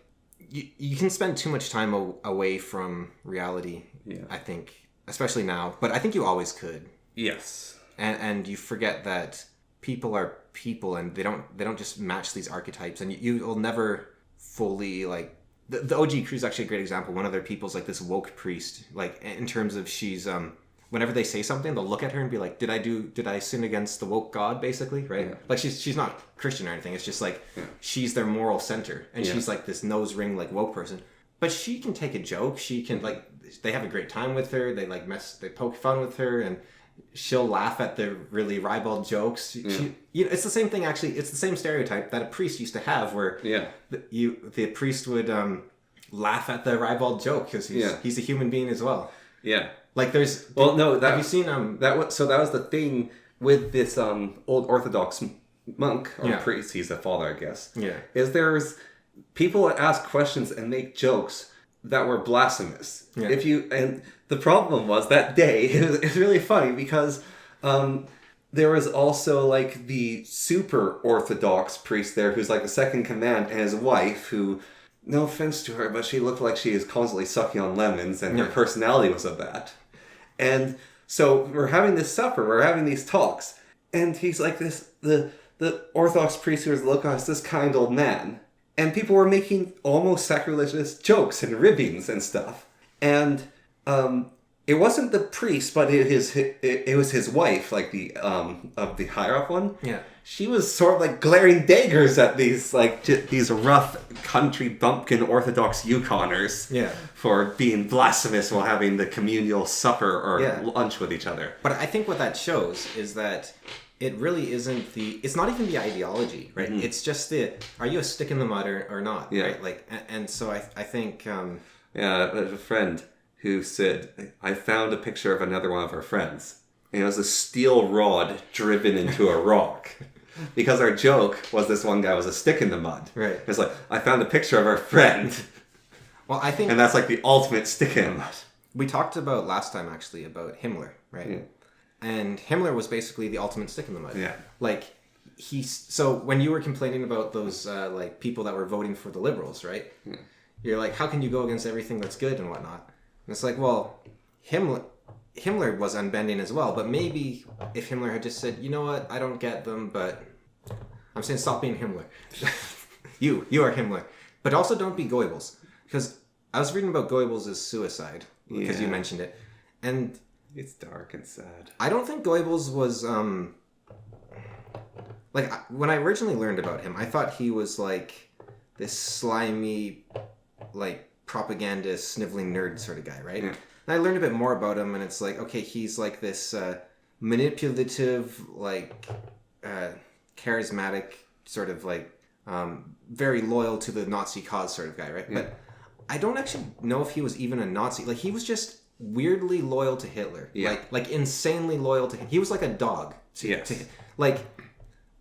you can spend too much time away from reality. Yeah. I think, especially now, but I think you always could. Yes. And you forget that people are people, and they don't just match these archetypes, and you'll never fully like the OG Crew's actually a great example. One of their people's like this woke priest, like in terms of she's whenever they say something, they'll look at her and be like, did I sin against the woke God, basically, right? Yeah. Like she's not Christian or anything. It's just like she's their moral center, and she's like this nose ring like woke person, but she can take a joke. She can like, they have a great time with her. They like they poke fun with her, and she'll laugh at the really ribald jokes. It's the same thing, actually. It's the same stereotype that a priest used to have, where the priest would laugh at the ribald joke because he's a human being as well. Yeah. Like have you seen that was the thing with this old Orthodox monk or priest, he's a father, I guess. Yeah. Is there's people that ask questions and make jokes that were blasphemous. Yeah. And the problem was that day, it's really funny because there was also like the super Orthodox priest there who's like the second in command, and his wife, who, no offense to her, but she looked like she was constantly sucking on lemons, and her personality was of that. And so we're having this supper, we're having these talks, and he's like the Orthodox priest who was look at this kind old man. And people were making almost sacrilegious jokes and ribbings and stuff. And it wasn't the priest, but it was his wife, like the of the higher up one. Yeah. She was sort of like glaring daggers at these these rough country bumpkin Orthodox Yukoners for being blasphemous while having the communal supper or lunch with each other. But I think what that shows is that it really isn't it's not even the ideology, right? Mm-hmm. It's just are you a stick in the mud or not, right? Like, and so I think... there's a friend who said, I found a picture of another one of our friends, and it was a steel rod driven into a rock. Because our joke was this one guy was a stick in the mud. Right. It's like, I found a picture of our friend. Well, I think... And that's like the ultimate stick in the mud. We talked about last time, actually, about Himmler, right? Yeah. And Himmler was basically the ultimate stick in the mud. Yeah. Like, so when you were complaining about those, like, people that were voting for the liberals, right? Yeah. You're like, how can you go against everything that's good and whatnot? And it's like, well, Himmler was unbending as well, but maybe if Himmler had just said, you know what, I don't get them, but I'm saying stop being Himmler. You are Himmler. But also don't be Goebbels. Because I was reading about Goebbels' suicide, because you mentioned it. And it's dark and sad. I don't think Goebbels was, like, when I originally learned about him, I thought he was, like, this slimy, like, propagandist, sniveling nerd sort of guy, right? Yeah. And I learned a bit more about him, and it's like, okay, he's, like, this manipulative, like, charismatic, sort of, like, very loyal to the Nazi cause sort of guy, right? Yeah. But I don't actually know if he was even a Nazi. Like, he was just weirdly loyal to Hitler. Yeah. Like insanely loyal to him. He was like a dog. Like,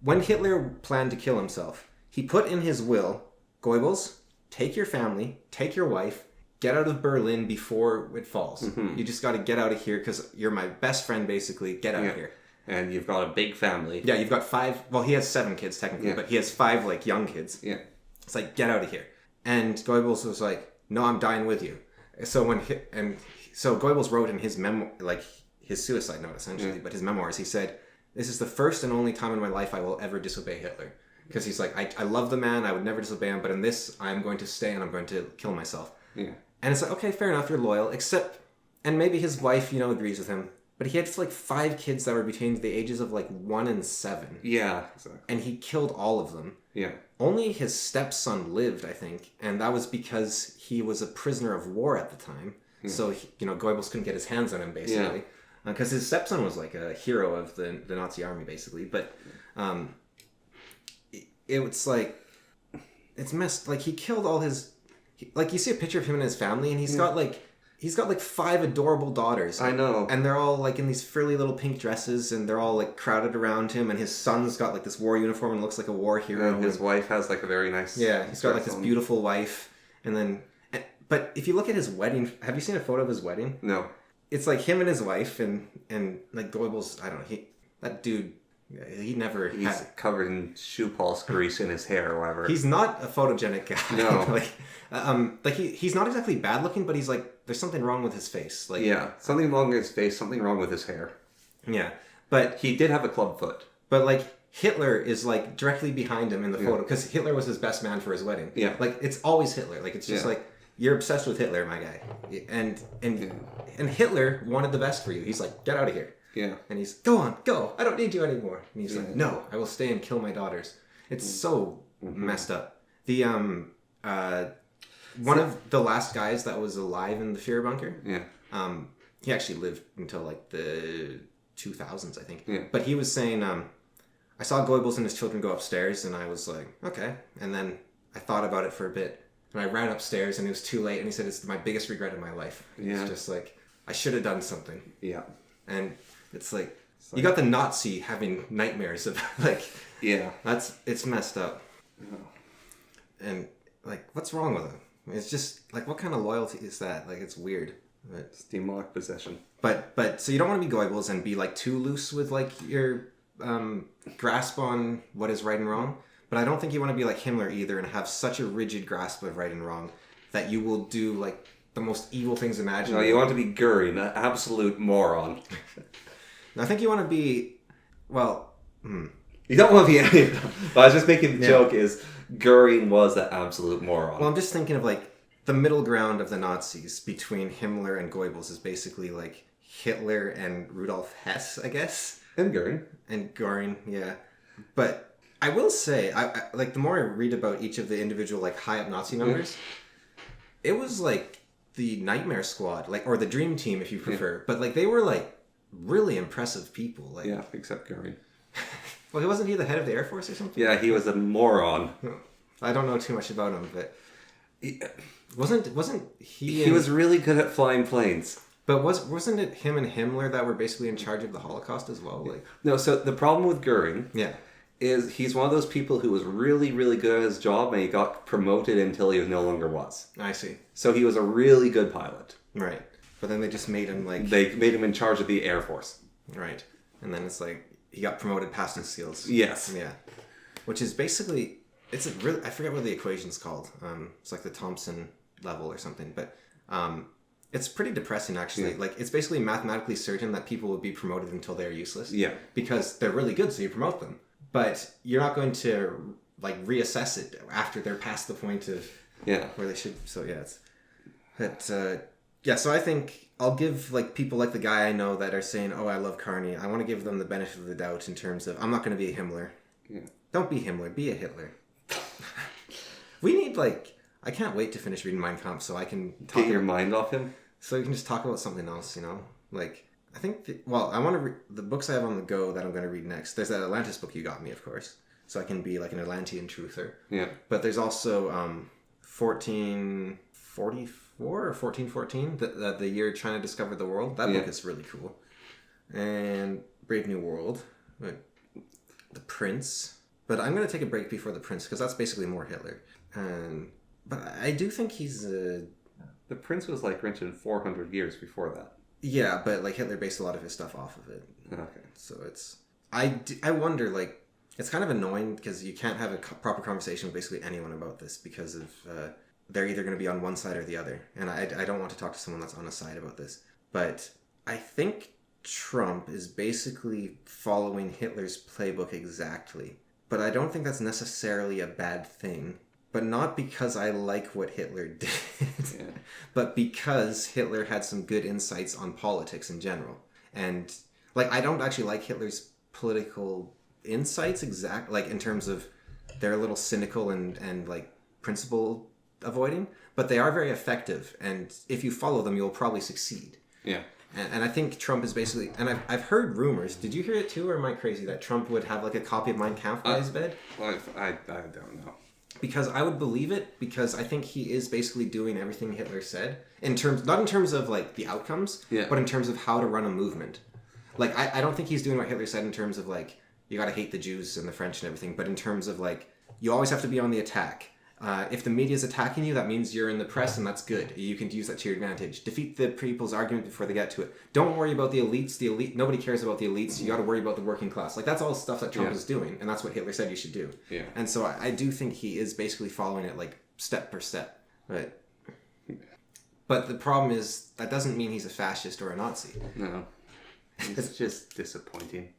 when Hitler planned to kill himself, he put in his will, Goebbels, take your family, take your wife, get out of Berlin before it falls. Mm-hmm. You just got to get out of here because you're my best friend, basically. Get out of here. And you've got a big family. Yeah, you've got 5... Well, he has 7 kids, technically, but he has 5, like, young kids. Yeah. It's like, get out of here. And Goebbels was like, no, I'm dying with you. So Goebbels wrote in his like, his suicide note, essentially, but his memoirs, he said, this is the first and only time in my life I will ever disobey Hitler. Because he's like, I love the man, I would never disobey him, but in this, I'm going to stay and I'm going to kill myself. Yeah. And it's like, okay, fair enough, you're loyal, except... And maybe his wife, agrees with him. But he had, like, 5 kids that were between the ages of, like, 1 and 7. Yeah. Exactly. And he killed all of them. Yeah. Only his stepson lived, I think. And that was because he was a prisoner of war at the time. Yeah. So, Goebbels couldn't get his hands on him, basically. Because his stepson was, like, a hero of the Nazi army, basically. But it's, like... It's messed... Like, he killed all his... Like, you see a picture of him and his family, and he's got, like... He's got, like, 5 adorable daughters. I know. And they're all, like, in these frilly little pink dresses, and they're all, like, crowded around him, and his son's got, like, this war uniform and looks like a war hero. And his wife has, like, a very nice... Yeah, he's got, like, this beautiful wife. And then... But if you look at his wedding... Have you seen a photo of his wedding? No. It's, like, him and his wife, and like, Goebbels... I don't know, that dude... He never He's covered in shoe polish grease in his hair or whatever. He's not a photogenic guy. No. He's not exactly bad looking, but he's like, there's something wrong with his face. Like, yeah, something wrong with his face, something wrong with his hair. Yeah, but he did have a club foot. But like, Hitler is like directly behind him in the photo because Hitler was his best man for his wedding. Yeah, like it's always Hitler. Like it's just like, you're obsessed with Hitler, my guy, and Hitler wanted the best for you. He's like, get out of here. Yeah. And he's, go. I don't need you anymore. And he's like, no, I will stay and kill my daughters. It's so messed up. The, one of the last guys that was alive in the Führer bunker. Yeah. He actually lived until like the 2000s, I think. Yeah. But he was saying, I saw Goebbels and his children go upstairs and I was like, okay. And then I thought about it for a bit and I ran upstairs and it was too late. And he said, it's my biggest regret in my life. Yeah. It's just like, I should have done something. Yeah. And it's like, you got the Nazi having nightmares of like, it's messed up. Yeah. And like, what's wrong with him? It's just like, what kind of loyalty is that? Like, it's weird. But, it's demonic possession. But so you don't want to be Goebbels and be like too loose with like your grasp on what is right and wrong. But I don't think you want to be like Himmler either and have such a rigid grasp of right and wrong that you will do like the most evil things imaginable. No, you want to be Goering, an absolute moron. I think you want to be, well... You don't want to be any of them. But I was just making the joke is Goering was an absolute moron. Well, I'm just thinking of like the middle ground of the Nazis between Himmler and Goebbels is basically like Hitler and Rudolf Hess, I guess. And Goering. And Goering, yeah. But I will say, I like the more I read about each of the individual like high up Nazi members, it was like the Nightmare Squad, like, or the Dream Team if you prefer. But like they were like really impressive people. Like, yeah, except Goering. Well, wasn't he the head of the Air Force or something? Yeah, he was a moron. I don't know too much about him, but wasn't he? He was really good at flying planes. But wasn't it him and Himmler that were basically in charge of the Holocaust as well? Like, no. So the problem with Goering, is he's one of those people who was really, really good at his job, and he got promoted until he no longer was. I see. So he was a really good pilot. Right. But then they just made him like... They made him in charge of the Air Force. Right. And then it's like, he got promoted past his skills. Yes. Yeah. Which is basically, it's a really, I forget what the equation's called. It's like the Thompson level or something. But it's pretty depressing, actually. Yeah. Like, it's basically mathematically certain that people will be promoted until they're useless. Yeah. Because they're really good, so you promote them. But you're not going to like reassess it after they're past the point of where they should. So yeah, so I think I'll give like people like the guy I know that are saying, "Oh, I love Carney." I want to give them the benefit of the doubt in terms of I'm not going to be a Himmler. Yeah. Don't be Himmler. Be a Hitler. We need like I can't wait to finish reading Mein Kampf so I can get your mind off him. So you can just talk about something else, you know, like. I think, I want to read the books I have on the go that I'm going to read next. There's that Atlantis book you got me, of course. So I can be like an Atlantean truther. Yeah. But there's also 1444 or 1414, the year China discovered the world. That book is really cool. And Brave New World. The Prince. But I'm going to take a break before The Prince because that's basically more Hitler. But I do think he's... The Prince was like written 400 years before that. Yeah, but like Hitler based a lot of his stuff off of it. Okay. So it's... I wonder, like... It's kind of annoying because you can't have a proper conversation with basically anyone about this because of... they're either going to be on one side or the other. And I don't want to talk to someone that's on a side about this. But I think Trump is basically following Hitler's playbook exactly. But I don't think that's necessarily a bad thing. But not because I like what Hitler did, but because Hitler had some good insights on politics in general. And, like, I don't actually like Hitler's political insights like, in terms of they're a little cynical and like, principle avoiding, but they are very effective. And if you follow them, you'll probably succeed. Yeah. And I think Trump is basically... And I've heard rumors. Did you hear it too, or am I crazy? That Trump would have, like, a copy of Mein Kampf by his bed? Well, I don't know. Because I would believe it, because I think he is basically doing everything Hitler said. Not in terms of, like, the outcomes, but in terms of how to run a movement. Like, I don't think he's doing what Hitler said in terms of, like, you gotta hate the Jews and the French and everything, but in terms of, like, you always have to be on the attack. If the media's attacking you, that means you're in the press, and that's good. You can use that to your advantage. Defeat the people's argument before they get to it. Don't worry about the elites. Nobody cares about the elites. You got to worry about the working class. Like, that's all stuff that Trump is doing, and that's what Hitler said you should do. Yeah. And so I do think he is basically following it, like, step per step. But the problem is, that doesn't mean he's a fascist or a Nazi. No. It's just disappointing.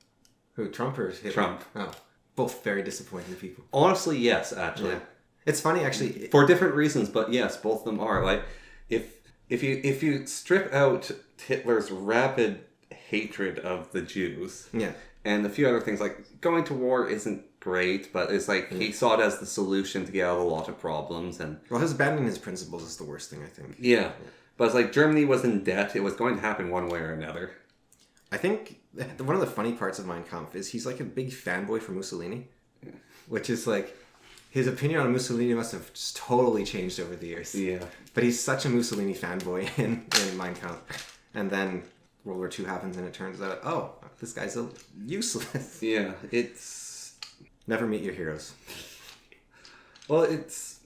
Who, Trump or Hitler? Trump. Oh, both very disappointing people. Honestly, yes, actually. Yeah. It's funny, actually. For different reasons, but yes, both of them are. Like, if you strip out Hitler's rapid hatred of the Jews, and a few other things, like going to war isn't great, but it's like he saw it as the solution to get out of a lot of problems. And his abandoning his principles is the worst thing, I think. Yeah, but it's like Germany was in debt; it was going to happen one way or another. I think one of the funny parts of Mein Kampf is he's like a big fanboy for Mussolini, which is like. His opinion on Mussolini must have just totally changed over the years. Yeah. But he's such a Mussolini fanboy in Mein Kampf. And then World War II happens and it turns out, oh, this guy's useless. Yeah, it's... Never meet your heroes. Well, it's...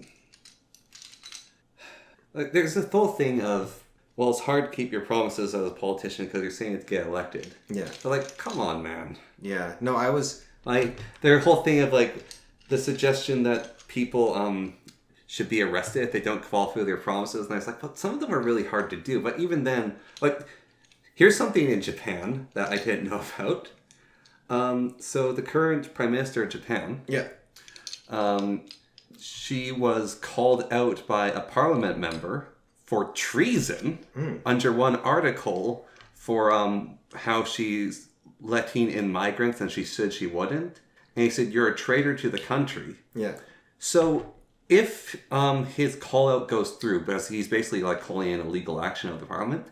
Like, there's this whole thing of, well, it's hard to keep your promises as a politician because you're saying it to get elected. Yeah. But, like, come on, man. Yeah. No, I was... Like, their whole thing of, like... The suggestion that people should be arrested if they don't follow through their promises. And I was like, but some of them are really hard to do. But even then, like, here's something in Japan that I didn't know about. So the current Prime Minister of Japan, she was called out by a parliament member for treason under one article for how she's letting in migrants and she said she wouldn't. And he said, you're a traitor to the country. Yeah. So if his call out goes through, because he's basically like calling in illegal action of the parliament,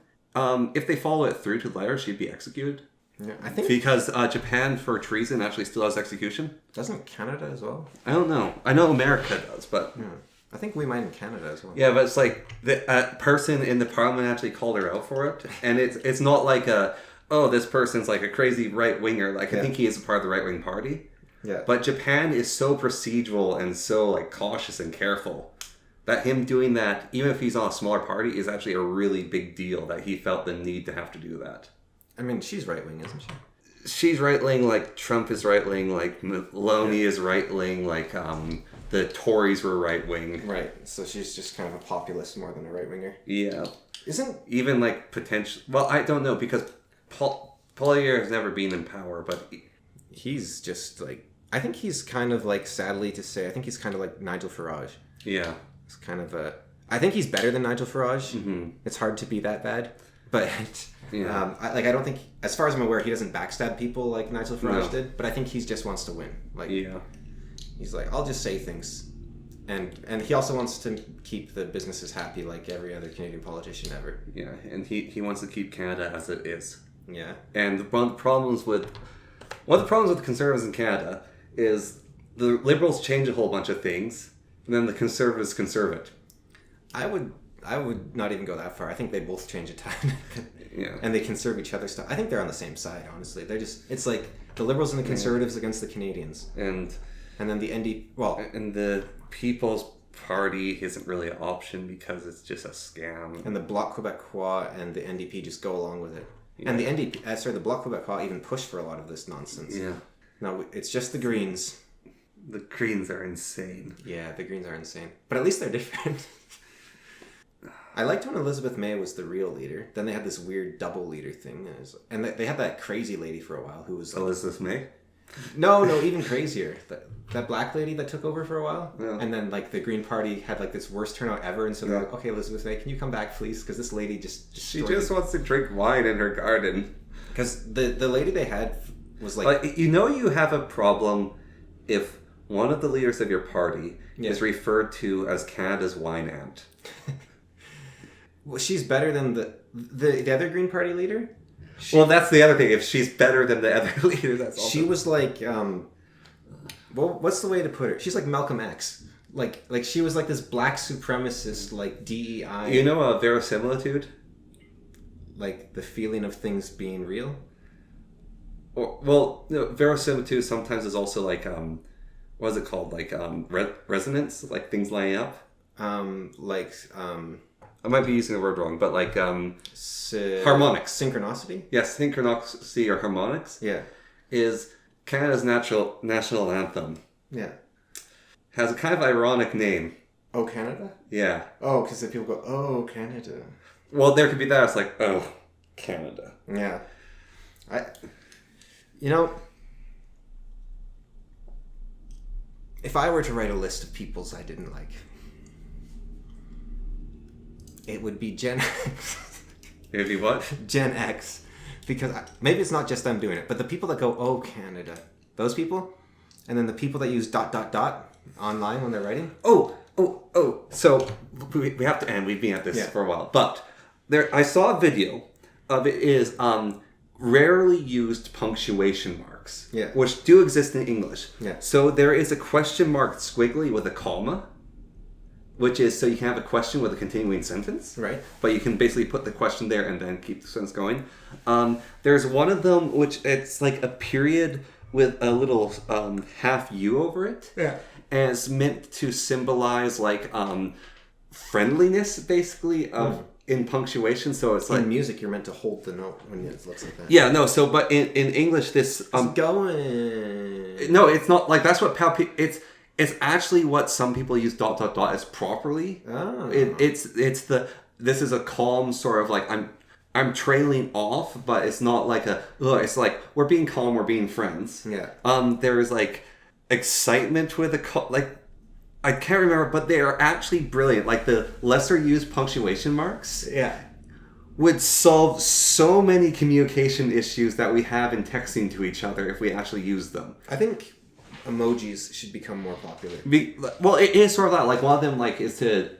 if they follow it through to the letter, she'd be executed. Yeah, I think... Because Japan for treason actually still has execution. Doesn't Canada as well? I don't know. I know America does, but... Yeah. I think we might in Canada as well. Yeah, but it's like the person in the parliament actually called her out for it. And it's not like this person's like a crazy right-winger. Like, I think he is a part of the right-wing party. Yeah. But Japan is so procedural and so like cautious and careful that him doing that, even if he's on a smaller party, is actually a really big deal that he felt the need to have to do that. I mean, she's right-wing, isn't she? She's right-wing like Trump is right-wing, like Maloney is right-wing, like the Tories were right-wing. Right. So she's just kind of a populist more than a right-winger. Yeah. Isn't... Even like potential... Well, I don't know because Paul has never been in power, but... He's just like... I think he's kind of like, sadly to say, I think he's kind of like Nigel Farage. Yeah. It's kind of a... I think he's better than Nigel Farage. Mm-hmm. It's hard to be that bad. But Yeah. I don't think, as far as I'm aware, he doesn't backstab people like Nigel Farage did. But I think he just wants to win. Like, Yeah. he's like, I'll just say things. And he also wants to keep the businesses happy like every other Canadian politician ever. Yeah, and he wants to keep Canada as it is. Yeah. And one of the problems with the Conservatives in Canada is the Liberals change a whole bunch of things, and then the Conservatives conserve it. I would not even go that far. I think they both change a ton. Yeah. And they conserve each other's stuff. I think they're on the same side, honestly. They're just... It's like the Liberals and the Conservatives against the Canadians. And then the NDP... Well... And the People's Party isn't really an option because it's just a scam. And the Bloc Québécois and the NDP just go along with it. Yeah. And the NDP... the Bloc Québécois even pushed for a lot of this nonsense. Yeah. No, it's just the Greens. The Greens are insane. Yeah, the Greens are insane. But at least they're different. I liked when Elizabeth May was the real leader. Then they had this weird double leader thing. And they had that crazy lady for a while who was... Elizabeth May? No, even crazier. That black lady that took over for a while. Yeah. And then, like, the Green Party had, like, this worst turnout ever. And so they're like, okay, Elizabeth May, can you come back, please? Because this lady just... She just wants to drink wine in her garden. Because the lady they had was, like... you have a problem if one of the leaders of your party is referred to as Canada's wine aunt. Well, she's better than the other Green Party leader. Well, that's the other thing. If she's better than the other leader, that's also... She was like, well, what's the way to put her? She's like Malcolm X. Like she was like this black supremacist, like DEI. You know a verisimilitude? Like the feeling of things being real? Verisimilitude sometimes is also like, what is it called? Like resonance? Like things lining up? I might be using the word wrong, but like harmonics. Synchronicity? Yes, synchronicity or harmonics. Yeah. Is Canada's national anthem. Yeah. Has a kind of ironic name. Oh, Canada? Yeah. Oh, because if people go, oh, Canada. Well, there could be that. It's like, oh, Canada. Yeah. If I were to write a list of peoples I didn't like, it would be Gen X. It would be what? Gen X. Because maybe it's not just them doing it, but the people that go, oh, Canada. Those people. And then the people that use ... online when they're writing. Oh. So we have to end. We've been at this for a while. But I saw a video of it is rarely used punctuation marks. Yeah. Which do exist in English. Yeah. So there is a question mark squiggly with a comma. Which is so you can have a question with a continuing sentence. Right. But you can basically put the question there and then keep the sentence going. There's one of them which it's like a period with a little half U over it. Yeah. And it's meant to symbolize like friendliness basically in punctuation. So it's like in music you're meant to hold the note when it looks like that. Yeah, no, so but in English this it's going. No, it's not like that's what it's actually what some people use ... as properly. Oh. This is a calm sort of like I'm trailing off, but it's not like it's like we're being calm, we're being friends. Yeah. There's like excitement with like I can't remember, but they are actually brilliant. Like the lesser used punctuation marks. Yeah. Would solve so many communication issues that we have in texting to each other if we actually use them. I think emojis should become more popular. Well, it is sort of that. Like one of them, like is to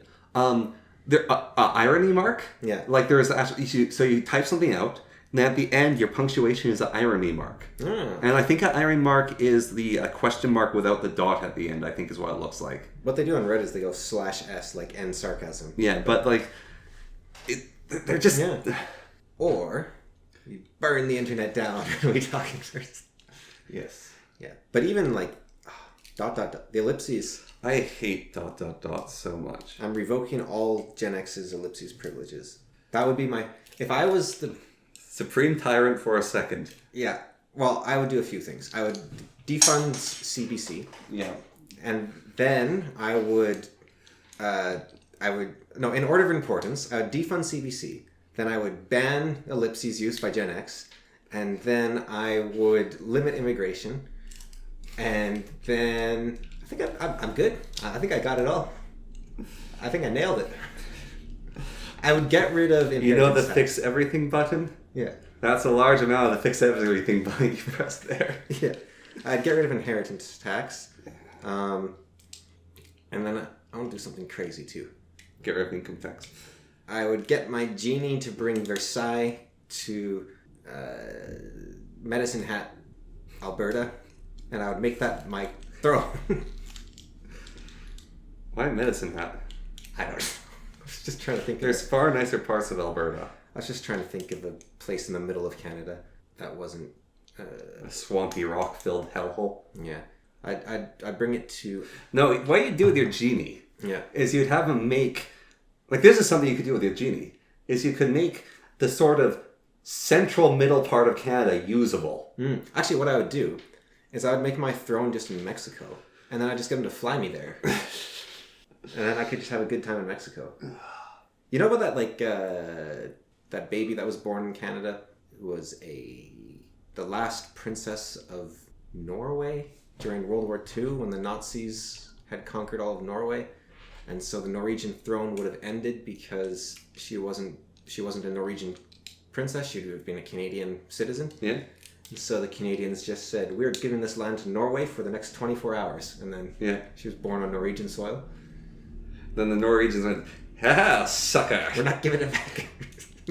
irony mark. Yeah. Like there's actually so you type something out, and at the end your punctuation is an irony mark. Oh. And I think an irony mark is the question mark without the dot at the end. I think is what it looks like. What they do on Reddit is they go /s like end sarcasm. Yeah, but like they're just Or we burn the internet down when we talking first. Yes. Yeah, but even like ... the ellipses. I hate ... so much. I'm revoking all Gen X's ellipses privileges. That would be my... If I was the... Supreme tyrant for a second. Yeah. Well, I would do a few things. I would defund CBC. Yeah. And then I would... No, in order of importance, I would defund CBC. Then I would ban ellipses use by Gen X. And then I would limit immigration. And then I think I'm good. I think I got it all. I think I nailed it. I would get rid of inheritance You know the tax. fix everything button? Yeah. That's a large amount of the fix everything button you press there. Yeah. I'd get rid of inheritance tax. And then I want to do something crazy too. Get rid of income tax. I would get my genie to bring Versailles to Medicine Hat, Alberta, and I would make that my throne. Why Medicine Hat? I don't know. I was just trying to think. There's far nicer parts of Alberta. I was just trying to think of a place in the middle of Canada that wasn't. A swampy, rock-filled hellhole. Yeah, I'd bring it to. No, what you do with your genie Yeah. is you'd have him make... Like, this is something you could do with your genie. Is you could make the sort of central middle part of Canada usable. Actually, what I would do is I would make my throne just in Mexico, and then I'd just get him to fly me there. And then I could just have a good time in Mexico. You know about that, like, that baby that was born in Canada who was the last princess of Norway during World War II when the Nazis had conquered all of Norway, and so the Norwegian throne would have ended because she wasn't a Norwegian princess. She would have been a Canadian citizen. Yeah. And so the Canadians just said, "We're giving this land to Norway for the next 24 hours," and then she was born on Norwegian soil. Then the Norwegians went, "Ha, sucker! We're not giving it back."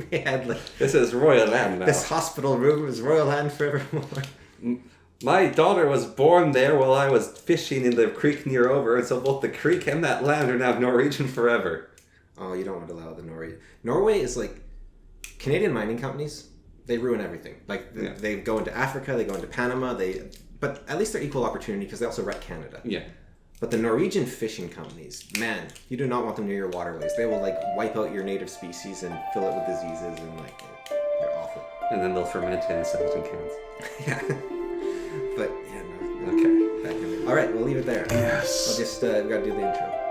They had like, This is royal land now. this hospital room is royal land forevermore. My daughter was born there while I was fishing in the creek near over, and so both the creek and that land are now Norwegian forever." Oh, you don't want to allow the Norway. Norway is like Canadian mining companies. They ruin everything. Like they go into Africa, they go into Panama. But at least they're equal opportunity because they also wreck Canada. Yeah. But the Norwegian fishing companies, man, you do not want them near your waterways. They will like wipe out your native species and fill it with diseases and like they're awful. And then they'll ferment it and sell it in cans. Yeah. But yeah, no. Okay. That can be. All right, we'll leave it there. Yes. I'll just we gotta do the intro.